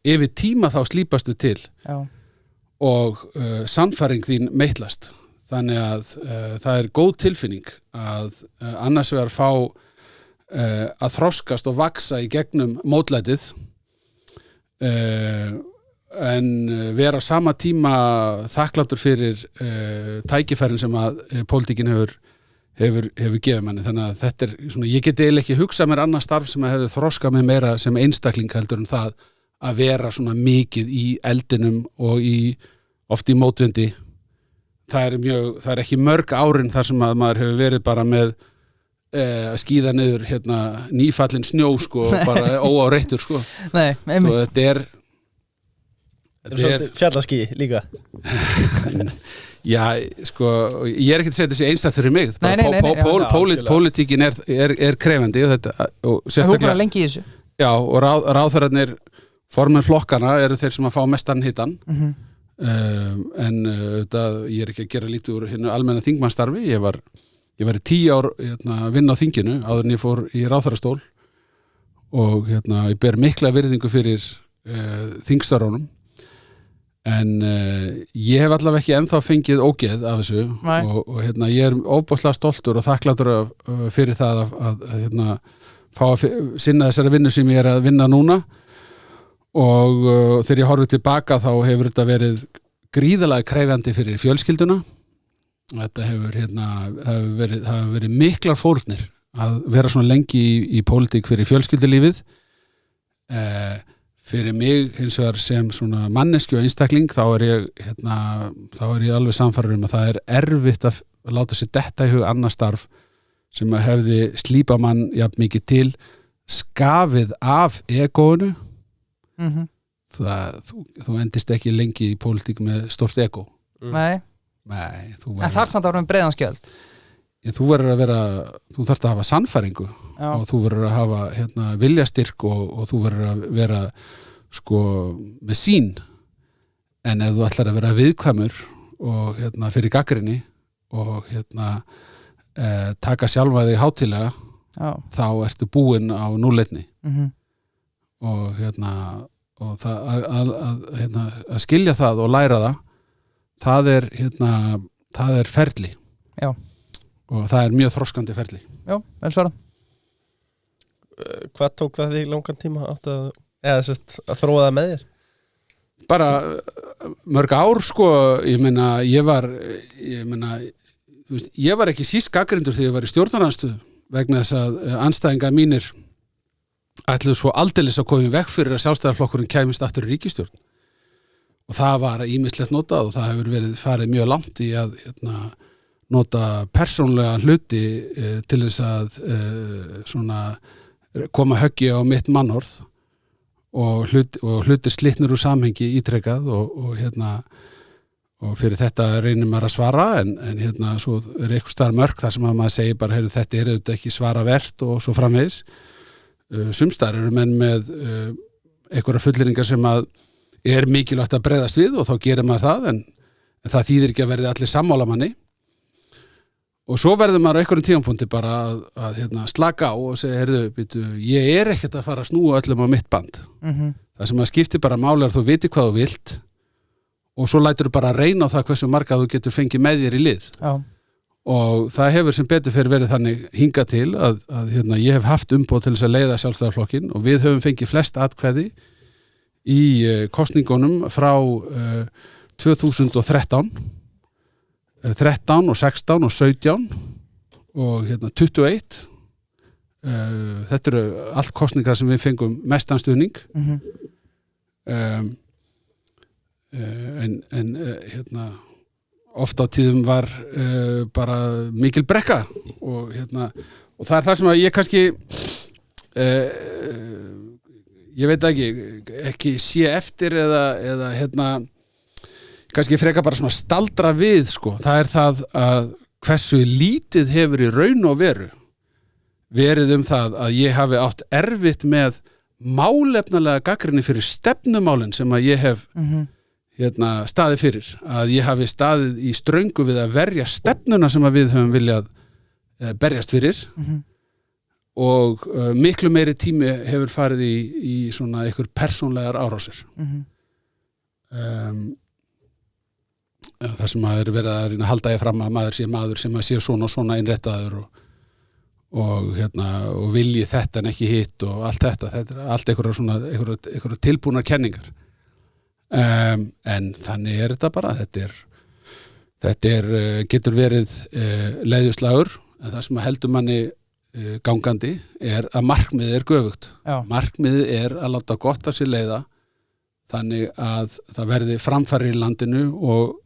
Yfir tíma þá slípastu til og sannfæring þín meitlast. Þannig að það er góð tilfinning að annars vegar fá að þroskast og vaksa í gegnum mótlætið en vera á sama tíma þakklátur fyrir tækifærin sem að pólitíkin hefur gefið manni, þannig að þetta svona, ég geti eiginlega ekki hugsað mér annað starf sem að hefur þroskað mig meira sem einstakling heldur en það að vera svona mikið í eldinum og oft í mótvindi. Það er ekki mörg árin þar sem að maður hefur verið bara með að skíða niður nýfallin snjó sko, bara óáreittur sko. Nei, einmitt. Svo þetta er svolítið fjallaskí líka. Já, sko, ég er ekki að segja þessi einstætt fyrir mig. Nei. Pólitíkin er krefandi og þetta og Þú bara lengi í þessu. Já, og ráðherrarnir formenn flokkana eru þeir sem að fá mestan hitan. En ég er ekki að gera lítið úr hinnu almenna þingmannstarfi. Ég var í 10 ár að vinna á þinginu áður en ég fór í ráðherrastól og ég ber mikla virðingu fyrir þingstörunum. En ég hef allavega ekki ennþá fengið ógeð af þessu og ég er óbúslega stoltur og þakklátur fyrir það að fá að sinna þessari vinnu sem ég er að vinna núna og þegar ég horfi tilbaka þá hefur þetta verið gríðarlega krefjandi fyrir fjölskylduna. Þetta hefur verið miklar fórnir að vera svona lengi í pólitík fyrir fjölskyldulífið. Fyrir mig hins vegar sem svona manneski og einstakling þá er ég alveg sannfærður að það er erfitt að láta sér detta í hug annað starf sem að hefði slípa mann jafn mikið til skafið af egóinu. Þú endist ekki lengi í pólitík með stórt egó. Nei, þú en þar samt árum breiðan skjöld. Þú þarft að hafa sannfæringu og þú verður að hafa viljastyrk og þú verður að vera sko með sín, en ef þú ætlar að vera viðkvæmur og fyrir gagnrýni og taka sjálfa þig hátíðlega þá ertu búinn á núlleitni. Og og að skilja það og læra það er ferli. Já. Og það er mjög þroskandi ferli. Já, vel svara. Hvað tók það þig langan tíma að þróa það með þér? Bara mörg ár sko, ég var ekki síst gagnrýndur þegar ég var í stjórnarandstöðu vegna þess að andstæðingar mínir ætluðu svo aldeilis að koma í veg fyrir að Sjálfstæðisflokkurinn kæmist aftur í ríkisstjórn. Og það var ýmislegt notað og það hefur verið farið mjög langt í að nota persónlega hluti til þess að svona koma höggi á mitt mannorð og hlutir slitnir úr samhengi ítrekað og fyrir þetta reynir maður að svara en svo er eitthvað staðar mörk þar sem að maður segir bara þetta er auðvitað ekki svara vert og svo framvegis. Sumstaðar eru menn með einhverja fullyrðingar sem að er mikilvægt að bregðast við og þá gerir maður það en það þýðir ekki að verði allir sammála manni. Og svo verður maður á einhverjum tímapunkti bara að slaka á og segja, ég er ekkert að fara að snúa öllum á mitt band. Það sem að skiptir bara máli er að þú viti hvað þú vilt og svo lætur þú bara að reyna á það hversu marga þú getur fengið með þér í lið. Já. Og það hefur sem betur fyrir verið þannig hingað til að ég hef haft umboð til þess að leiða Sjálfstæðisflokkinn og við höfum fengið flest atkvæði í kosningunum frá 2013 og 16 og 17 og 21 þetta eru allt kosningar sem við fengum mestan stuðning en oft á tíðum var bara mikil brekka og það er það sem að ég kannski ég veit ekki sé eftir eða kannski frekar bara svona staldra við sko. Það er það að hversu lítið hefur í raun og veru verið það að ég hafi átt erfitt með málefnalega gagnrýni fyrir stefnumálin sem að ég hef staðið fyrir, að ég hafi staðið í ströngu við að verja stefnuna sem að við höfum viljað berjast fyrir og miklu meiri tími hefur farið í svona einhver persónlegar árásir. Það sem að er verið að reyna að halda ég fram að maður sé svona og svona innréttaður og vilji þetta en ekki hitt og allt þetta er allt einhverjar tilbúnar kenningar en þannig þetta bara þetta getur verið leiðuslagur en það sem heldur manni gangandi að markmiðið göfugt markmiðið að láta gott af sér leiða þannig að það verði framfæri í landinu og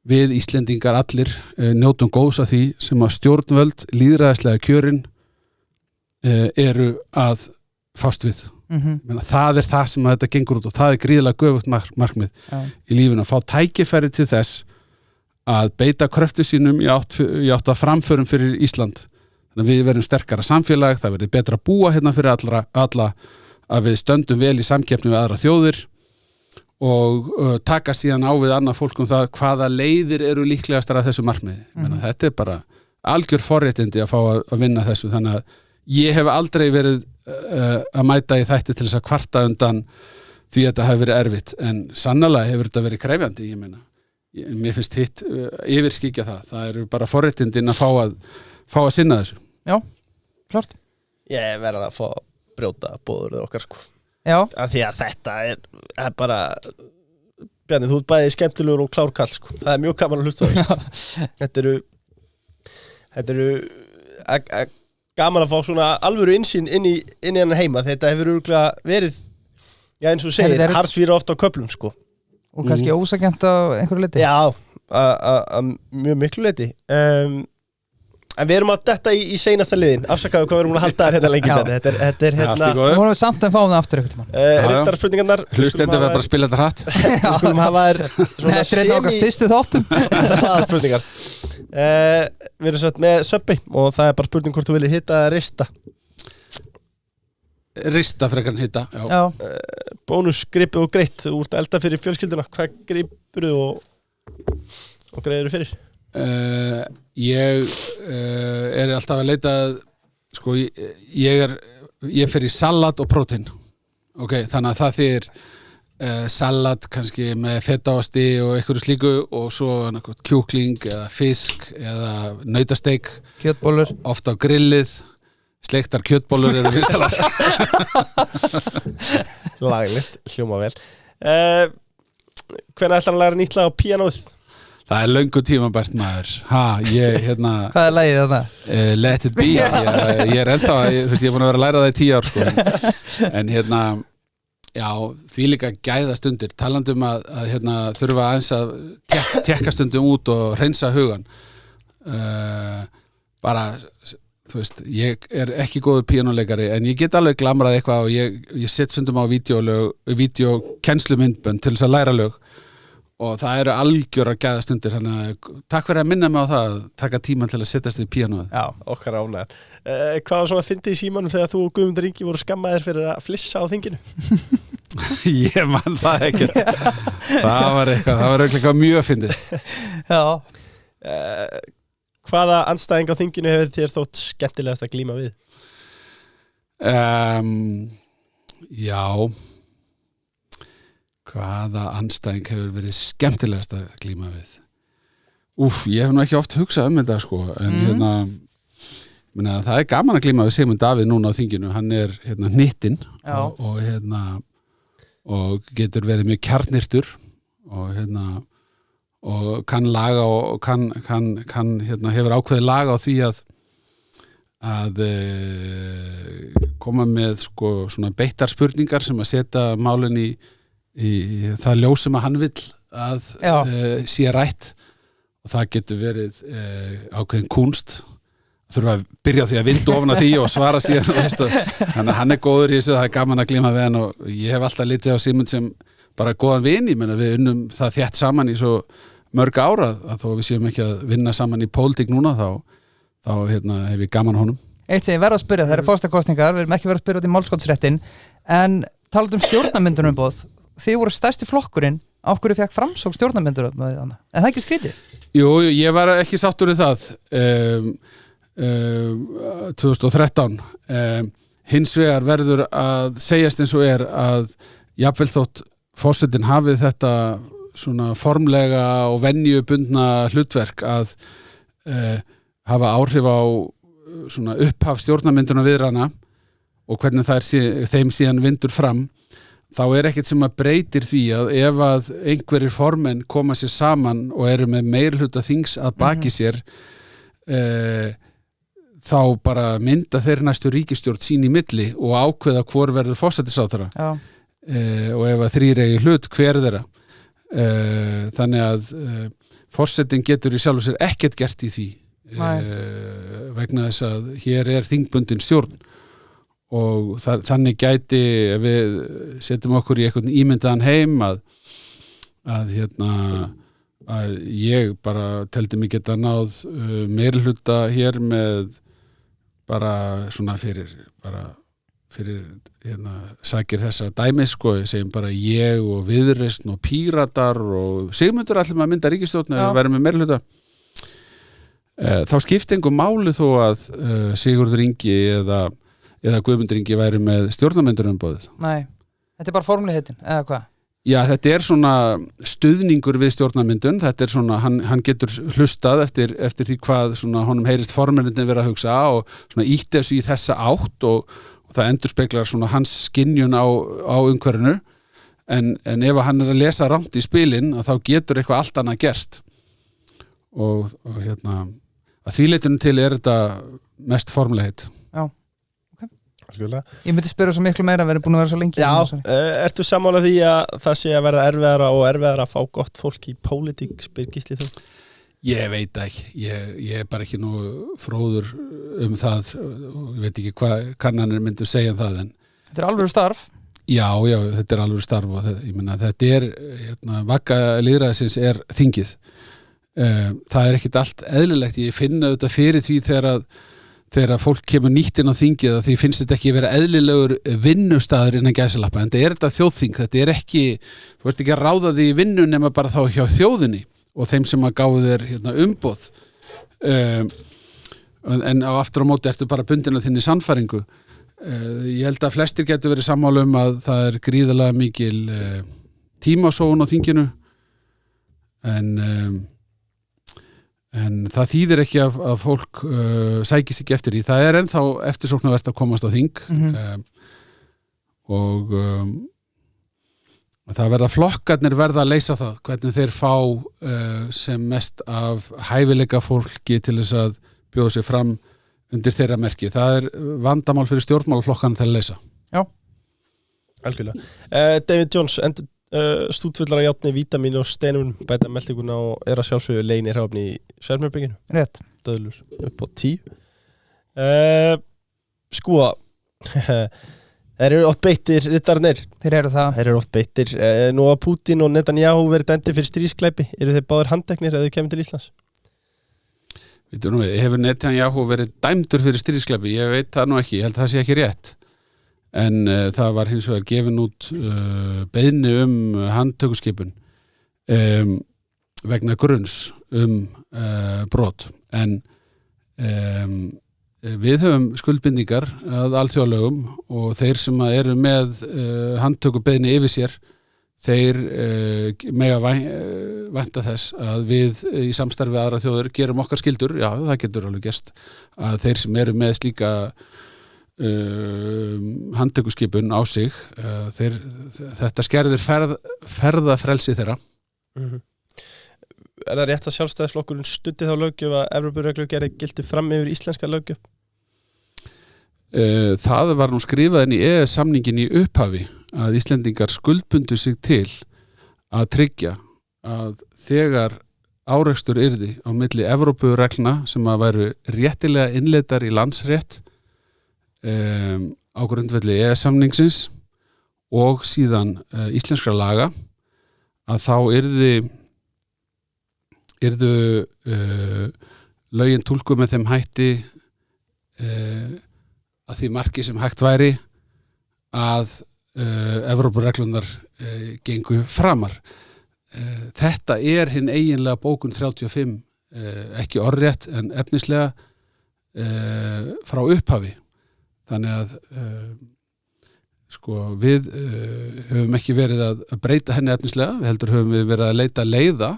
við Íslendingar allir njótum góðs af því sem að stjórnvöld lýðræðislega kjörin eru að fást við. Það það sem að þetta gengur út og það gríðarlega göfugt markmið í lífinu að fá tækifæri til þess að beita kröftu sínum í átt að framförum fyrir Ísland. Þannig að við verðum sterkara samfélag, það verður betra að búa hérna fyrir alla að við stöndum vel í samkeppni við aðra þjóðir og taka síðan á við annað fólk það hvaða leiðir eru líklegastar að þessu markmiði. Þetta bara algjör forréttindi að fá að vinna þessu þannig að ég hef aldrei verið að mæta í þætti til þess að kvarta undan því að þetta hefur verið erfitt en sannarlega hefur þetta verið krefjandi mér finnst hitt yfirskíkja það eru bara forréttindin að fá að sinna þessu. Já, klart. Ég verða að fá brjóta bóðurðið okkar sko. Já. Af því að þetta er bara Bjarni, þú ert bæði skemmtilegur og klárkall sko. Það er mjög gaman að hlusta á þessu. Þetta eru gaman að fá svona alvöru innsýn inn í hennar heima. Þetta hefur örugglega verið eins og segir, harðsvíra oft á köflum sko. Og kannski ósakent á einhverju leyti. Já, að mjög miklu leyti. En við erum að detta í seinasta liðin. Afsakaðu hvað við erum að halda þær hérna lengi með. Þetta hérna Við vorum samt að fá það aftur einhvern tímann. Rittarspurningarnar. Hlustendur verður bara að spila þetta hratt. Við skulum hafa þær svona Þetta er okkar styrstu þáttum. spurningar. Við erum satt með Subway og það er bara spurning hvort þú viljið hitta eða rista. Rista frekar en hitta, Já. Bónus, gripið og greitt. Þú ert að elda fyrir fjölskylduna. Hvað gripur þú og greiður fyrir? Ég alltaf að leita sko, ég fer í salat og prótein þannig að það þýðir salat kannski með fetaosti og einhverju slíku og svo kjúkling eða fisk eða nautasteik Kjötbollur oft á grillið sleiktar kjötbollur eru vinsalar Laglegt, hljóma vel Hvenær ætlar að læra nýtt lag á píanóið? Það er löngu tímabært maður Hvað er lagið þetta? Let it be Ég er ennþá, ég er búin að vera að læra það í 10 ár sko. En já, því líka gæða stundir talandum að þurfa aðeins að tekka stundum út og hreinsa hugan bara þú veist, ég er ekki góður píanóleikari en ég get alveg glamrað eitthvað og ég set stundum á vídeokennslumyndbönd til þess að læra lög og það eru algjör að gæða stundir þannig að takk fyrir að minna mig á það að taka tíma til að setjast við píanóið. Já, okkar ánægðan. Hvað var svona að fyndi í símanum þegar þú og Guðmundur Ingi voru skammaðir fyrir að flissa á þinginu? Ég man það ekkert. Það var eitthvað mjög fyndið. Já. Hvaða andstæðing á þinginu hefur þér þótt skemmtilegast að glíma við? Já. Hvaða andstæðing hefur verið skemmtilegast að glíma við? Ég hef nú ekki oft hugsað þetta sko, en það er gaman að glíma við Sigmund Davíð núna á þinginu, hann er hnittinn og getur verið mjög kjarnyrtur og kann laga og kann hefur ákveðið laga á því að koma með sko svona beittar spurningar sem að setja málin í það ljós sem að hann vill að sé rætt og það getur verið ákveðin kúnst þurfa að byrja á því að vinda ofan af því og svara síðan þannig að hann er góður í þessu, það er gaman að glíma við hann og ég hef alltaf litið á Sigmund sem bara góðan vin, ég menna við unnum það þétt saman í svo mörg ára að þó við séum ekki að vinna saman í pólitík núna þá hef ég gaman honum. Eitt sem ég verð að spyrja, það eru forsetakosningar, við erum ekki verið að spyrja út í málskotsréttin en talað stjórnarmyndunarumboð þið voru stærsti flokkurinn á hverju fekk Framsókn stjórnarmyndunarumboð en það ekki skrítið? Jú, ég var ekki sáttur við það 2013 hins vegar verður að segjast eins og að jafnvel þótt forsetinn hafið þetta svona formlega og venjubundna hlutverk að hafa áhrif á svona upphaf stjórnarmynduna viðrana og hvernig þeim síðan vindur fram, þá ekkert sem að breytir því að ef að einhverjir formenn koma sér saman og eru með meirihluta þings að baki sér, þá bara mynda þeir næstu ríkisstjórn sín í milli og ákveða hvor verður forsætisráðherra. Og ef að 3 eigi hlut, hver þeirra. Þannig að forsetinn getur í sjálfu sér ekkert gert í því vegna þess að hér þingbundin stjórn og þannig gæti við setjum okkur í einhvern ímyndaðan heim að ég bara teldi mig geta náð meirihluta hér með bara svona fyrir sakir þessa dæmis sko, ég segjum bara ég og Viðreisn og Píratar og Sigmundur ætlum að mynda ríkisstjórn ef við verðum með meirihluta þá skipti engu máli þó að Sigurður Ingi eða Guðmundur Ingi væri með stjórnarmyndunarumboðið. Nei, þetta bara formúluheitin, eða hvað? Já, þetta svona stuðningur við stjórnarmyndun, þetta svona, hann getur hlustað eftir því hvað svona honum heyrist formennirnir vera að hugsa og svona ítti þessu í þessa átt og það endurspeglar svona hans skynjun á umhverfinu en ef hann að lesa rangt í spilin að þá getur eitthvað allt annað gerst og að því leitinu til þetta mest formulegheit. Já, ok. Ég myndi spyrja svo miklu meira að vera búin að vera svo lengi. Já, ertu sammála því að það sé að verða erfiðara og erfiðara að fá gott fólk í pólitík, spyr Gísli þú? Ég veit ekki, ég bara ekki nú fróður það og ég veit ekki hvað kannanir myndu segja það en þetta alvöru starf. Já, þetta alvöru starf og ég meina þetta vagga lýðræðisins þingið. Það ekkert allt eðlilegt, ég finna þetta fyrir því þegar fólk kemur nýtt inn á þingið að því finnst þetta ekki vera eðlilegur vinnustaður innan gæsalappa en þetta þjóðþing, þetta ekki, þú ert ekki að ráða því í vinnu nema bara þá hjá þjóðinni og þeim sem að gáðu þér umboð en á aftur á móti ertu bara bundin af þinni sannfæringu. Ég held að flestir getur verið sammála að það gríðarlega mikil tímasóun á þinginu en það þýðir ekki að fólk sækist ekki eftir því. Það ennþá eftirsóknarvert að komast á þing og það verða flokkarnir verða að leysa það hvernig þeir fá sem mest af hæfileika fólki til þess að bjóða sig fram undir þeirra merki. Það vandamál fyrir stjórnmálaflokkana til að leysa. Já, algjörlega. David Jones stútfullar að játni vítamín og steinum bæta meldinguna og að sjálfsögðu leynir hráfni í Svefnherberginu. Rétt. Döðlur upp á 10. Sko þeir eru oft beittir rittarnir. Þeir eru það. Þeir eru oft beittir. Nú að Putin og Netanyahu verið dæmdir fyrir stríðsklæpi. Eru þeir báðir handteknir ef þeir kemur til Íslands? Hefur Netanyahu verið dæmdur fyrir stríðsklæpi? Ég veit það nú ekki, ég held að það sé ekki rétt. En það var hins vegar gefin út beiðni handtökuskipun vegna grunns brot. En við höfum skuldbindingar að alþjóðalögum og þeir sem eru með handtökubeiðni yfir sér, þeir mega vænta þess að við í samstarfi aðra þjóðir gerum okkar skyldur, já það getur alveg gerst, að þeir sem eru með slíka handtökuskipun á sig, þetta skerðir ferðafrelsi þeirra. Er það rétt að sjálfstæðisflokkurinn studdi þá löggjöf að Evrópureglugerð gilti fram yfir íslenska löggjöf? Það var nú skrifað inn í EES-samningin í upphafi að Íslendingar skuldbundu sig til að tryggja að þegar árekstur yrði á milli Evrópureglna sem að væru réttilega innleiddar í landsrétt á grundvelli EES-samningsins og síðan íslenskra laga að þá yrðu lögin túlkuð með þeim hætti að því marki sem hægt væri að Evrópureglunar gengu framar. Þetta hinn eiginlega bókun 35 ekki orðrétt en efnislega frá upphafi. Þannig að við höfum ekki verið að breyta henni efnislega, við heldur höfum við verið að leita leiða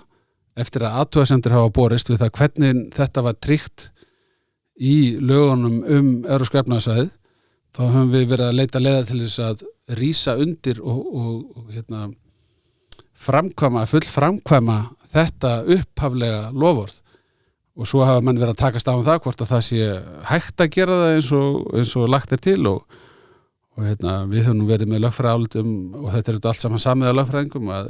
eftir að athugasemdir hafa borist við það hvernig þetta var tryggt í lögunum Evrópska efnahagssvæðið, þá höfum við verið að leita leiða til þess að rísa undir og fullframkvæma þetta upphaflega loforð. Og svo hafa menn verið að takast á það hvort að það sé hægt að gera það eins og lagt til og við höfum nú verið með lögfræðiálit og þetta er allt saman samið af lögfræðingum að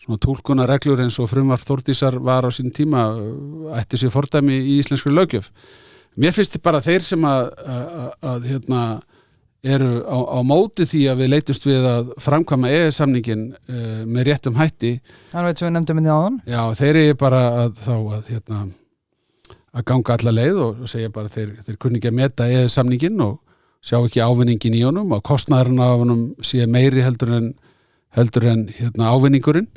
svona túlkunarreglur eins og frumvarp Þórdísar var á sín tíma ætti sér fordæmi í íslenskri löggjöf. Mér finnst bara þeir sem að eru á móti því að við leitumst við að framkvæma EES-samningin með réttum hætti. Það veit sem við nefndum inn í áðan. Já, þeir eru bara að ganga alla leið og segja bara þeir kunni ekki að meta EES-samningin og sjá ekki ávinningin í honum og kostnaðurinn af honum sé meiri heldur en ávinningurinn.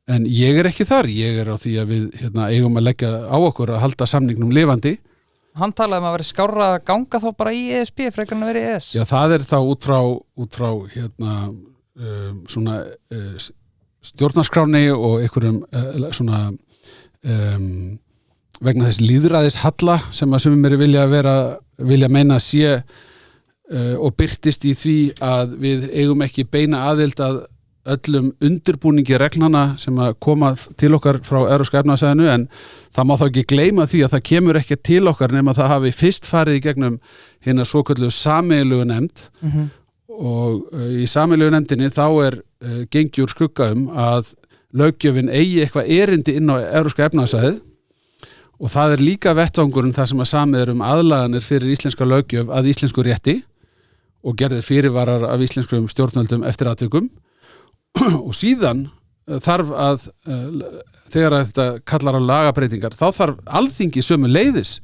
En ég er ekki þar. Ég er á því að við eigum að leggja á okkur að halda samningnum lifandi. Hann talaði að vera skárra að ganga þá bara í ESB frekar en að vera í ES. Já, það er þá út frá svona stjórnarskráni og einhverjum vegna þess lýðræðishalla sem að sumir vilja meina sé og birtist í því að við eigum ekki beina aðild að öllum undirbúningi reglnanna sem að koma til okkar frá Evrópska efnahagssvæðinu, en það má þá ekki gleyma því að það kemur ekki til okkar nema það hafi fyrst farið í gegnum hina svokölluðu sameiginlegu nefnd og í sameiginlegu nefndinni þá gengi úr skugga að löggjöfin eigi eitthvað erindi inn á Evrópska efnahagssvæðið og það líka vettvangurinn þar sem að samið aðlaganir fyrir íslenska löggjöf að íslensku rétti og gerði fyrirvarar af íslenskum stjórnvöldum eftir atvikum. Og síðan þarf að þegar að þetta kallar á lagabreitingar þá þarf Alþingi sömu leiðis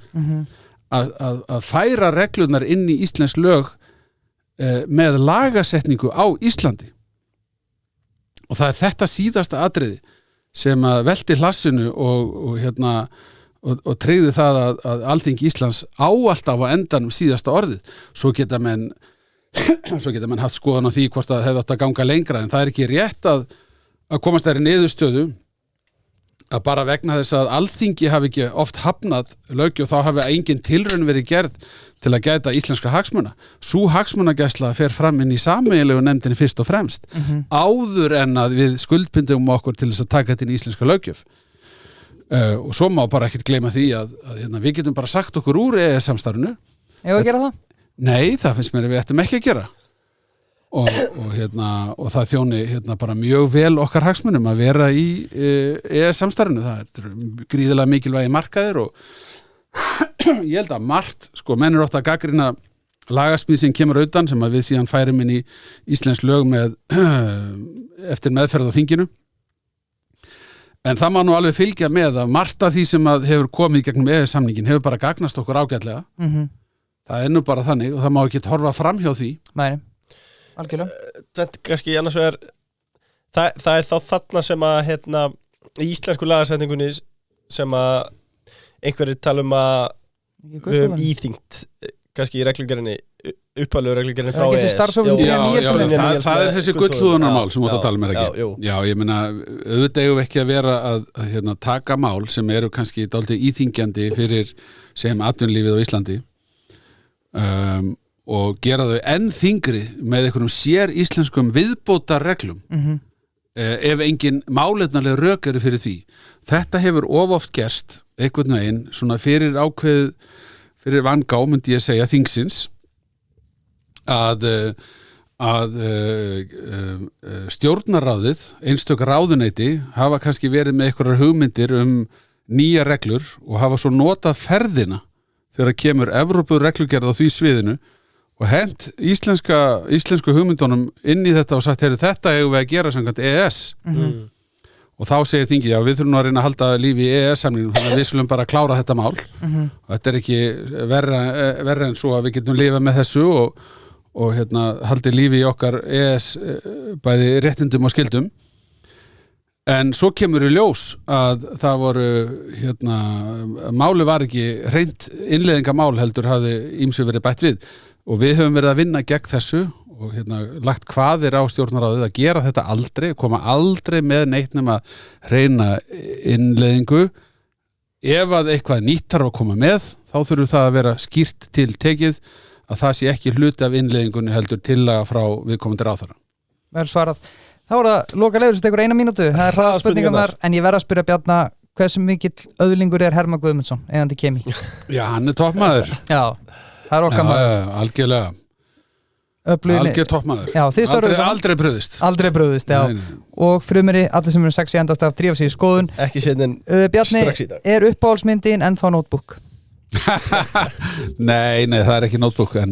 að færa reglurnar inn í íslensk lög með lagasetningu á Íslandi og það þetta síðasta atriði sem að velti hlassinu og tryggði það að Alþingi Íslands á alltaf á endanum síðasta orðið. Svo geta menn haft skoðan á því hvort það hefði átt að ganga lengra, en það er ekki rétt að komast þær í niðurstöðu að bara vegna þess að Alþingi hafi ekki oft hafnað löggjöf þá hafi engin tilraun verið gerð til að gæta íslenskra hagsmuna. Sú hagsmunagæsla fer fram inn í sameiginlegu nefndinni fyrst og fremst áður en að við skuldbindum okkur til þess að taka þetta inn í íslenska löggjöf. Og svo má bara ekkert gleyma því að við getum bara sagt okkur úr EES-samstarfinu. Ef að gera það? Nei, það finnst mér að við ættum ekki að gera og það þjóni bara mjög vel okkar hagsmunum að vera í EES-samstarfinu. Það er gríðilega mikilvægi markaðir og ég held að margt, menn eru ofta að gagnrýna lagasmíð sem kemur utan sem að við síðan færum inn í íslensk lög eftir meðferð á þinginu. En það má nú alveg fylgja með að margt af því sem að hefur komið gegnum EES-samningin hefur bara gagnast okkur ágætlega. Það er nú bara þannig og það má ekki horfa fram hjá því. Nei, algjörlega. Þetta kannski annars vegar það er þá þarna sem að í íslensku lagasetningunni sem að einhverjir tala að íþyngt kannski í reglugerðinni upphaflegu reglugerðinni frá EES. Það er þessi gullhúðunarmál sem þú átt að tala með ekki. Já, ég meina auðvitað eigum ekki að vera að taka mál sem eru kannski dálítið íþyngjandi fyrir sem atvinnulífið á Íslandi og gera þau enn þyngri með einhverjum sér íslenskum viðbótarreglum ef engin málefnaleg rök eru fyrir því. Þetta hefur oft gerst einhvern veginn svona fyrir vangá myndi ég segja þingsins að stjórnarráðið, einstök ráðuneyti hafa kannski verið með einhverjar hugmyndir nýja reglur og hafa svo notað ferðina þegar kemur Evrópureglugerð á því sviðinu og hent íslensku hugmyndunum inn í þetta og sagt, þetta eigum við að gera samkvæmt EES. Og þá segir þingið, já, við þurfum að reyna að halda lífi í EES-samningnum, þannig að við skulum bara klára þetta mál. Og þetta er ekki verra en svo að við getum lifað með þessu og haldi lífi í okkar EES bæði réttindum og skildum. En svo kemur í ljós að það voru, máli var ekki hreint innleiðingamál heldur hafði ýmsu verið bætt við og við höfum verið að vinna gegn þessu og lagt kvaðir á stjórnarráðið að gera þetta aldrei, koma aldrei með neitt nema hreina innleiðingu. Ef að eitthvað nýtt þarf að koma með, þá þurfur það að vera skýrt til tekið að það sé ekki hluti af innleiðingunni heldur tillaga frá viðkomandi ráðherra. Verður svarað. Þá það loka leiður sem tekur 1 mínútu. Það hraðaspurningarnar, en ég verð að spyrja Bjarna hversu mikill öðlingur Hermann Guðmundsson, eigandi Kemi. Já, hann toppmaður. Já, það okkar maður. Algjörlega. Algjör toppmaður. Já, þið stóruð aldrei brugðist. Aldrei brugðist, já. Nei. Og frumeri, allir sem eru sexy endastaf, drífa sig í skoðun. Ekki seinna Bjarni, er uppáhaldsmyndin ennþá notebook? Nei, það er ekki notebook, en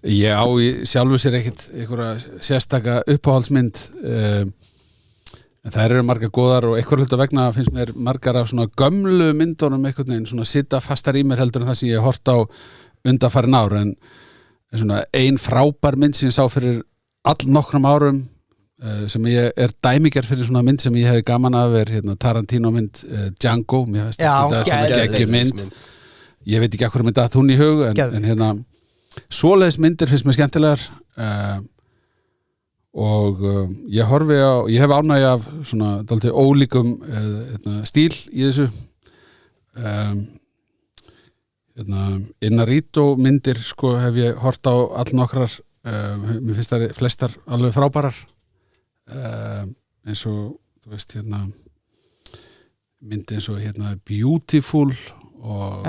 ég á sjálfur sér ekkit einhverja sérstaka uppáhaldsmynd, en það eru margar góðar og einhver hluta vegna finnst mér margar af svona gömlu myndunum einhvern veginn, svona sitta fastar í mér heldur en það sem ég hort á undanfarin ár, en svona ein frábær mynd sem ég sá fyrir nokkrum árum sem ég dæmiger fyrir svona mynd sem ég hefði gaman af Tarantino mynd Django, mér finnst þetta sem ekki mynd. Ég veit ekki af hverju mynd datt hún í hug en svoleiðis myndir finnst mér skemmtilegar og ég hef ánægju af svona dálítið ólíkum stíl í þessu Inarito myndir sko hef ég hort á allnokkrar mér finnst það flestar alveg frábærar eins og þú veist myndi eins og Beautiful og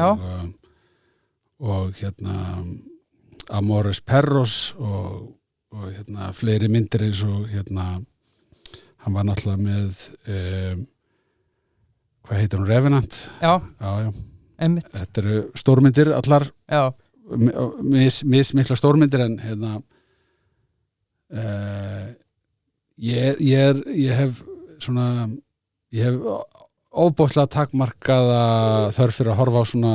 Amores Perros og fleiri myndir eins og hann var náttúrulega með hvað heitir hún, Revenant? Já. Þetta eru stórmyndir allar mismikla stórmyndir en ég hef óbóðslega takmarkaða þörf fyrir að horfa á svona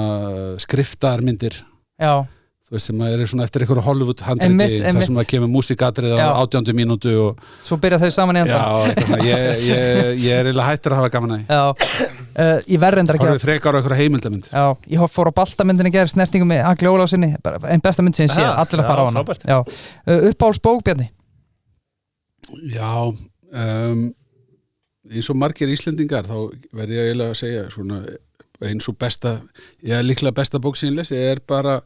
skriftaðar myndir þú veist sem eru svona eftir einhverju Hollywood handriti þar sem það kemur músikatrið á 18. mínútu og svo byrja þau saman í enda ég eiginlega hættur að hafa gaman að ég verð reyndar ekki horfið frekar á einhverja heimildamynd ég fór á Baltamyndinni í gær snertingum með Agli Ólafsinni einn besta mynd sem ég sé allir að fara á hana uppáhaldsbók Bjarni eins og margir Íslendingar þá verð ég eiginlega að segja svona eins og besta líklega besta bók sem ég lesi bara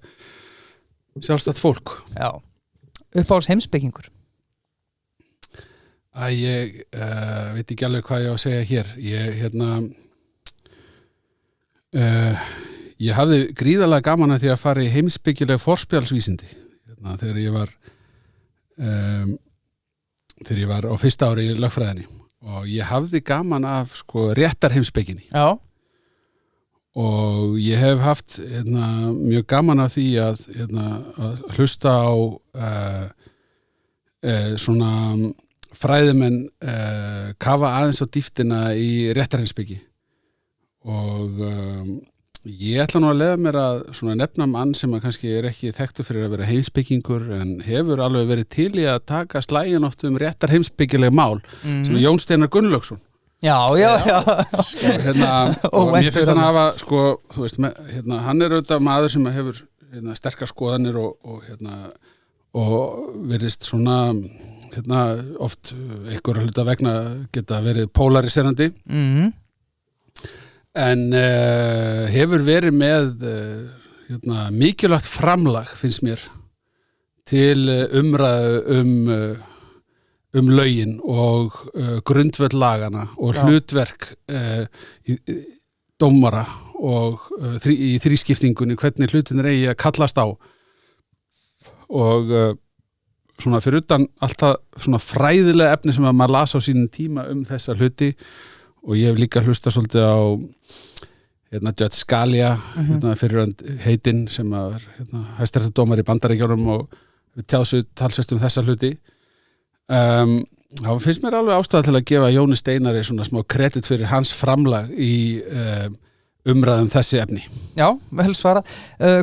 sjálfstætt fólk uppáhalds heimspekingur ég veit ekki alveg hvað ég á að segja hér ég hafði gríðarlega gaman að því að fara í heimspekileg forspjálsvísindi þegar ég var á fyrsta ári í lögfræðinni og ég hafði gaman af réttar heimspekinni og ég hef haft mjög gaman af því að hlusta á svona fræðimenn kafa aðeins á dýptina í réttarheimspeki og ég ætla nú að leyfa mér að svona nefna mann sem að kannski ekki þekktur fyrir að vera heimspekingur en hefur alveg verið til í að taka slægin oft réttarheimspekileg mál sem er Jón Steinar Gunnlaugsson og mér finnst hann að hafa þú veist, hann auðvitað maður sem hefur sterkar skoðanir og verist svona oft einhverja hluta vegna geta verið polariserandi en hefur verið með mikilvægt framlag finnst mér til umræðu lögin og grundvöll lagana og hlutverk dómara og í þrískiptingunni hvernig hlutin eigi að kallast á og svona fyrir utan alltaf svona fræðilega efni sem að maður las á sínum tíma þessa hluti og ég hef líka hlusta svolítið á Judge Scalia fyrir heitinn sem að hæstaréttardómari í Bandaríkjunum og tjáðu talsvert þessa hluti þá finnst mér alveg ástæða til að gefa Jóni Steinari svona smá kredit fyrir hans framlag í umræðum þessi efni. Já, vel svarað.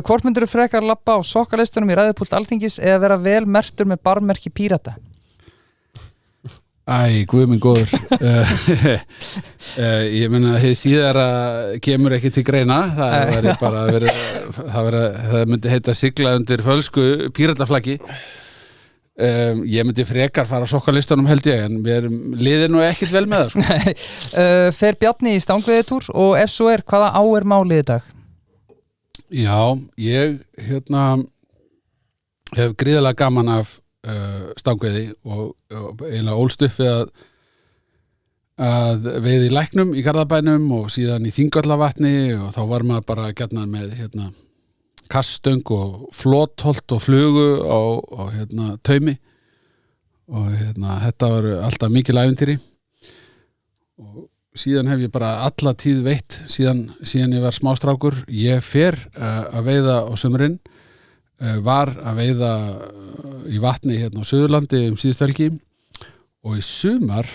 Hvort myndirðu frekar labba á sokkalistunum í ræðupúlt Alþingis eða vera vel merktur með barmmerki Pírata? Guð minn góður ég meina að hið síðara kemur ekki til greina það myndi heita sigla undir fölsku pírataflaggi ég myndi frekar fara á sokkalistunum held ég en við liðir nú ekkert vel með það Fer Bjarni í stangveiðitúr og ef svo hvaða á málið í dag? Já, ég hef gríðarlega gaman af stangveiði og eiginlega ólst upp við að veiði í Læknum í Garðabænum og síðan í Þingvallavatni og þá var maður bara gjarnan með kaststöng og flotholt og flugu á taumi og þetta var alltaf mikil ævintýri og síðan hef ég bara alla tíð veitt síðan ég var smástrákur. Ég fer að veiða á sumrin, var að veiða í vatni á Suðurlandi síðustvelgi og í sumar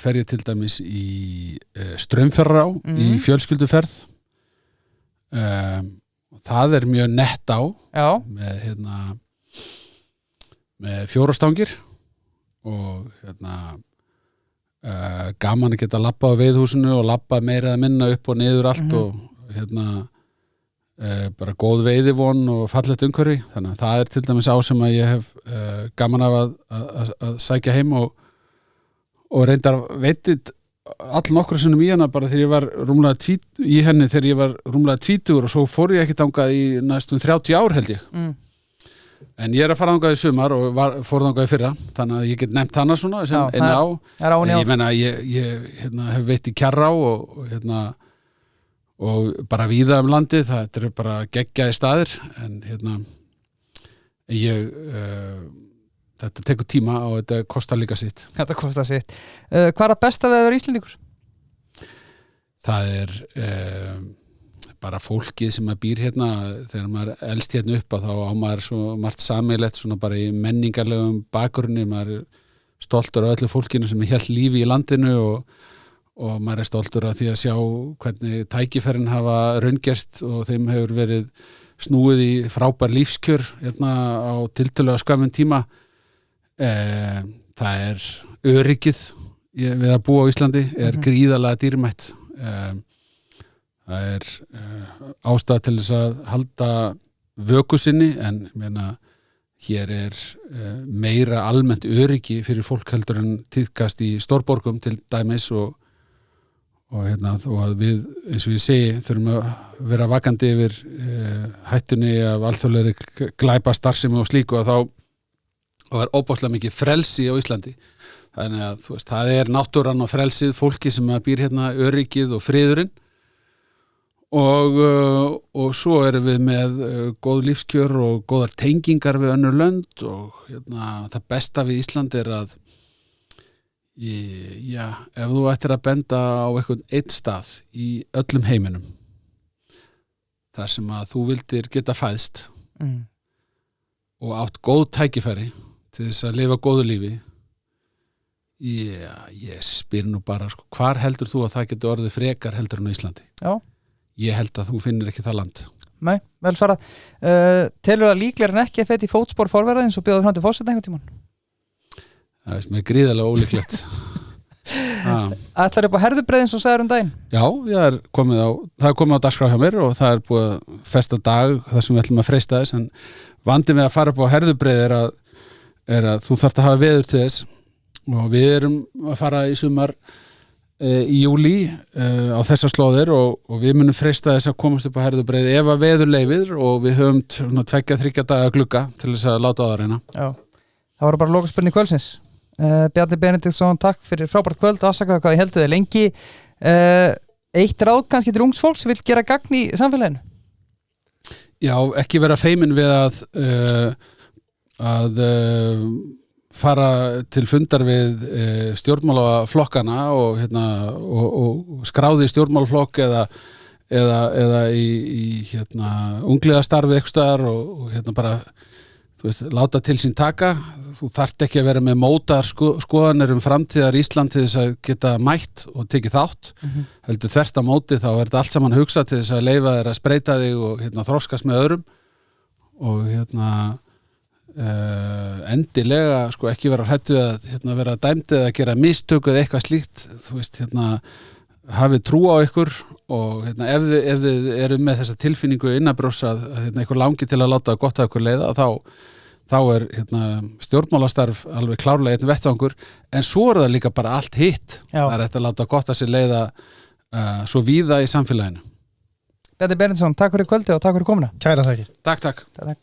fer ég til dæmis í Straumfjarðará í fjölskylduferð. Það er mjög nett á með 4 stangir og gaman að geta labbað á veiðhúsinu og labbað meira eða minna upp og niður allt og bara góð veiðivon og fallegt umhverfi, þannig að það er til dæmis á sem að ég hef gaman af að sækja heim og reyndar veitið all nokkru sinnum í hana bara þegar ég var rúmlega 20 og svo fór ég ekki þangað í næstum 30 ár held ég. En ég er að fara þangað í sumar og fór þangað í fyrra, þannig að ég get nefnt hana svona sem einu á. Ég meina, ég hef veitt í Kjarrá og bara víða landið, það eru bara geggjaði staðir, en þetta tekur tíma og þetta kostar líka sitt. Þetta kostar sitt. Hvað er það besta við að vera Íslendingur? Það er bara fólkið sem býr þegar maður elst upp að þá á maður svo margt sameiginlegt svona bara í menningarlegum bakgrunni, maður er stoltur af öllu fólkinu sem hélt lífi í landinu og maður er stoltur af því að sjá hvernig tækifærin hafa raungerst og þeim hefur verið snúið í frábær lífskjör á tiltölulega skömmun tíma. Það er öryggið við að búa á Íslandi er gríðarlega dýrmætt. Það er ástæða til þess að halda vöku sinni en hér er meira almennt öryggi fyrir fólk heldur en tíðkast í stórborgum til dæmis og að við, eins og ég segi, þurfum að vera vakandi yfir hættunni af alþjóðlegri glæpastarfsemi og slíku og þá er óbáslega mikið frelsi á Íslandi. Þannig að það er náttúran og frelsið fólki sem býr öryggið og friðurinn og svo erum við með góð lífskjör og góðar tengingar við önnur lönd og það besta við Ísland er að ef þú ættir að benda á einhvern einn stað í öllum heiminum þar sem að þú vildir geta fæðst og átt góð tækifæri til þess að lifa góðu lífi ég spyr nú bara hvar heldur þú að það getur orðið frekar heldur en á Íslandi? Já. Ég held að þú finnir ekki það land. Nei, vel svarað. Telur það líklegar en ekki að feta í fótspor forverða eins og bjóða fram til forseta einhvern tímann? Það er með gríðarlega ólíklegt. Ætlar upp á herðubreið eins og sagður daginn? Já, það er komið á dagskrá hjá mér og það er búið að festa dag þar sem við ætlum að freista þess en vandinn við að fara upp á herðubreið er að þú þarft að hafa veður til þess og við erum að fara í sumar í júlí á þessar slóðir og við munum freista þess að komast upp á herðubreið ef að veður leyfir og við höfum 2-3 daga glugga til þess að láta á það reyna. Já, það var bara lokaspurning kvöldsins. Bjarni Benediktsson, takk fyrir frábært kvöld, afsakaðu hvað ég heldur þig lengi. Eitt ráð kannski til ungs fólk sem vil gera gagn í samfélaginu? Já, ekki vera feimin við að fara til fundar við stjórnmálaflokkana og skráði stjórnmálaflokk eða í ungliðastarfi eitthvað staðar og bara láta til sín taka. Þú þarft ekki að vera með mótaðar skoðanir framtíðar Ísland til þess að geta mætt og tekið þátt. Heldur þvert á móti þá er þetta allt saman hugsað til þess að leyfa þér að spreita þig og þroskast með öðrum og endilega ekki vera hræddu að vera dæmd eða gera mistök eða eitthvað slíkt. Þú veist, hafið trú á ykkur og ef þið eru með þessa tilfinningu innanbrjósts að einhver langi til að láta gott að ykkur leiða þá er stjórnmálastarf alveg klárlega einn vettvangur en svo er það líka bara allt hitt. Það er að láta gott að sér leiða svo víða í samfélaginu. Bjarni Benediktsson, takk fyrir kvöldi og takk fyrir komuna. Kæra þakkir. Takk. Takk.